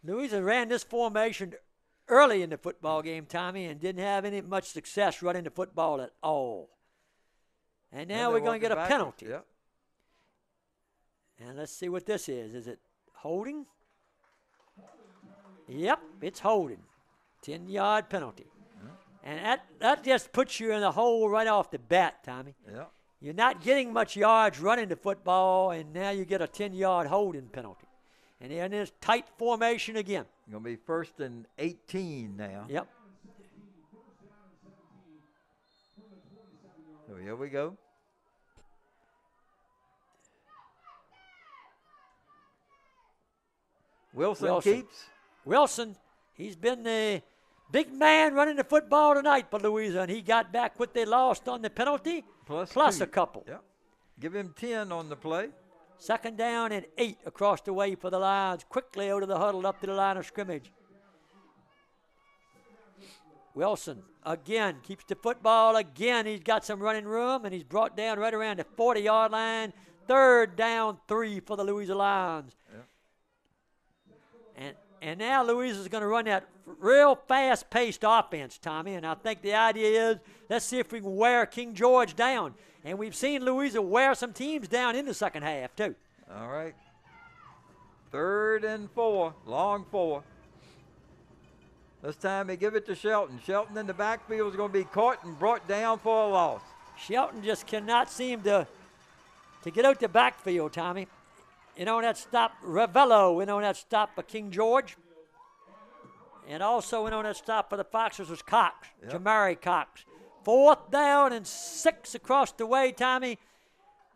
Louisa ran this formation early in the football game, Tommy, and didn't have any much success running the football at all. And now we're going to get a penalty. Yep. And let's see what this is. Is it holding? Yep, it's holding. 10-yard penalty. Yep. And that just puts you in the hole right off the bat, Tommy. Yep. You're not getting much yards running the football, and now you get a 10-yard holding penalty. And in this tight formation again. Going to be 1st and 18 now. Yep. So here we go. Wilson keeps. Wilson, he's been the big man running the football tonight for Louisa, and he got back what they lost on the penalty, plus a couple. Yep. Give him 10 on the play. 2nd down and 8 across the way for the Lions. Quickly out of the huddle up to the line of scrimmage. Wilson, again, keeps the football. Again, he's got some running room, and he's brought down right around the 40-yard line. 3rd down, 3 for the Louisa Lions. Yep. And now Louisa's going to run that real fast-paced offense, Tommy, and I think the idea is let's see if we can wear King George down. And we've seen Louisa wear some teams down in the second half, too. All right. 3rd and 4, long 4. This time they give it to Shelton. Shelton in the backfield is going to be caught and brought down for a loss. Shelton just cannot seem to get out the backfield, Tommy. That stop Ravello, that stop for King George. And also, that stop for the Foxers was Cox, yep. Jamari Cox. 4th down and 6 across the way, Tommy.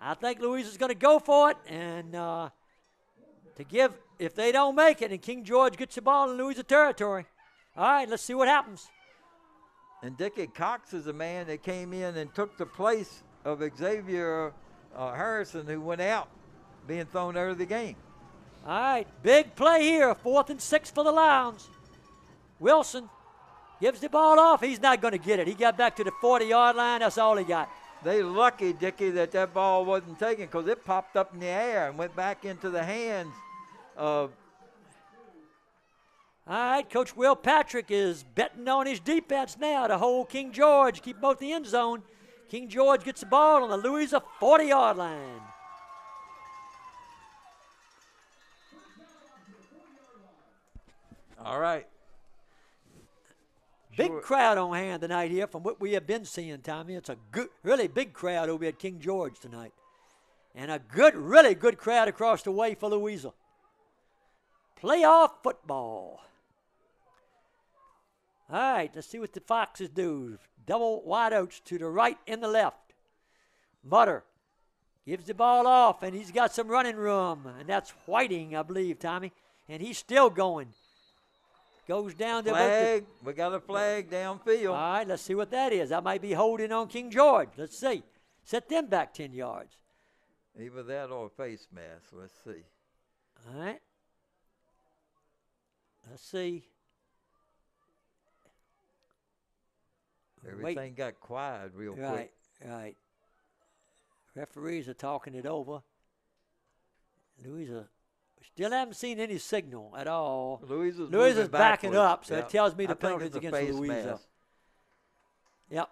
I think Louisa's going to go for it. And if they don't make it, and King George gets the ball in Louisa territory. All right, let's see what happens. And Dickie Cox is a man that came in and took the place of Xavier Harrison, who went out, being thrown out of the game. All right, big play here. 4th and 6 for the Lions. Wilson gives the ball off. He's not going to get it. He got back to the 40-yard line. That's all he got. They lucky, Dickie, that ball wasn't taken because it popped up in the air and went back into the hands of. All right, Coach Will Patrick is betting on his defense now to hold King George, keep both the end zone. King George gets the ball on the Louisa 40-yard line. All right. Big crowd on hand tonight here from what we have been seeing, Tommy. It's a good, really big crowd over at King George tonight. And a good, really good crowd across the way for Louisa. Playoff football. All right, let's see what the Foxes do. Double wideouts to the right and the left. Mutter gives the ball off, and he's got some running room. And that's Whiting, I believe, Tommy. And he's still going. Goes down to flag. We got a flag downfield. All right, let's see what that is. That might be holding on King George. Let's see. Set them back 10 yards. Either that or a face mask. Let's see. All right. Let's see. Everything got quiet real quick. Right. Referees are talking it over. Louisa still haven't seen any signal at all. Louisa's backing up, so it tells me the penalty's against Louisa. Yep.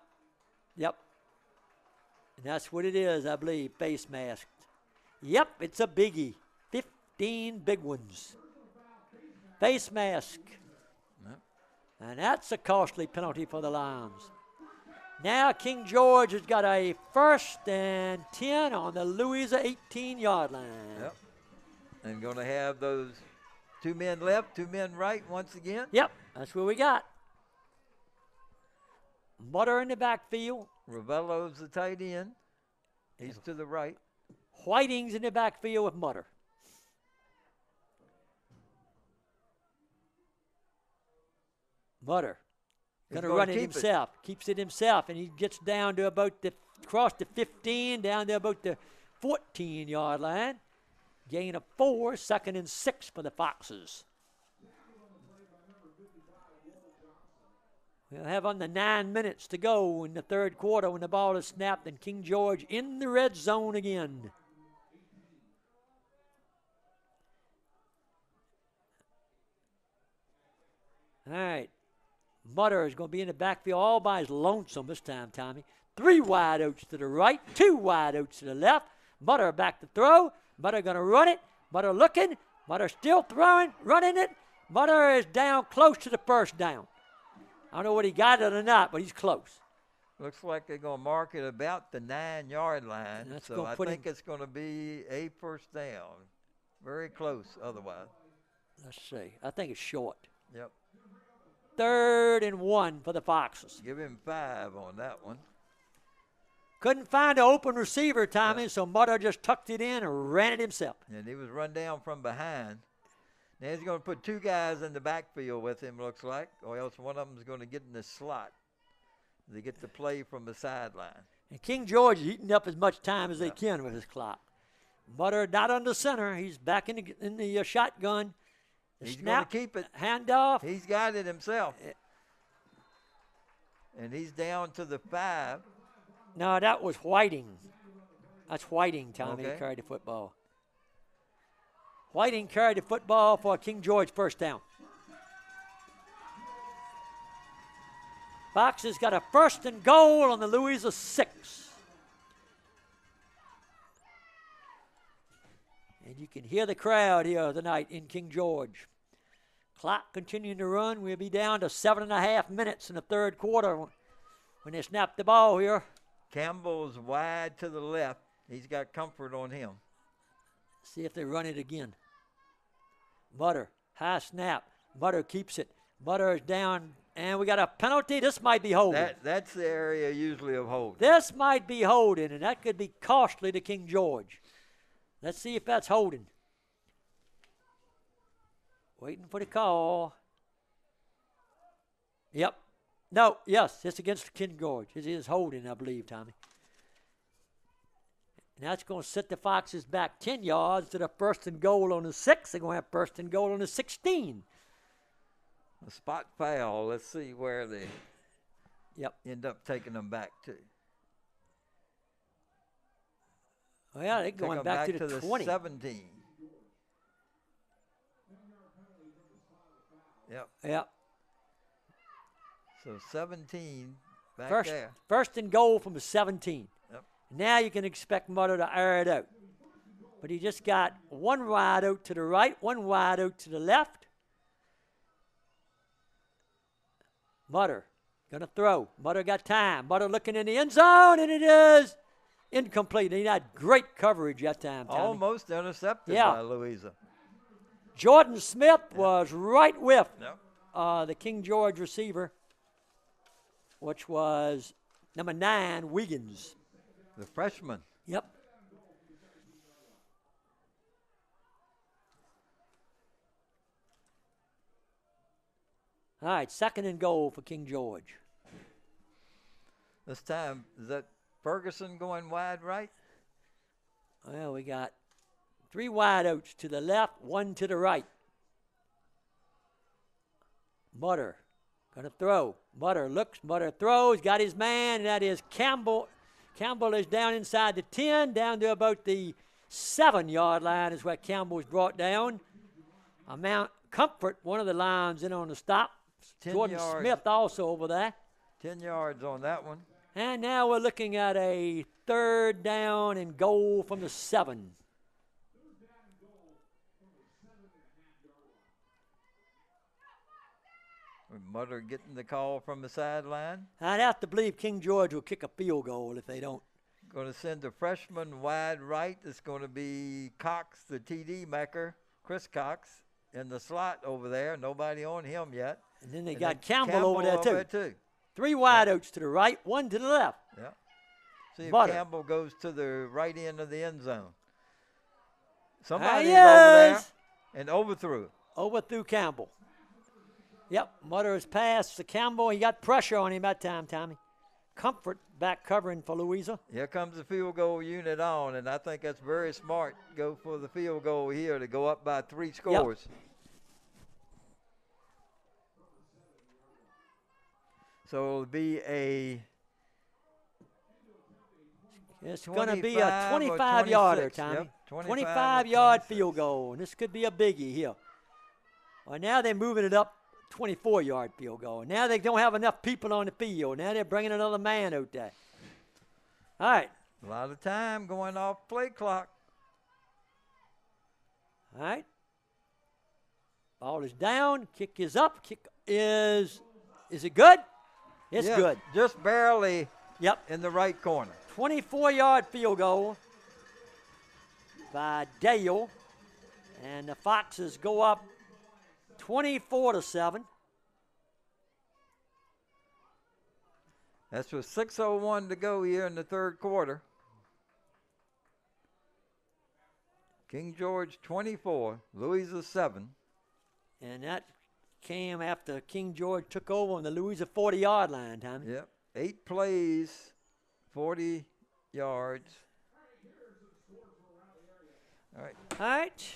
And that's what it is, I believe, face mask. Yep, it's a biggie. 15 big ones. Face mask. Yep. And that's a costly penalty for the Lions. Now King George has got a 1st and 10 on the Louisa 18-yard line. Yep. And going to have those 2 men left, 2 men right once again. Yep, that's what we got. Mutter in the backfield. Ravello's the tight end. He's to the right. Whiting's in the backfield with Mutter. Mutter going to run it himself. Keeps it himself, and he gets down to about across the 15, down to about the 14-yard line. Gain of 4, 2nd and 6 for the Foxes. We'll have under 9 minutes to go in the third quarter when the ball is snapped, and King George in the red zone again. All right. Mutter is going to be in the backfield all by his lonesome this time, Tommy. 3 wide outs to the right, 2 wide outs to the left. Mutter back to throw. Mutter going to run it. Mutter looking. Mutter still throwing, running it. Mutter is down close to the first down. I don't know what he got it or not, but he's close. Looks like they're going to mark it about the 9-yard line. So I think it's going to be a first down. Very close otherwise. Let's see. I think it's short. Yep. 3rd and 1 for the Foxes. Give him 5 on that one. Couldn't find an open receiver, Tommy, so Mutter just tucked it in and ran it himself. And he was run down from behind. Now he's going to put 2 guys in the backfield with him, looks like, or else one of them is going to get in the slot. They get to play from the sideline. And King George is eating up as much time as they can with his clock. Mutter not under center. He's back in the shotgun. He's going to keep it. Handoff. He's got it himself. And he's down to the 5. No, that was Whiting. That's Whiting, Tommy, Okay. who carried the football. Whiting carried the football for King George first down. Foxes got a 1st and goal on the Louisa 6. And you can hear the crowd here tonight in King George. Clock continuing to run. We'll be down to 7.5 minutes in the third quarter when they snap the ball here. Campbell's wide to the left. He's got comfort on him. See if they run it again. Mutter, high snap. Mutter keeps it. Mutter is down, and we got a penalty. This might be holding. That's the area usually of holding. This might be holding, and that could be costly to King George. Let's see if that's holding. Waiting for the call. Yep. No, yes, it's against King George. It is holding, I believe, Tommy. And that's going to set the Foxes back 10 yards to the 1st and goal on the 6. They're going to have 1st and goal on the 16. A spot foul. Let's see where they end up taking them back to. Well, yeah, they're going back to the 20. 17. Yep. Yep. So 17 back there. 1st and goal from the 17. Yep. Now you can expect Mutter to air it out. But he just got 1 wide out to the right, 1 wide out to the left. Mutter going to throw. Mutter got time. Mutter looking in the end zone, and it is incomplete. He had great coverage that time, Tommy. Almost intercepted by Louisa. Jordan Smith was right with the King George receiver, which was number 9, Wiggins. The freshman. Yep. All right, 2nd and goal for King George. This time, is that Ferguson going wide right? Well, we got 3 wide outs to the left, 1 to the right. Mutter going to throw. Mutter looks, Mutter throws, got his man, and that is Campbell. Campbell is down inside the 10, down to about the 7-yard line is where Campbell was brought down. Mount Comfort, one of the lines in on the stop. Jordan Smith also over there. 10 yards on that one. And now we're looking at a 3rd down and goal from the 7. Mutter getting the call from the sideline. I'd have to believe King George will kick a field goal if they don't. Going to send the freshman wide right. It's going to be Cox, the TD maker, Chris Cox, in the slot over there. Nobody on him yet. And then they got Campbell over there, too. 3 wideouts to the right, 1 to the left. Yeah. See if Butter. Campbell goes to the right end of the end zone. There Somebody's he over there is. and overthrew. Overthrew Campbell. Yep, Mutter's pass to Campbell. He got pressure on him that time, Tommy. Comfort back covering for Louisa. Here comes the field goal unit on, and I think that's very smart. Go for the field goal here to go up by 3 scores. Yep. So it'll be It's going to be a 25 or 25-yarder, 26. Tommy. Yep, 25-yard 26. field goal, and this could be a biggie here. Well, now they're moving it up 24-yard field goal. Now they don't have enough people on the field. Now they're bringing another man out there. All right. A lot of time going off play clock. All right. Ball is down. Kick is up. Kick is it good? It's Yeah, good. Just barely Yep. in the right corner. 24-yard field goal by Dale. And the Foxes go up 24-7. That's with 6:01 to go here in the third quarter. King George 24, Louisa 7. And that came after King George took over on the Louisa 40-yard line, Tommy. Yep. 8 plays, 40 yards. All right. All right.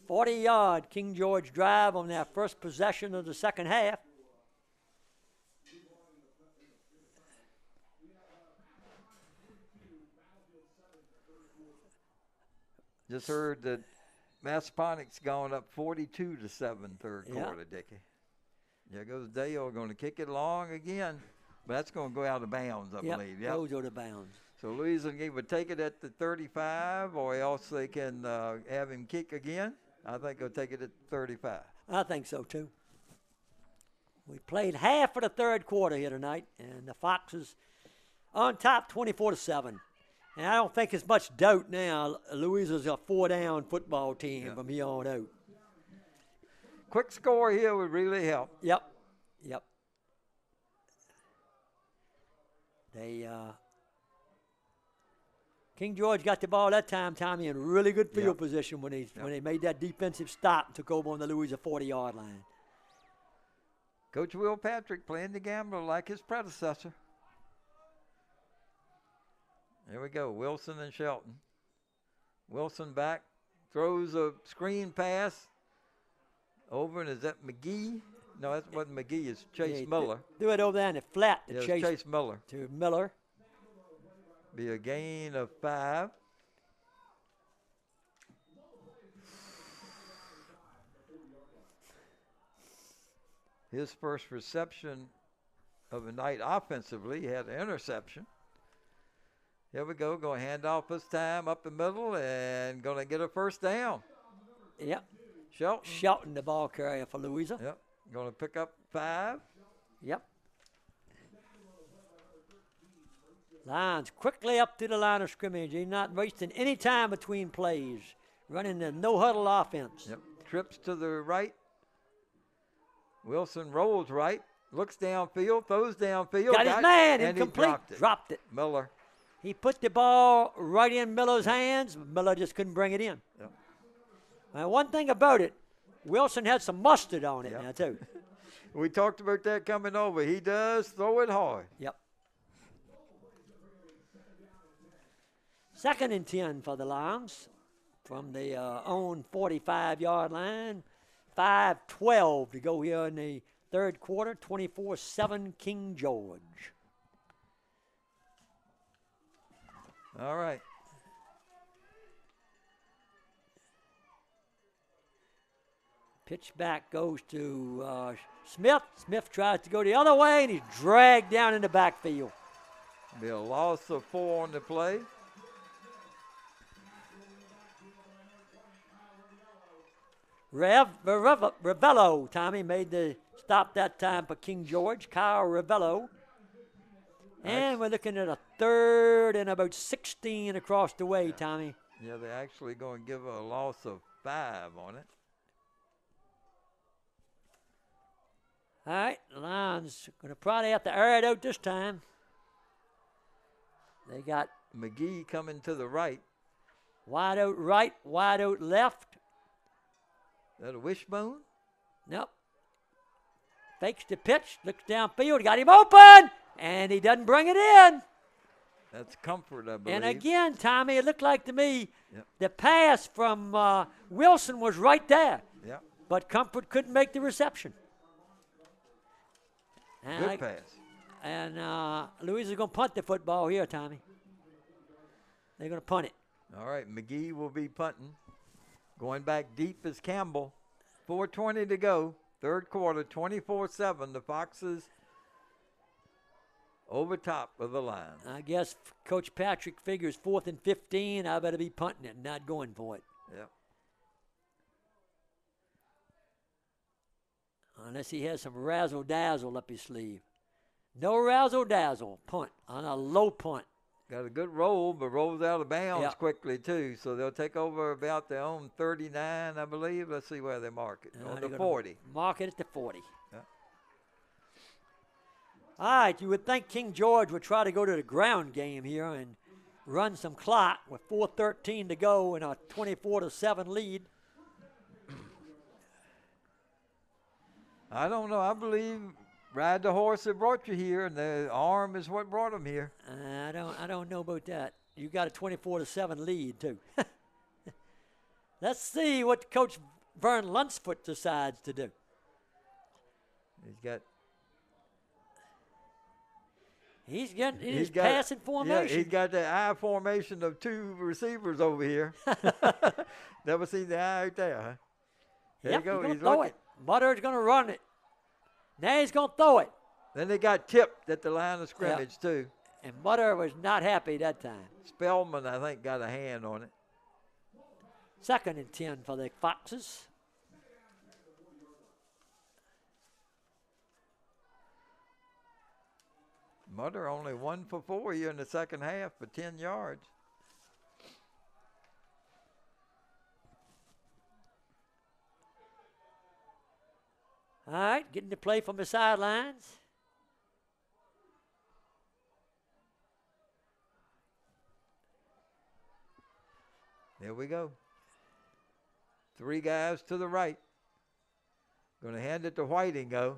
40-yard King George drive on their first possession of the second half. Just heard that Massaponic's gone up 42-7 third Yeah. quarter, Dickie. There goes Dale, going to kick it long again, but that's going to go out of bounds, I believe. Yep. Goes out of bounds. So Louisa would take it at the 35, or else they can have him kick again. I think they'll take it at 35. I think so, too. We played half of the third quarter here tonight, and the Foxes on top 24-7. And I don't think there's much doubt now Louisa's a 4-down football team from here on out. Quick score here would really help. Yep. They King George got the ball that time, Tommy, in really good field position when they made that defensive stop and took over on the Louisa 40-yard line. Coach Will Patrick playing the gambler like his predecessor. There we go, Wilson and Shelton. Wilson back, throws a screen pass over, and is that McGee? No, that wasn't McGee, it's Chase Miller. Threw it over there in the flat to Chase Miller. To Miller. Be a gain of 5. His first reception of the night offensively, he had an interception. Here we go, going to hand off this time up the middle and going to get a first down. Yep. Shelton, the ball carrier for Louisa. Yep, going to pick up 5. Yep. Lions quickly up to the line of scrimmage. He's not wasting any time between plays. Running the no-huddle offense. Yep, trips to the right. Wilson rolls right, looks downfield, throws downfield. Got his man, and incomplete. He dropped it. Miller. He put the ball right in Miller's hands. Miller just couldn't bring it in. Yep. Now, one thing about it, Wilson had some mustard on it now, too. We talked about that coming over. He does throw it hard. Yep. 2nd and 10 for the Lions from the own 45-yard line. 5:12 to go here in the third quarter. 24-7 King George. All right. Pitch back goes to Smith. Smith tries to go the other way, and he's dragged down in the backfield. Be a loss of 4 on the play. Ravello, Tommy, made the stop that time for King George. Kyle Ravello. And we're looking at a 3rd and about 16 across the way, Tommy. Yeah, they're actually going to give a loss of 5 on it. All right, the Lions going to probably have to air it out this time. They got McGee coming to the right. wide out right, wide out left. That a wishbone? Nope. Fakes the pitch, looks downfield, got him open, and he doesn't bring it in. That's Comfort, I believe. And again, Tommy, it looked like to me Yep. the pass from Wilson was right there, Yeah. but Comfort couldn't make the reception. And Good pass. And Louisa's going to punt the football here, Tommy. They're going to punt it. All right, McGee will be punting. Going back deep is Campbell. 4:20 to go. Third quarter, 24-7. The Foxes over top of the line. I guess Coach Patrick figures 4th and 15. I better be punting it and not going for it. Yep. Unless he has some razzle-dazzle up his sleeve. No razzle-dazzle. Punt on a low punt. Got a good roll, but rolls out of bounds Yeah. quickly, too. So they'll take over about their own 39, I believe. Let's see where they mark it. On They're the gonna 40. Mark it at the 40. Yeah. All right, you would think King George would try to go to the ground game here and run some clock with 4:13 to go and a 24-7 lead. I don't know. I believe ride the horse that brought you here, and the arm is what brought him here. I don't know about that. You got a 24-7 lead too. Let's see what Coach Vern Lunsford decides to do. He's got passing formation. Yeah, he's got the I formation of two receivers over here. Never seen the I out there, huh? There Yep, you go. he's He's gonna throw looking. it. Mutter's gonna run it. Now he's gonna throw it. Then they got tipped at the line of scrimmage, too. And Mutter was not happy that time. Spellman, I think, got a hand on it. 2nd and 10 for the Foxes. Mutter only 1 for 4 here in the second half for 10 yards. All right, getting to play from the sidelines. There we go. 3 guys to the right. Going to hand it to Whiting, go.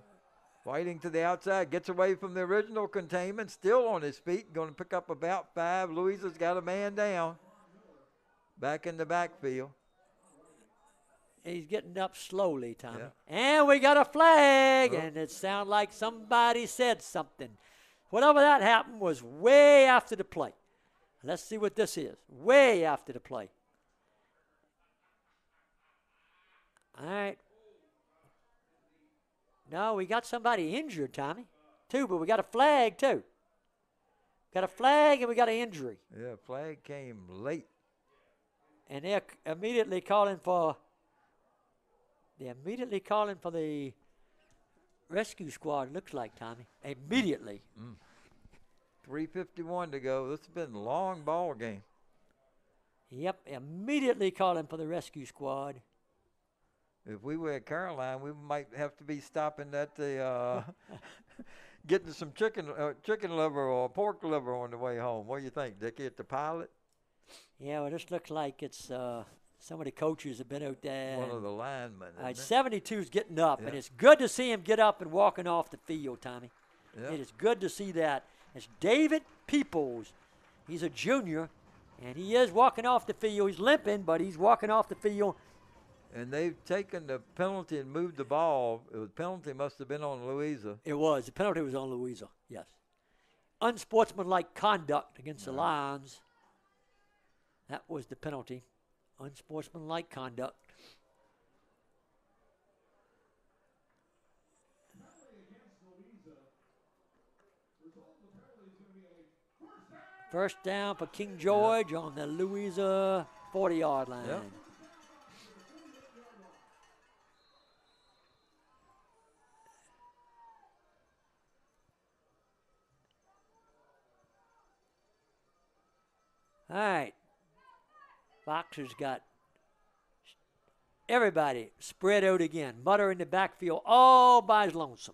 Whiting to the outside, gets away from the original containment, still on his feet, going to pick up about 5. Louisa's got a man down. Back in the backfield. He's getting up slowly, Tommy. Yeah. And we got a flag, Oh. and it sounded like somebody said something. Whatever that happened was way after the play. Let's see what this is. Way after the play. All right. No, we got somebody injured, Tommy, too, but we got a flag, too. Got a flag and we got an injury. Yeah, flag came late. And they're immediately calling for the rescue squad, looks like, Tommy. Immediately. 3:51 to go. This has been a long ball game. Yep, immediately calling for the rescue squad. If we were at Caroline, we might have to be stopping at the getting some chicken liver or pork liver on the way home. What do you think, Dickie, at the Pilot? Yeah, well, this looks like it's some of the coaches have been out there. One of the linemen. All right, isn't it? 72's getting up, and Yeah. it's good to see him get up and walking off the field, Tommy. Yeah. It is good to see that. It's David Peoples. He's a junior, and he is walking off the field. He's limping, but he's walking off the field. And they've taken the penalty and moved the ball. The penalty must have been on Louisa. It was. The penalty was on Louisa, yes. Unsportsmanlike conduct against the Lions. That was the penalty. Unsportsmanlike conduct. First down for King George on the Louisa 40-yard line. Yep. All right. Foxers got everybody spread out again. Mutter in the backfield all by his lonesome.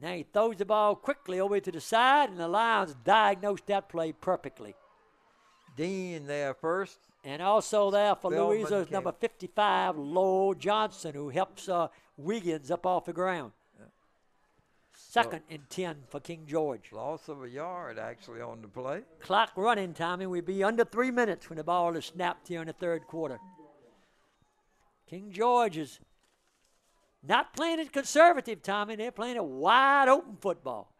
Now he throws the ball quickly over to the side, and the Lions diagnosed that play perfectly. Dean there first. And also there for Spellman Louisa is number 55, Lowell Johnson, who helps Wiggins up off the ground. Second and 10 for King George. Loss of a yard, actually, on the play. Clock running, Tommy. We'll be under 3 minutes when the ball is snapped here in the third quarter. King George is not playing it conservative, Tommy. They're playing a wide-open football.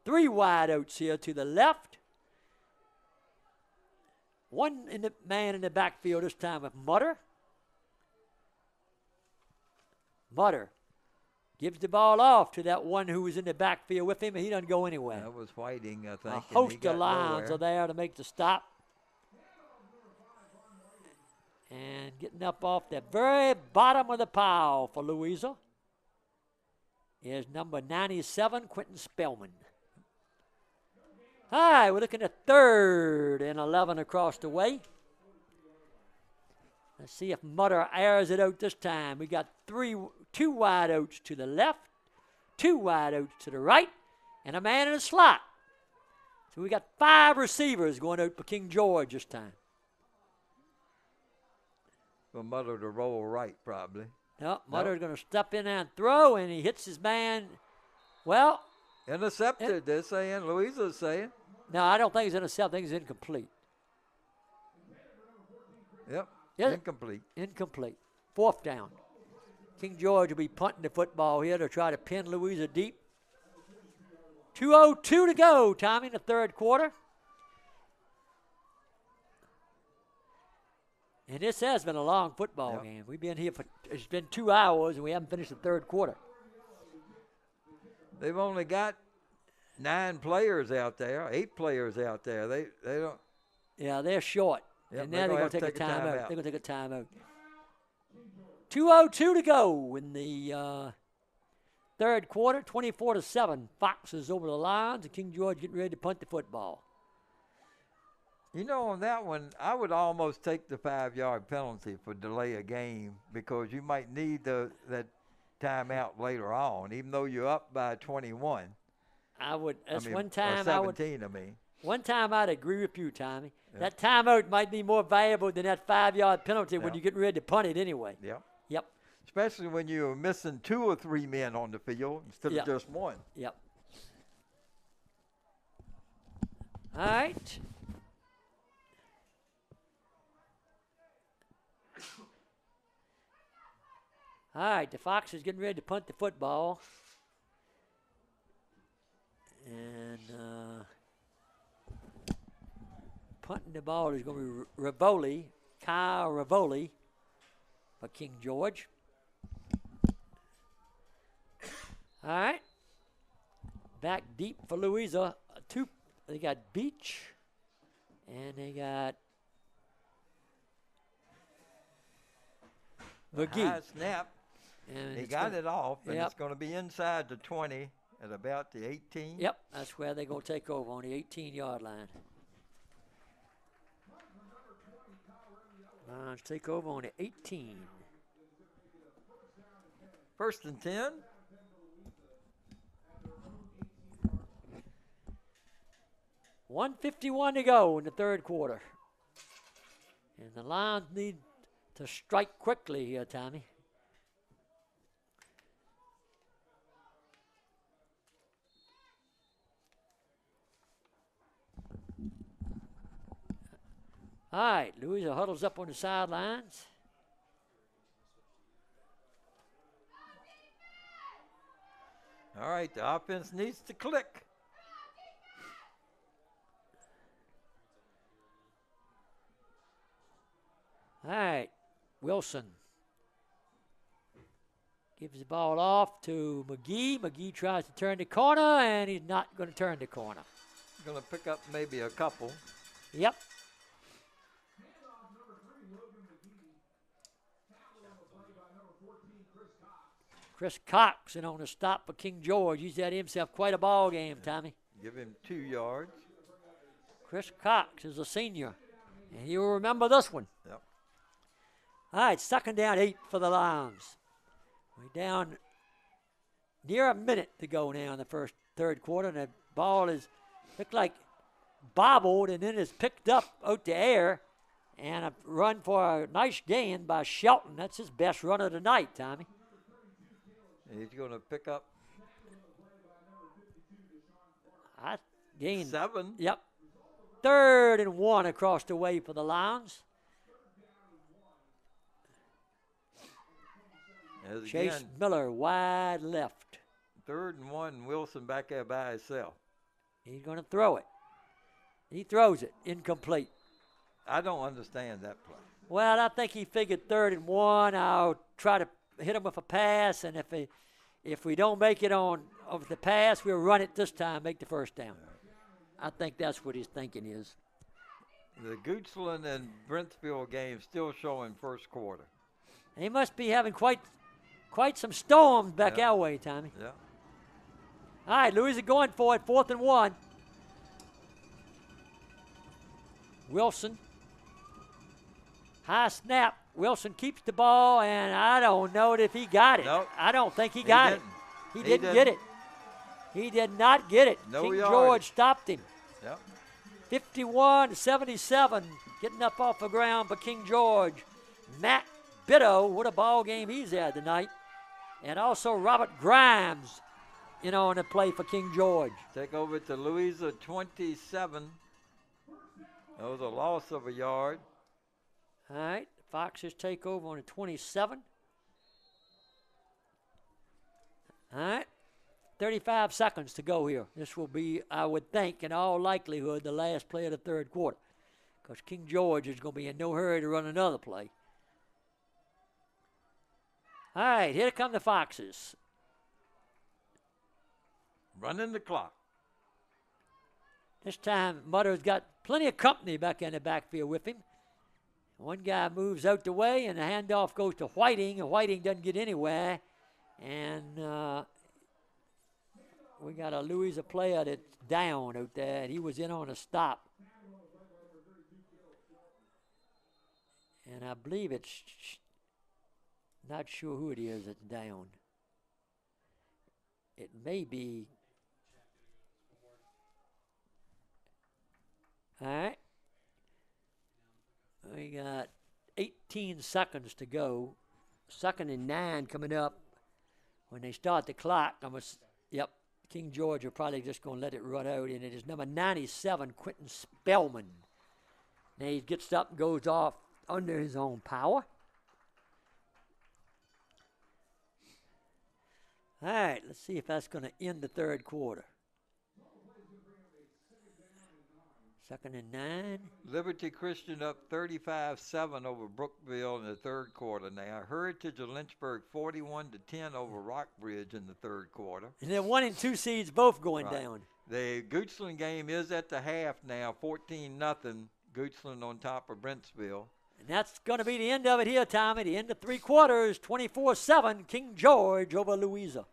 3 wideouts here to the left. One man in the backfield this time with Mutter. Mutter gives the ball off to that one who was in the backfield with him, and he doesn't go anywhere. That was Whiting, I think. A host of Lions are there to make the stop. And getting up off the very bottom of the pile for Louisa is number 97, Quentin Spellman. All right, we're looking at 3rd and 11 across the way. Let's see if Mutter airs it out this time. We got 2 wide outs to the left, 2 wide outs to the right, and a man in the slot. So we got 5 receivers going out for King George this time. For Mutter to roll right, probably. No, Mutter's going to step in and throw, and he hits his man. Well. Intercepted, they're saying. Louisa's saying. No, I don't think it's intercepted. I think it's incomplete. Yep, incomplete. Incomplete. 4th down. King George will be punting the football here to try to pin Louisa deep. 2:02 to go, Tommy, in the third quarter. And this has been a long football game. We've been here it's been 2 hours, and we haven't finished the third quarter. They've only got 9 players out there, 8 players out there. They don't. Yeah, they're short. Yep, and now they're going to take a timeout. timeout. They're going to take a timeout. 2:02 to go in the third quarter, 24-7. Fox is over the lines, and King George getting ready to punt the football. You know, on that one, I would almost take the 5-yard penalty for delay a game because you might need that timeout later on, even though you're up by 21. One time or 17, I mean. One time I'd agree with you, Tommy. Yep. That timeout might be more valuable than that 5-yard penalty when you're getting ready to punt it anyway. Yep. Especially when you're missing 2 or 3 men on the field instead of just one. Yep. All right. All right, the Fox is getting ready to punt the football. And punting the ball is going to be Rivoli, Kyle Rivoli for King George. All right. Back deep for Louisa. They got Beach, and they got McGee. High snap. And he got it off, and it's going to be inside the 20 at about the 18. Yep, that's where they're going to take over on the 18-yard line. Lions take over on the 18. 1st and 10. $1:51 to go in the third quarter. And the Lions need to strike quickly here, Tommy. All right, Louisa huddles up on the sidelines. All right, the offense needs to click. All right, Wilson gives the ball off to McGee. McGee tries to turn the corner, and he's not going to turn the corner. Going to pick up maybe a couple. Yep. Chris Cox in on the stop for King George. He's had himself quite a ball game, Tommy. Give him 2 yards. Chris Cox is a senior, and he will remember this one. Yep. All right, 2nd down, 8 for the Lions. We're down near a minute to go now in the third quarter, and the ball is looked like bobbled and then is picked up out the air, and a run for a nice gain by Shelton. That's his best run of the night, Tommy. He's going to pick up I gained 7. Yep. 3rd and 1 across the way for the Lions. As Chase again, Miller wide left. 3rd and 1, Wilson back there by himself. He's going to throw it. He throws it. Incomplete. I don't understand that play. Well, I think he figured 3rd and 1. I'll try to hit him with a pass, and if we don't make it on of the pass, we'll run it this time, make the first down. I think that's what his thinking is. The Goochland and Brentsville game still showing first quarter. He must be having quite some storms back our way, Tommy. Yeah. All right, Louisa going for it, 4th and 1. Wilson. High snap. Wilson keeps the ball, and I don't know if he got it. Nope. I don't think he got it. He Didn't get it. He did not get it. No King yard. George stopped him. Yep. 51-77, getting up off the ground for King George. Matt Bitto, what a ball game he's had tonight. And also Robert Grimes, on the play for King George. Take over to Louisa, 27. That was a loss of a yard. All right, Foxes take over on the 27. All right, 35 seconds to go here. This will be, I would think, in all likelihood, the last play of the third quarter, because King George is going to be in no hurry to run another play. All right, here come the Foxes. Running the clock. This time, Mutter's got plenty of company back in the backfield with him. One guy moves out the way, and the handoff goes to Whiting, and Whiting doesn't get anywhere. And we got a Louisa player that's down out there, and he was in on a stop. And I believe it's not sure who it is that's down. It may be. All right. We got 18 seconds to go. 2nd and 9 coming up. When they start the clock, King George are probably just going to let it run out, and it is number 97, Quentin Spellman. Now he gets up and goes off under his own power. All right, let's see if that's going to end the third quarter. 2nd and 9. Liberty Christian up 35-7 over Brookville in the third quarter now. Heritage of Lynchburg 41-10 over Rockbridge in the third quarter. And then 1 and 2 seeds both going down. The Goochland game is at the half now, 14-0. Goochland on top of Brentsville. And that's going to be the end of it here, Tommy. The end of 3 quarters, 24-7, King George over Louisa.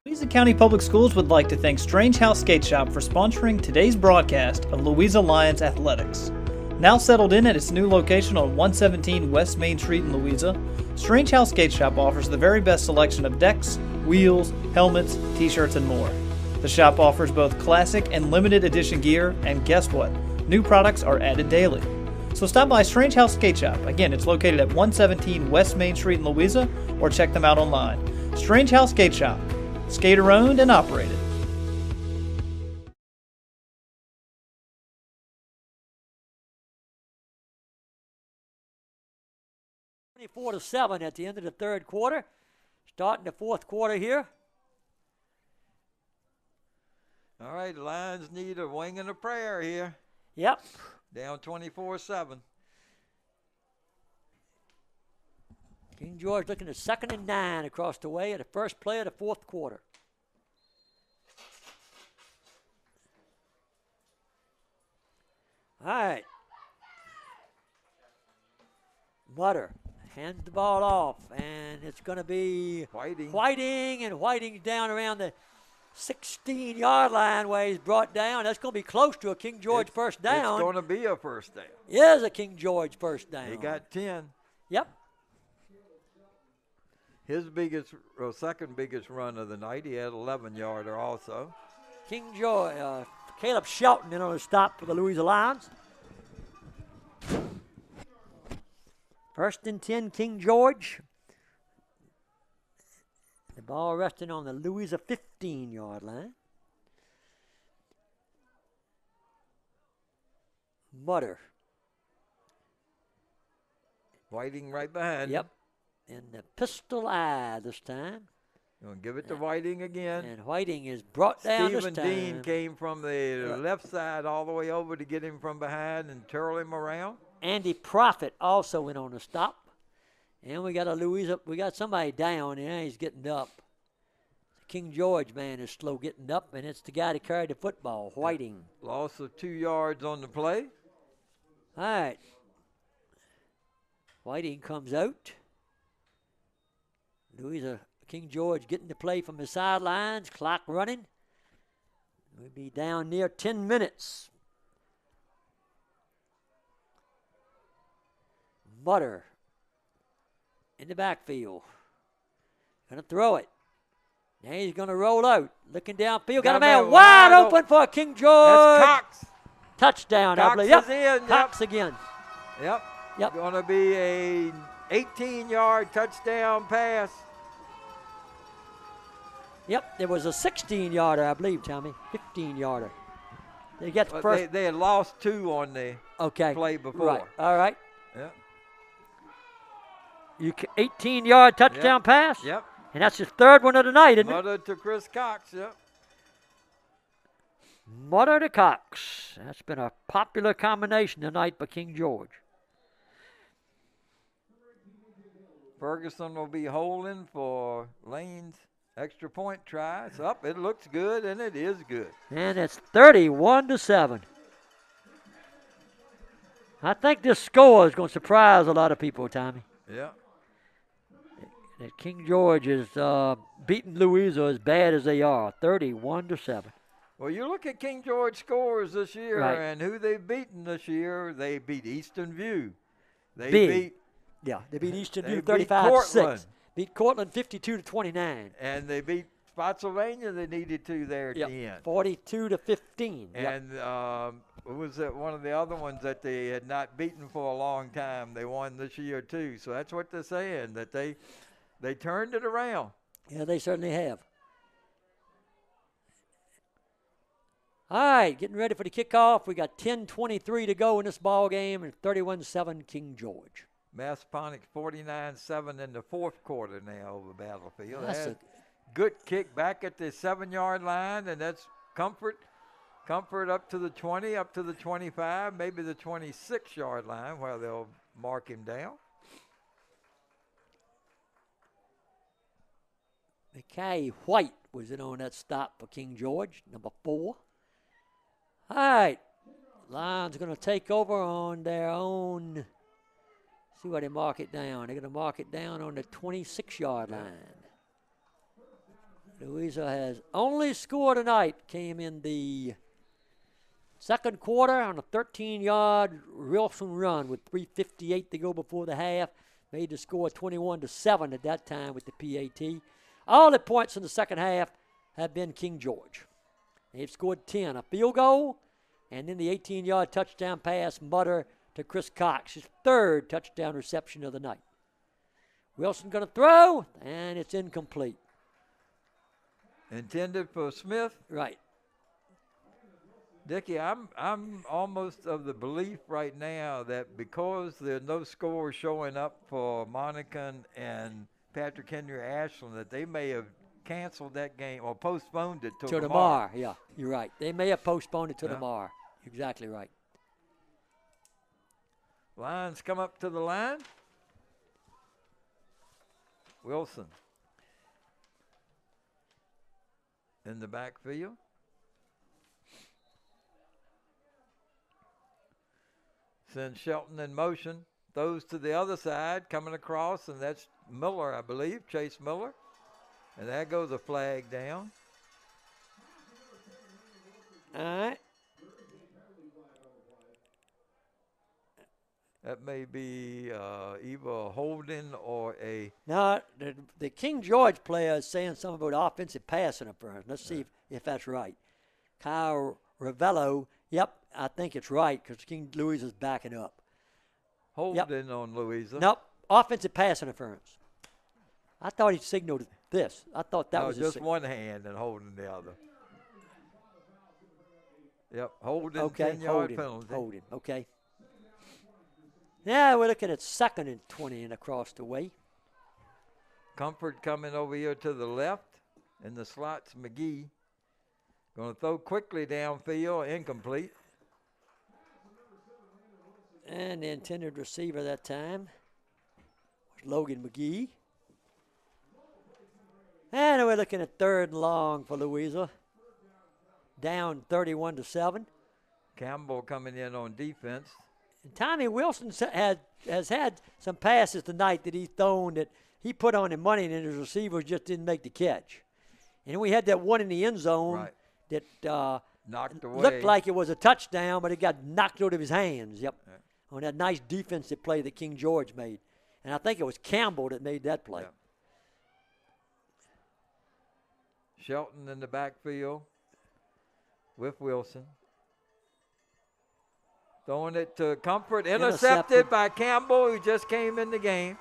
Louisa County Public Schools would like to thank Strange House Skate Shop for sponsoring today's broadcast of Louisa Lions Athletics. Now settled in at its new location on 117 West Main Street in Louisa, Strange House Skate Shop offers the very best selection of decks, wheels, helmets, t-shirts, and more. The shop offers both classic and limited edition gear, and guess what? New products are added daily. So stop by Strange House Skate Shop. Again, it's located at 117 West Main Street in Louisa, or check them out online. Strange House Skate Shop. Skater owned and operated. 24-7 at the end of the third quarter. Starting the fourth quarter here. All right, the Lions need a wing and a prayer here. Yep. Down 24-7. King George looking at 2nd and 9 across the way at the first play of the fourth quarter. All right. Mutter hands the ball off, and it's going to be Whiting, and Whiting's down around the 16-yard line where he's brought down. That's going to be close to a King George first down. It's going to be a first down. It is a King George first down. He got 10. Yep. his biggest, or second biggest run of the night. He had 11-yarder also. Caleb Shelton in on a stop for the Louisa Lions. 1st and 10, King George. The ball resting on the Louisa 15-yard line. Mutter. Whiting right behind. Yep. And the pistol eye this time. You want to give it to Whiting again. And Whiting is brought down this Stephen time. Dean came from the left side all the way over to get him from behind and twirl him around. Andy Prophet also went on the stop. And we got somebody down there. He's getting up. The King George man is slow getting up, and it's the guy that carried the football, Whiting. Loss of 2 yards on the play. All right. Whiting comes out. King George getting the play from the sidelines. Clock running. We'll be down near 10 minutes. Mutter in the backfield. Going to throw it. Now he's going to roll out. Looking downfield. Got a man wide open for King George. That's Cox. Touchdown, Cox I believe. Is in. Cox again. Yep. Yep. Going to be a 18-yard touchdown pass. Yep, there was a 16-yarder, I believe, Tommy. 15-yarder. They got the first. They had lost 2 on the play before. Right. All right. Yep. 18-yard touchdown pass. Yep. And that's his 3rd one of the night, isn't it? Mutter to Chris Cox. Yep. Mutter to Cox. That's been a popular combination tonight for King George. Ferguson will be holding for Lane's extra point try. It's up. It looks good, and it is good. And it's 31-7. I think this score is going to surprise a lot of people, Tommy. Yeah. That King George is beating Louisa as bad as they are, 31-7. Well, you look at King George scores this year, Right. and who they've beaten this year. They beat Easton View. They They beat Easton View 35-6. Beat Cortland 52-29. And they beat Spotsylvania. They needed to there at the end. 42-15. And what was that? One of the other ones that they had not beaten for a long time. They won this year too. So that's what they're saying, that they turned it around. Yeah, they certainly have. All right, getting ready for the kickoff. We got 10:23 to go in this ball game, and 31-7 King George. Massaponic 49-7 in the 4th quarter now over Battlefield. That's a good kick back at the 7-yard line, and that's Comfort up to the 20, up to the 25, maybe the 26-yard line where they'll mark him down. Mackay White was in on that stop for King George, number 4. All right, Lions going to take over on their own. See where they mark it down. They're going to mark it down on the 26-yard line. Louisa has only scored tonight. Came in the 2nd quarter on a 13-yard Wilson run with 3:58 to go before the half. Made the score 21-7 at that time with the PAT. All the points in the second half have been King George. They've scored 10. A field goal, and then the 18-yard touchdown pass, Mutter to Chris Cox, his 3rd touchdown reception of the night. Wilson going to throw, and it's incomplete. Intended for Smith. Right. Dickie, I'm almost of the belief right now that because there are no scores showing up for Monacan and Patrick Henry Ashland, that they may have canceled that game or postponed it till tomorrow. Yeah, you're right. They may have postponed it till tomorrow. You're exactly right. Lions come up to the line. Wilson in the backfield. Sends Shelton in motion. Throws to the other side, coming across, and that's Miller, I believe, Chase Miller. And there goes a flag down. All right. That may be either a holding or a. Now, the King George player is saying something about offensive pass interference. Let's see if that's right. Kyle Ravello, yep, I think it's right because King Louisa's backing up. Holding on Louisa. Nope, offensive pass interference. I thought he signaled this. I thought that was just one hand and holding the other. Yep, holding, okay, 10-yard penalty. Holding, okay. Now we're looking at 2nd and 20 and across the way. Comfort coming over here to the left. In the slots, McGee. Going to throw quickly downfield, incomplete. And the intended receiver that time was Logan McGee. And we're looking at 3rd and long for Louisa. Down 31-7. Campbell coming in on defense. And Tommy Wilson has had some passes tonight that he's thrown that he put on the money and his receivers just didn't make the catch. And we had that one in the end zone that knocked away. Looked like it was a touchdown, but it got knocked out of his hands. Yep. Yeah. On that nice defensive play that King George made. And I think it was Campbell that made that play. Yeah. Shelton in the backfield with Wilson. Throwing it to Comfort. Intercepted by Campbell, who just came in the game.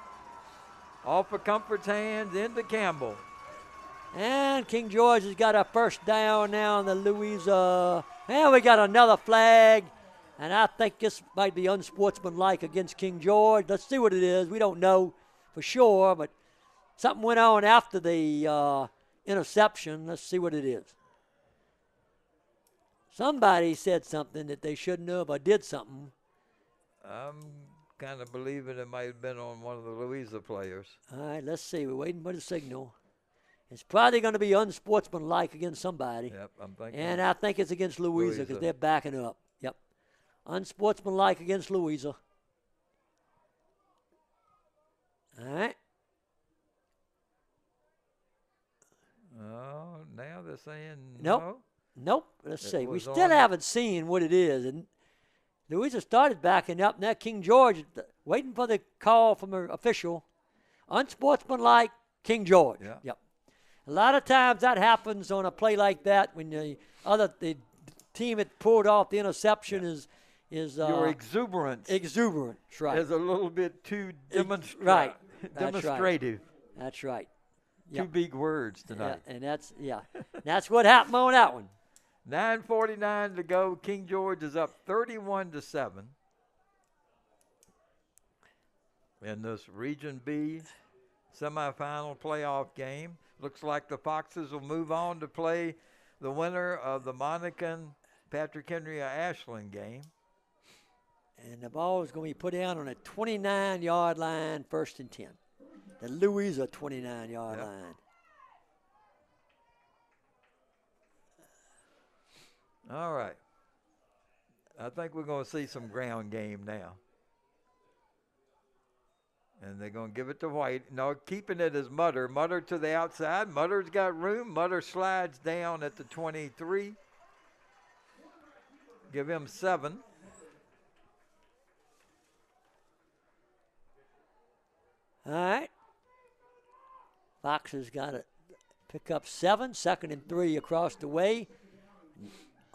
Off of Comfort's hands into Campbell. And King George has got a first down now on the Louisa. And we got another flag. And I think this might be unsportsmanlike against King George. Let's see what it is. We don't know for sure, but something went on after the interception. Let's see what it is. Somebody said something that they shouldn't have or did something. I'm kind of believing it might have been on one of the Louisa players. All right, let's see. We're waiting for the signal. It's probably going to be unsportsmanlike against somebody. Yep, I'm thinking. And I think it's against Louisa because they're backing up. Yep. Unsportsmanlike against Louisa. All right. Oh, now they're saying nope. No. Nope. Let's see. We still haven't seen what it is. And Louisa started backing up. Now King George waiting for the call from an official. Unsportsmanlike, King George. Yeah. Yep. A lot of times that happens on a play like that when the team that pulled off the interception is your exuberance. Exuberant, right. Is a little bit too demonstrative. Right. Demonstrative. That's right. Two big words tonight. Yeah, and that's what happened on that one. 9:49 to go. King George is up 31-7 in this Region B semifinal playoff game. Looks like the Foxes will move on to play the winner of the Monacan Patrick Henry Ashland game. And the ball is going to be put down on a 29-yard line, 1st and 10. The Louisa 29-yard line. All right. I think we're going to see some ground game now. And they're going to give it to White. No, keeping it as Mutter. Mutter to the outside. Mutter's got room. Mutter slides down at the 23. Give him 7. All right. Fox has got to pick up 7. 2nd and 3 across the way.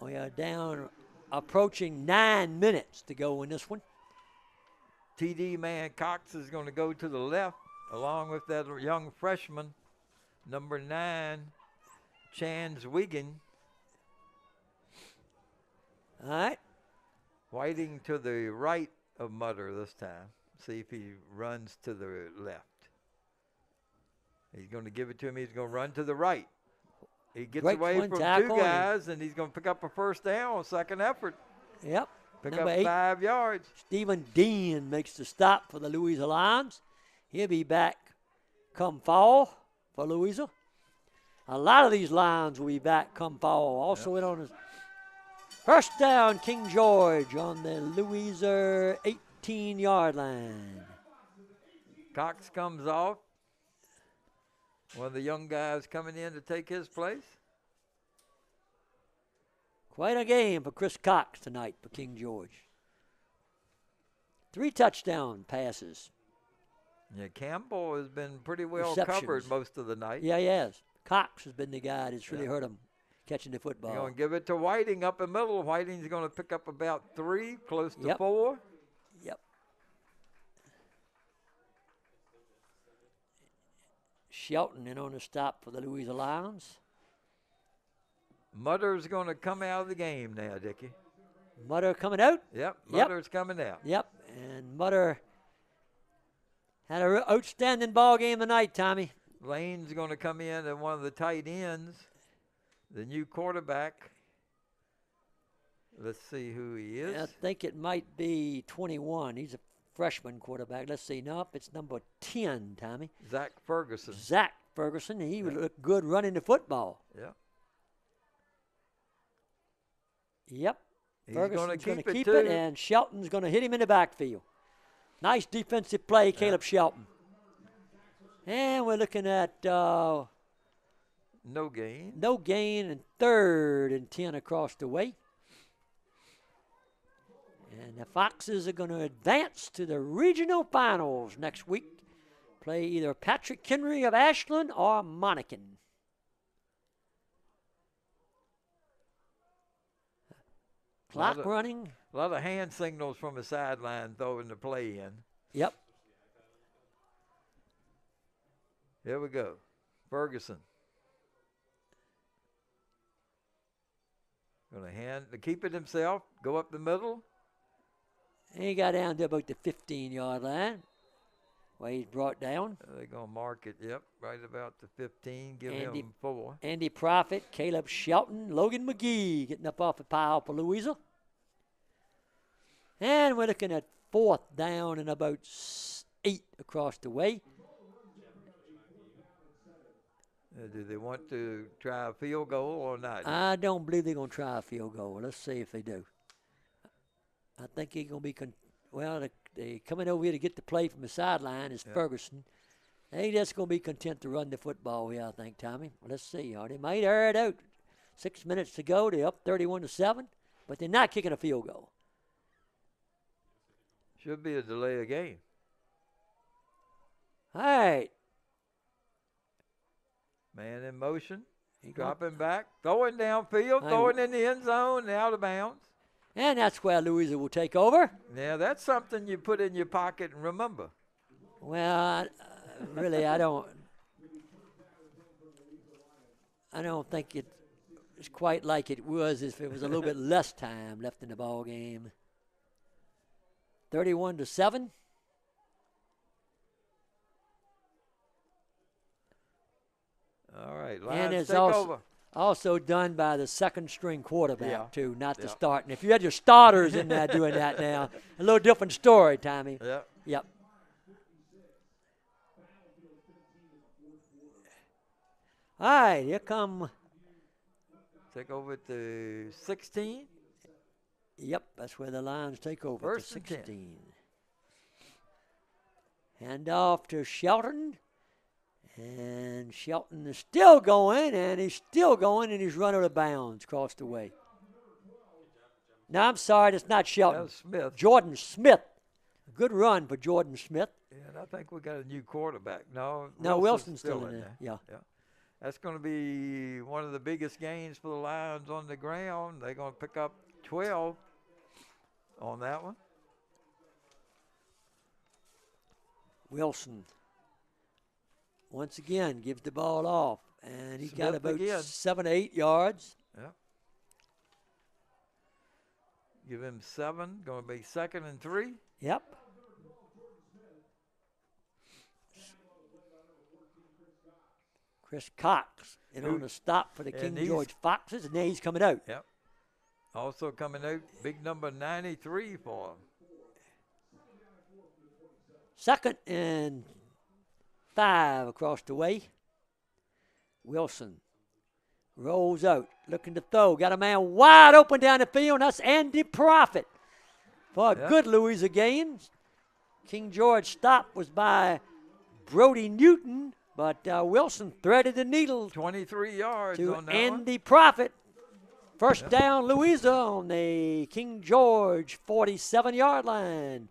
We are down approaching 9 minutes to go in this one. TD man Cox is going to go to the left along with that young freshman, number 9, Chance Wiggin. All right. Whiting to the right of Mutter this time. See if he runs to the left. He's going to give it to him. He's going to run to the right. He gets away from 2 guys, and he's going to pick up a first down on second effort. Yep. Pick Number up 8, 5 yards. Stephen Dean makes the stop for the Louisa Lions. He'll be back come fall for Louisa. A lot of these Lions will be back come fall. Also in on his first down, King George on the Louisa 18-yard line. Cox comes off. One of the young guys coming in to take his place. Quite a game for Chris Cox tonight for King George. 3 touchdown passes. Yeah, Campbell has been pretty well Receptions. covered most of the night. Yeah, he has. Cox has been the guy that's really hurt him catching the football. You're going to give it to Whiting up the middle. Whiting's going to pick up about 3, close to 4. Yep. Shelton in on the stop for the Louisa Lions. Mutter's going to come out of the game now, Dickie. Mutter coming out? Yep, Mutter's coming out. Yep, and Mutter had an outstanding ball game tonight, Tommy. Lane's going to come in at one of the tight ends, the new quarterback. Let's see who he is. I think it might be 21. He's a freshman quarterback. Let's see. Nope, it's number 10, Tommy. Zach Ferguson. Zach Ferguson. He would look good running the football. Yeah. Yep. He's Ferguson's going to keep too. it, and Shelton's going to hit him in the backfield. Nice defensive play, Caleb Shelton. And we're looking at no gain. No gain, and 3rd and 10 across the way. And the Foxes are going to advance to the regional finals next week. Play either Patrick Henry of Ashland or Monacan. Clock running. A lot of hand signals from the sideline throwing the play in. Yep. Here we go. Ferguson. Going to keep it himself. Go up the middle. And he got down to about the 15-yard line. Where he's brought down. They're going to mark it, right about the 15. Give him 4. Andy Profit, Caleb Shelton, Logan McGee getting up off the pile for Louisa. And we're looking at 4th down and about 8 across the way. Do they want to try a field goal or not? I don't believe they're going to try a field goal. Let's see if they do. I think he's going to be they coming over here to get the play from the sideline is Ferguson. They just going to be content to run the football here, I think, Tommy. Well, let's see. They might air it out. 6 minutes to go. They're up 31-7, but they're not kicking a field goal. Should be a delay of game. All right. Man in motion. Dropping back. Throwing downfield. Throwing in the end zone and out of bounds. And that's where Louisa will take over. Yeah, that's something you put in your pocket and remember. Well, really, I don't think it's quite like it was if it was a little bit less time left in the ball game. 31-7. All right, and Lions it's take over. Also done by the second string quarterback, too, not the starting. If you had your starters in there doing that now, a little different story, Tommy. Yep. All right, here come. Take over to 16. Yep, that's where the Lions take over. First to and 16. Hand off to Shelton. And Shelton is still going, and he's run out of bounds across the way. No, I'm sorry, it's not Shelton. That was Smith. Jordan Smith. Good run for Jordan Smith. Yeah, and I think we got a new quarterback. No, Wilson's still in there. Yeah. That's going to be one of the biggest gains for the Lions on the ground. They're going to pick up 12 on that one. Wilson. Once again, gives the ball off, and he got about 7 to 8 yards. Yep. Give him 7. Going to be 2nd and 3. Yep. Chris Cox on the stop for the King George Foxes, and now he's coming out. Yep. Also coming out, big number 93 for him. 2nd and 5 across the way. Wilson rolls out, looking to throw. Got a man wide open down the field, and that's Andy Profit for a good Louisa gain. King George stop was by Brody Newton, but Wilson threaded the needle 23 yards to on that Andy Profit. First down, Louisa on the King George 47-yard line.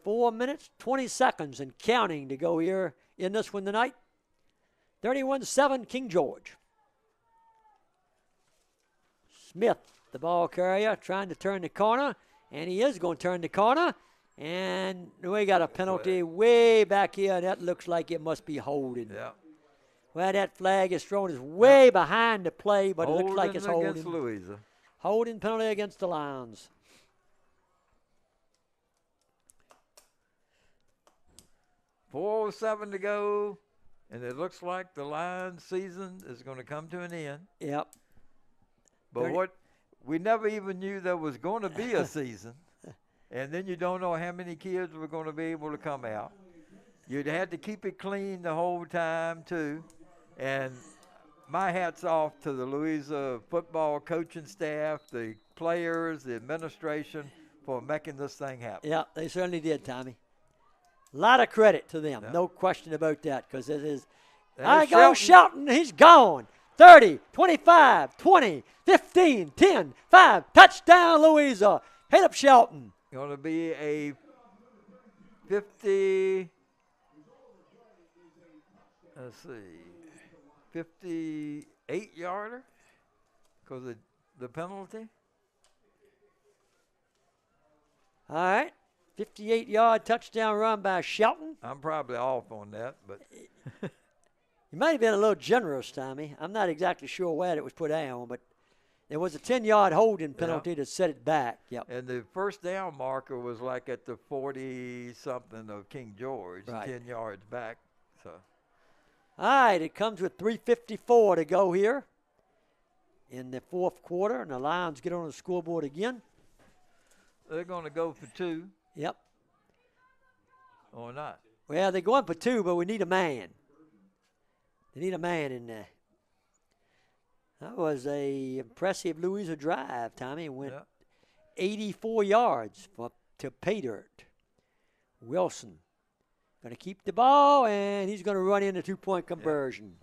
4 minutes, 20 seconds and counting to go here in this one tonight. 31-7, King George. Smith, the ball carrier, trying to turn the corner, and he is going to turn the corner. And we got a penalty way back here, and that looks like it must be holding. Yeah. Well, that flag is thrown is way behind the play, but holding it looks like it's holding. Against Louisa. Holding penalty against the Lions. .407 to go, and it looks like the Lions season is going to come to an end. Yep. But we never even knew there was going to be a season, and then you don't know how many kids were going to be able to come out. You'd had to keep it clean the whole time, too. And my hat's off to the Louisa football coaching staff, the players, the administration for making this thing happen. Yeah, they certainly did, Tommy. A lot of credit to them, Yeah. no question about that, because it is. There's I go Shelton, he's gone. 30, 25, 20, 15, 10, 5, touchdown Louisa. Hit up Shelton. Going to be a 50, let's see, 58-yarder because of the penalty. All right, 58-yard touchdown run by Shelton. I'm probably off on that, but You might have been a little generous, Tommy. I'm not exactly sure where it was put down, but there was a 10-yard holding penalty to set it back. Yep. And the first down marker was like at the 40-something of King George, Right. 10 yards back. So All right, it comes with 3:54 to go here in the fourth quarter, and the Lions get on the scoreboard again. they're going to go for 2 Yep. or not. Well, they're going for 2, but we need a man. They need a man in there. That was a impressive Louisa drive, Tommy. Went Yeah. 84 yards to pay dirt. Wilson going to keep the ball, and he's going to run in a 2-point conversion.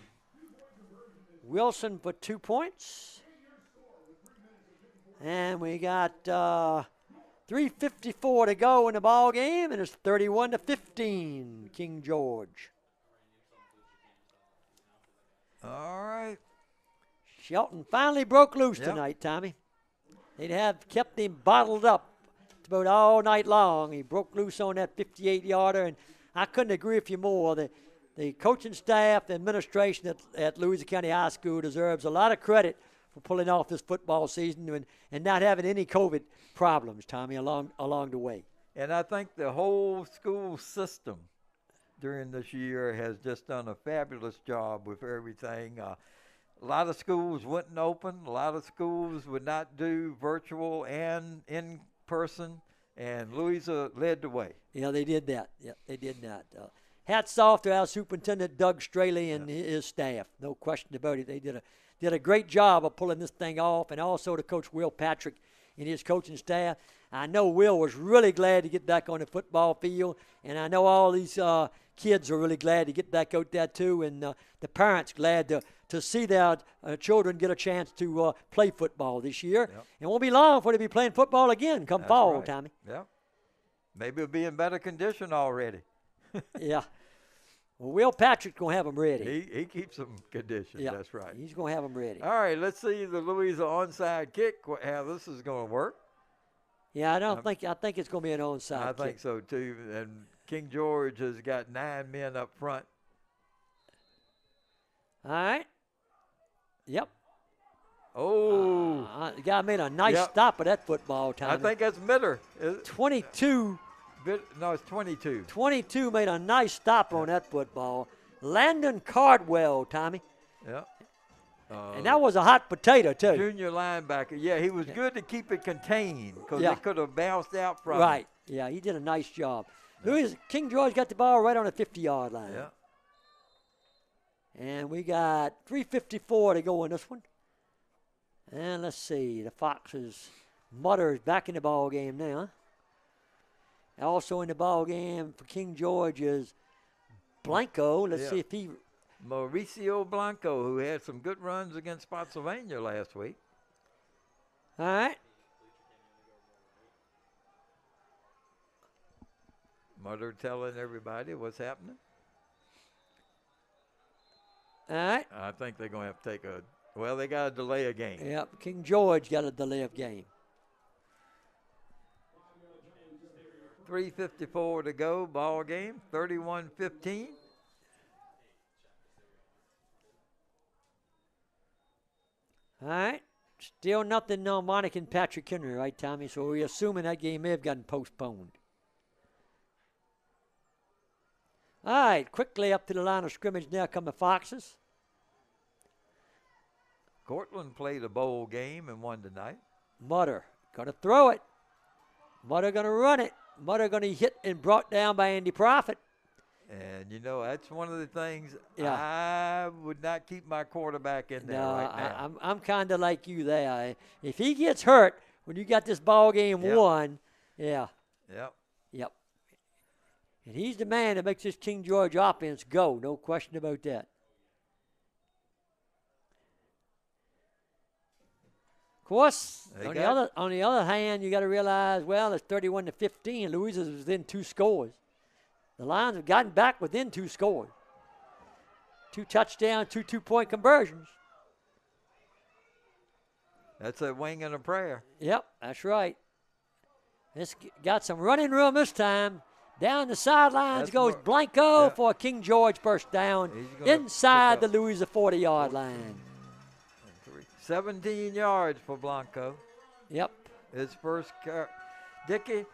Wilson for 2 points. And we got 3:54 to go in the ball game, and it's 31-15, King George. All right. Shelton finally broke loose Yep. tonight, Tommy. They'd have kept him bottled up about all night long. He broke loose on that 58-yarder, and I couldn't agree with you more. The coaching staff, the administration at Louisa County High School deserves a lot of credit for pulling off this football season and not having any COVID problems, Tommy, along the way. And I think the whole school system during this year has just done a fabulous job with everything. A lot of schools wouldn't open. A lot of schools would not do virtual and in person, and Louisa led the way. Yeah, they did that. Yeah, they did that. Hats off to our superintendent, Doug Straley, and his staff. No question about it. They did a great job of pulling this thing off, and also to Coach Will Patrick and his coaching staff. I know Will was really glad to get back on the football field, and I know all these kids are really glad to get back out there too, and the parents glad to see their children get a chance to play football this year. Yep. It won't be long before they'll be playing football again come That's fall, right. Tommy. Yep. Maybe it'll be in better condition already. Yeah. Well, Will Patrick's going to have them ready. He keeps them condition. Yeah, That's right. He's going to have them ready. All right, let's see the Louisa onside kick, how this is going to work. Yeah, I think it's going to be an onside I kick. think so, too. And King George has got 9 men up front. All right. Yep. Oh. The guy made a nice Yep. stop at that football, Tommy. I think that's Mitter. 22 No, it's 22. 22 made a nice stop on that football. Landon Cardwell, Tommy. Yeah. And that was a hot potato, too. Junior linebacker. Yeah, he was good to keep it contained because Yeah. it could have bounced out from Right. Yeah, he did a nice job. King George got the ball right on the 50-yard line. Yeah. And we got 3:54 to go in this one. And let's see, the Foxes Mutter is back in the ball game now. Also in the ball game for King George is Blanco. Let's see if he. Mauricio Blanco, who had some good runs against Spotsylvania last week. All right. Mother telling everybody what's happening. All right. I think they're going to have to take they got to delay a game. Yep, King George got a delay of game. 3:54 to go, ball game, 31-15. All right. Still nothing on Monica and Patrick Henry, right, Tommy? So we're assuming that game may have gotten postponed. All right, quickly up to the line of scrimmage now come the Foxes. Cortland played a bowl game and won tonight. Mutter going to throw it. Mutter going to run it. Mutter going to hit and brought down by Andy Profit. And, that's one of the things Yeah. I would not keep my quarterback in there No, right now. I'm kind of like you there. If he gets hurt when you got this ball game won, yeah. Yep. And he's the man that makes this King George offense go. No question about that. Of course, on the other hand, you got to realize, it's 31-15. Louisa was within 2 scores. The Lions have gotten back within 2 scores. 2 touchdowns, 2 two-point conversions. That's a wing and a prayer. Yep, that's right. It's got some running room this time. Down the sidelines goes Blanco for a King George first down inside the Louisa 40-yard line. 17 yards for Blanco. Yep. His first Dickey,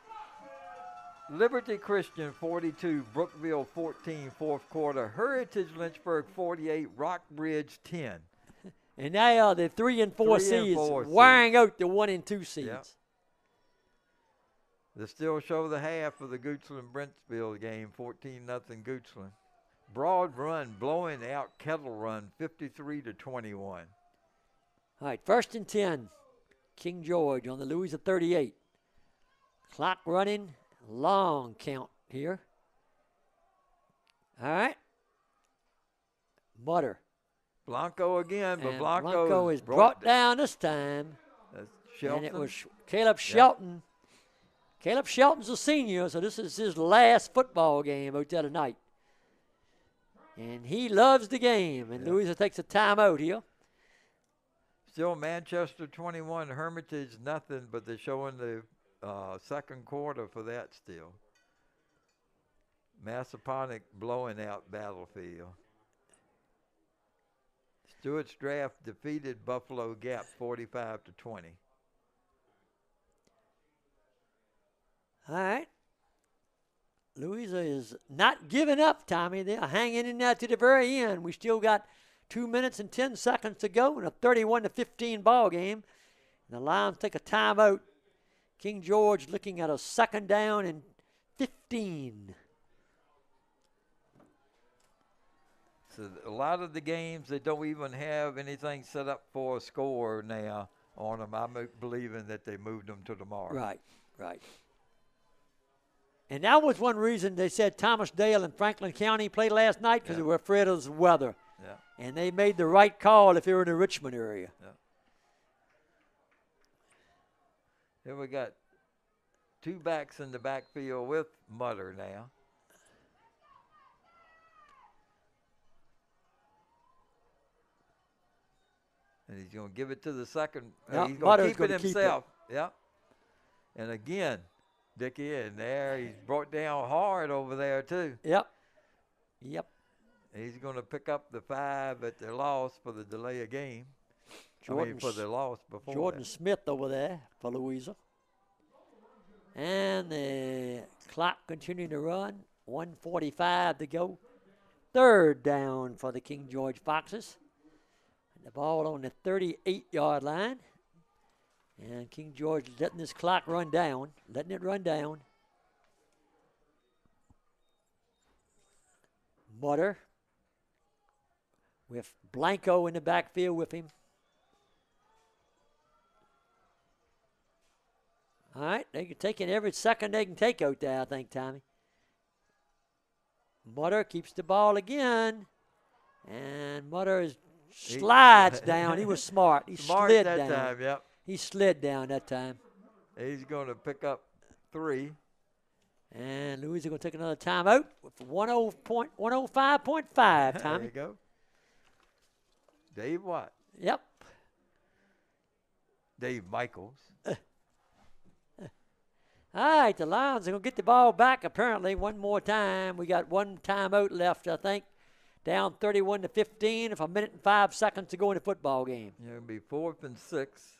Liberty Christian 42, Brookville 14, fourth quarter. Heritage Lynchburg 48, Rockbridge 10. And now the 3 and 4 seeds wearing out the 1 and 2 seeds. Yep. They still show the half of the Goochland-Brentsville game, 14-0 Goochland. Broad Run blowing out Kettle Run, 53-21. All right, 1st and 10, King George on the Louisa 38. Clock running, long count here. All right. Mutter. Blanco again, but And Blanco is brought down this time. That's Shelton. And it was Caleb Shelton. Caleb Shelton's a senior, so this is his last football game out there tonight. And he loves the game, and Louisa takes a timeout here. Still Manchester 21, Hermitage nothing, but they're showing the second quarter for that still. Massaponic blowing out Battlefield. Stewart's Draft defeated Buffalo Gap 45-20. All right. Louisa is not giving up, Tommy. They're hanging in there to the very end. We still got 2 minutes and 10 seconds to go in a 31-15 ball game. And the Lions take a timeout. King George looking at a 2nd down and 15. So a lot of the games, they don't even have anything set up for a score now on them. I'm believing that they moved them to tomorrow. Right, right. And that was one reason they said Thomas Dale and Franklin County played last night because they were afraid of the weather. Yeah. And they made the right call if they were in the Richmond area. Yeah. Here we got 2 backs in the backfield with Mutter now. And he's going to give it to the second. Yep, He's going to keep it keep himself. Yep. And again, Dickie in there. He's brought down hard over there, too. Yep. Yep. He's going to pick up the 5 at the loss for the delay of game. For the loss before Jordan that. Smith over there for Louisa. And the clock continuing to run. 1:45 to go. 3rd down for the King George Foxes. The ball on the 38-yard line. And King George letting this clock run down. Letting it run down. Mutter with Blanco in the backfield with him. All right, they're taking every second they can take out there, I think, Tommy. Mutter keeps the ball again. And Mutter slides down. He was smart. He slid that down. time, yep. He slid down that time. He's going to pick up 3. And Louisa going to take another timeout with 105.5, Tommy. There you go. Dave what? Yep. Dave Michaels. All right, the Lions are going to get the ball back apparently one more time. We got one timeout left, I think. Down 31-15 with a minute and 5 seconds to go in the football game. Yeah, it'll be 4th and 6.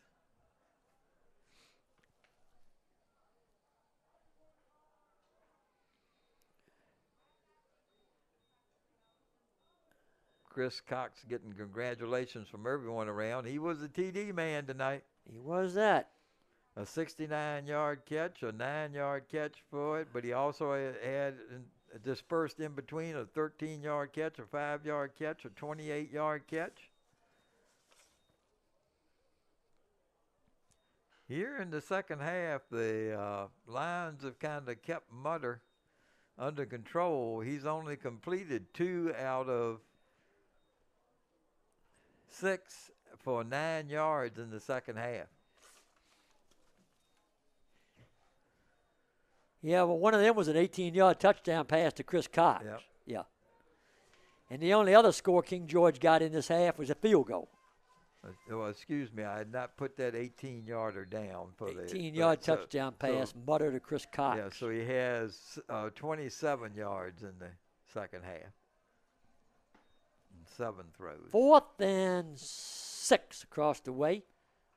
Chris Cox getting congratulations from everyone around. He was a TD man tonight. He was that. A 69-yard catch, a 9-yard catch for it, but he also had dispersed in between a 13-yard catch, a 5-yard catch, a 28-yard catch. Here in the second half, the Lions have kind of kept Mutter under control. He's only completed 2 out of 6 for 9 yards in the second half. Yeah, well, one of them was an 18-yard touchdown pass to Chris Cox. Yep. Yeah. And the only other score King George got in this half was a field goal. Well, excuse me, I had not put that 18-yarder down for the 18-yard touchdown pass, Mutter to Chris Cox. Yeah, so he has 27 yards in the second half. And 7 throws. 4th and 6 across the way.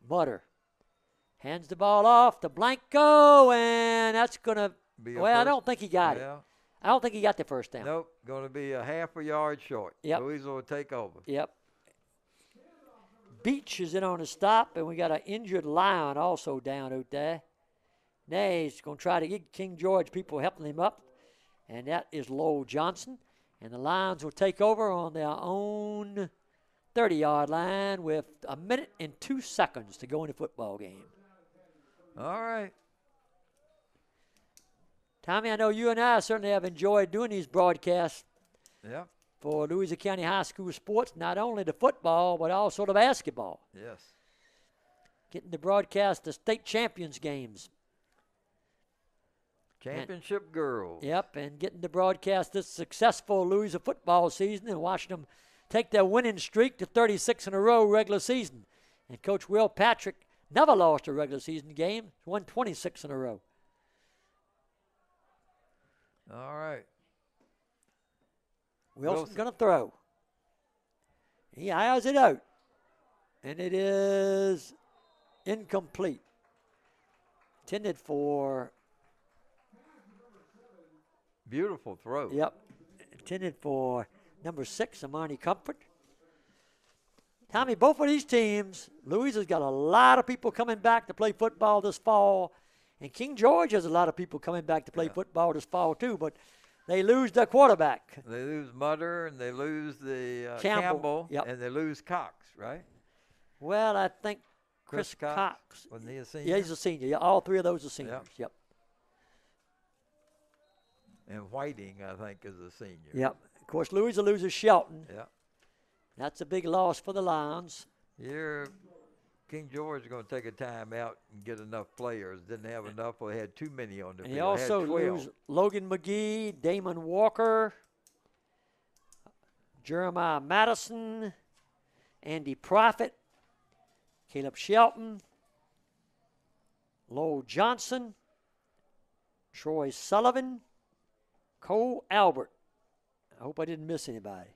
Mutter hands the ball off to Blanco, and that's going to – well, I don't think he got it. I don't think he got the first down. Nope, going to be a half a yard short. Yep. Louisa will take over. Yep. Beach is in on the stop, and we got an injured Lion also down out there. Now he's going to try to get King George people helping him up, and that is Lowell Johnson. And the Lions will take over on their own 30-yard line with a minute and 2 seconds to go in the football game. All right. Tommy, I know you and I certainly have enjoyed doing these broadcasts Yep. for Louisa County High School sports, not only the football, but also the basketball. Yes. Getting to broadcast the state champions games. Championship girls. Yep, and getting to broadcast this successful Louisa football season and watching them take their winning streak to 36 in a row regular season. And Coach Will Patrick never lost a regular season game. He's won 26 in a row. All right. Wilson's going to throw. He eyes it out. And it is incomplete. Intended for... Beautiful throw. Yep. Intended for number 6, Amani Comfort. Tommy, both of these teams, Louisa's got a lot of people coming back to play football this fall. And King George has a lot of people coming back to play football this fall, too. But they lose their quarterback. They lose Mutter, and they lose the Campbell. Yep. And they lose Cox, right? Well, I think Chris Cox. Wasn't he a senior? Yeah, he's a senior. Yeah, all 3 of those are seniors. Yep. And Whiting, I think, is a senior. Yep. Of course, Louisa loses Shelton. Yep. That's a big loss for the Lions. Here, King George is going to take a time out and get enough players. Didn't have enough, or had too many on the field. He also loses Logan McGee, Damon Walker, Jeremiah Madison, Andy Prophet, Caleb Shelton, Lowell Johnson, Troy Sullivan, Cole Albert. I hope I didn't miss anybody.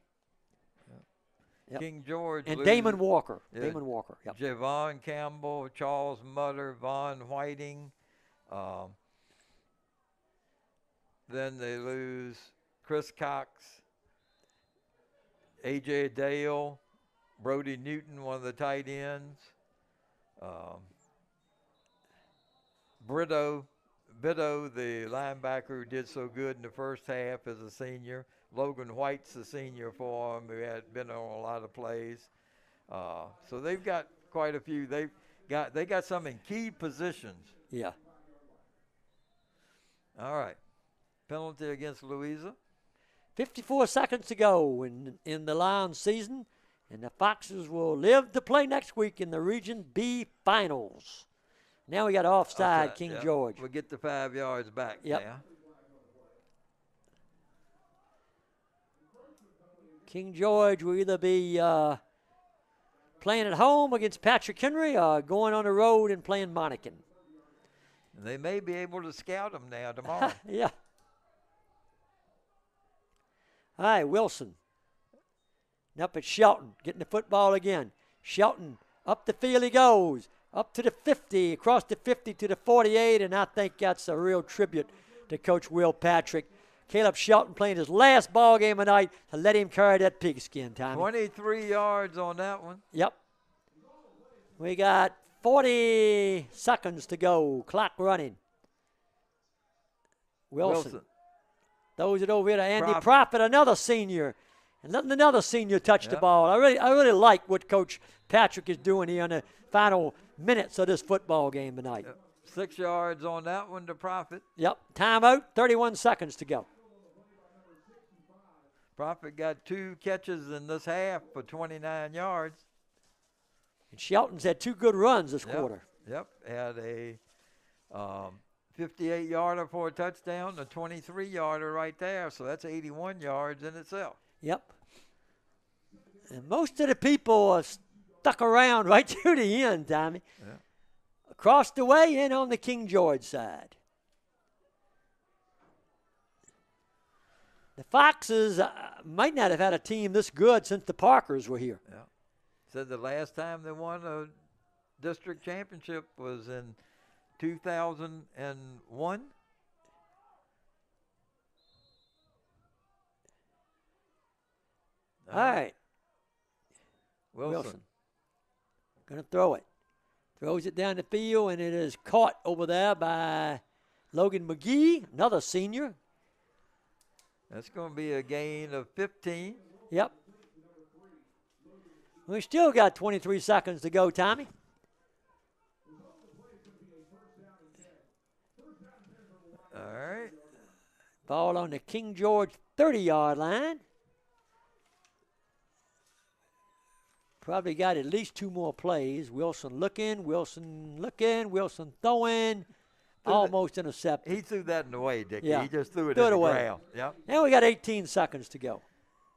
Yep. King George and Damon Walker. Damon Walker. Yep. Javon Campbell, Charles Mutter, Vaughn Whiting. Then they lose Chris Cox, A.J. Dale, Brody Newton, one of the tight ends. Bideau, the linebacker who did so good in the first half, is a senior. Logan White's the senior for him, who had been on a lot of plays. So they've got quite a few. They got some in key positions. Yeah. All right. Penalty against Louisa. 54 seconds to go in the Lions season, and the Foxes will live to play next week in the Region B Finals. Now we got offside, King George. We'll get the 5 yards back now. King George will either be playing at home against Patrick Henry or going on the road and playing Monacan. They may be able to scout them now tomorrow. Yeah. All right, Wilson. And up at Shelton, getting the football again. Shelton, up the field he goes. Up to the 50, across the 50 to the 48, and I think that's a real tribute to Coach Will Patrick. Caleb Shelton playing his last ball game of the night to let him carry that pigskin, Tommy. 23 yards on that one. Yep. We got 40 seconds to go. Clock running. Wilson. Throws it over here to Andy Prophet, another senior. And letting another senior touch the ball. I really like what Coach Patrick is doing here in the final minutes of this football game tonight. 6 yards on that one to Prophet. Yep. Timeout, 31 seconds to go. Prophet got 2 catches in this half for 29 yards. And Shelton's had 2 good runs this quarter. Yep. Had a 58-yarder for a touchdown, a 23-yarder right there. So that's 81 yards in itself. Yep. And most of the people are stuck around right to the end, Tommy. Yeah. Across the way and on the King George side. The Foxes might not have had a team this good since the Parkers were here. Yeah. Said the last time they won a district championship was in 2001. All right. Wilson. Going to throw it. Throws it down the field, and it is caught over there by Logan McGee, another senior. That's going to be a gain of 15. Yep. We still got 23 seconds to go, Tommy. All right. Ball on the King George 30-yard line. Probably got at least 2 more plays. Wilson looking, Wilson throwing, almost intercepted. He threw that in the way, Dickie. Yeah. He just threw it in the ground. Yep. And we got 18 seconds to go.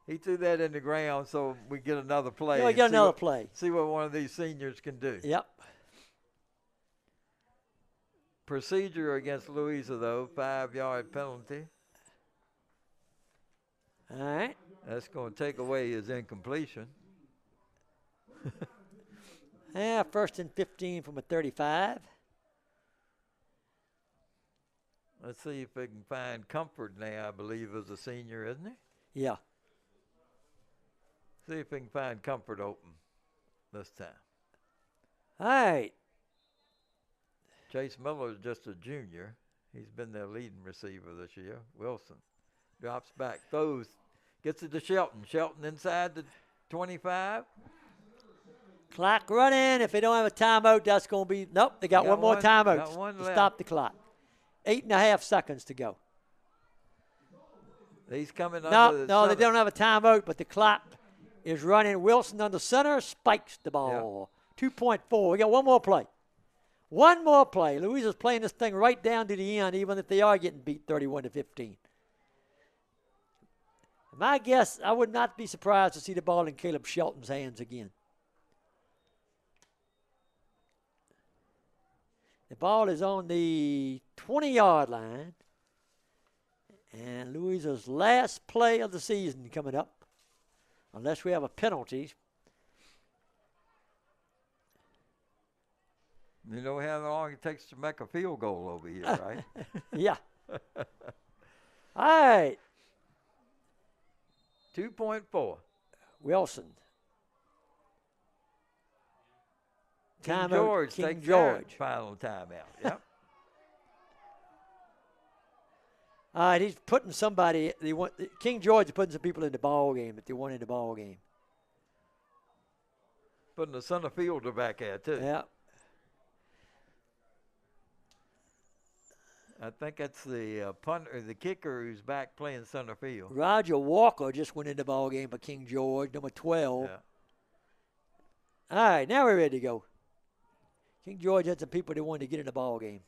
He threw that in the ground so we get another play. Yeah, we get another play. See what one of these seniors can do. Yep. Procedure against Louisa, though, 5-yard penalty. All right. That's going to take away his incompletion. Yeah, 1st and 15 from a 35. Let's see if we can find Comfort now, I believe, is a senior, isn't he? Yeah. See if we can find Comfort open this time. All right. Chase Miller is just a junior. He's been their leading receiver this year. Wilson drops back, throws, gets it to Shelton. Shelton inside the 25. Clock running. If they don't have a timeout, that's going to be – nope, they got one more timeout got one to left. stop the clock. 8.5 seconds to go. He's coming No, under the they center. don't have a timeout, but the clock is running. Wilson under center, spikes the ball. 2.4. We got one more play. One more play. Louisa's playing this thing right down to the end, even if they are getting beat 31-15. My guess, I would not be surprised to see the ball in Caleb Shelton's hands again. The ball is on the 20-yard line. And Louisa's last play of the season coming up, unless we have a penalty. You know how long it takes to make a field goal over here, right? Yeah. All right. 2.4. Wilson. King George takes their George. final timeout. Yep. All right, he's putting somebody. King George is putting some people in the ball game that they want in the ball game. Putting the center fielder back there, too. Yeah. I think that's the punter, the kicker who's back playing center field. Roger Walker just went in the ball game for King George, number 12. Yeah. All right, now we're ready to go. King George had some people that wanted to get in the ball game.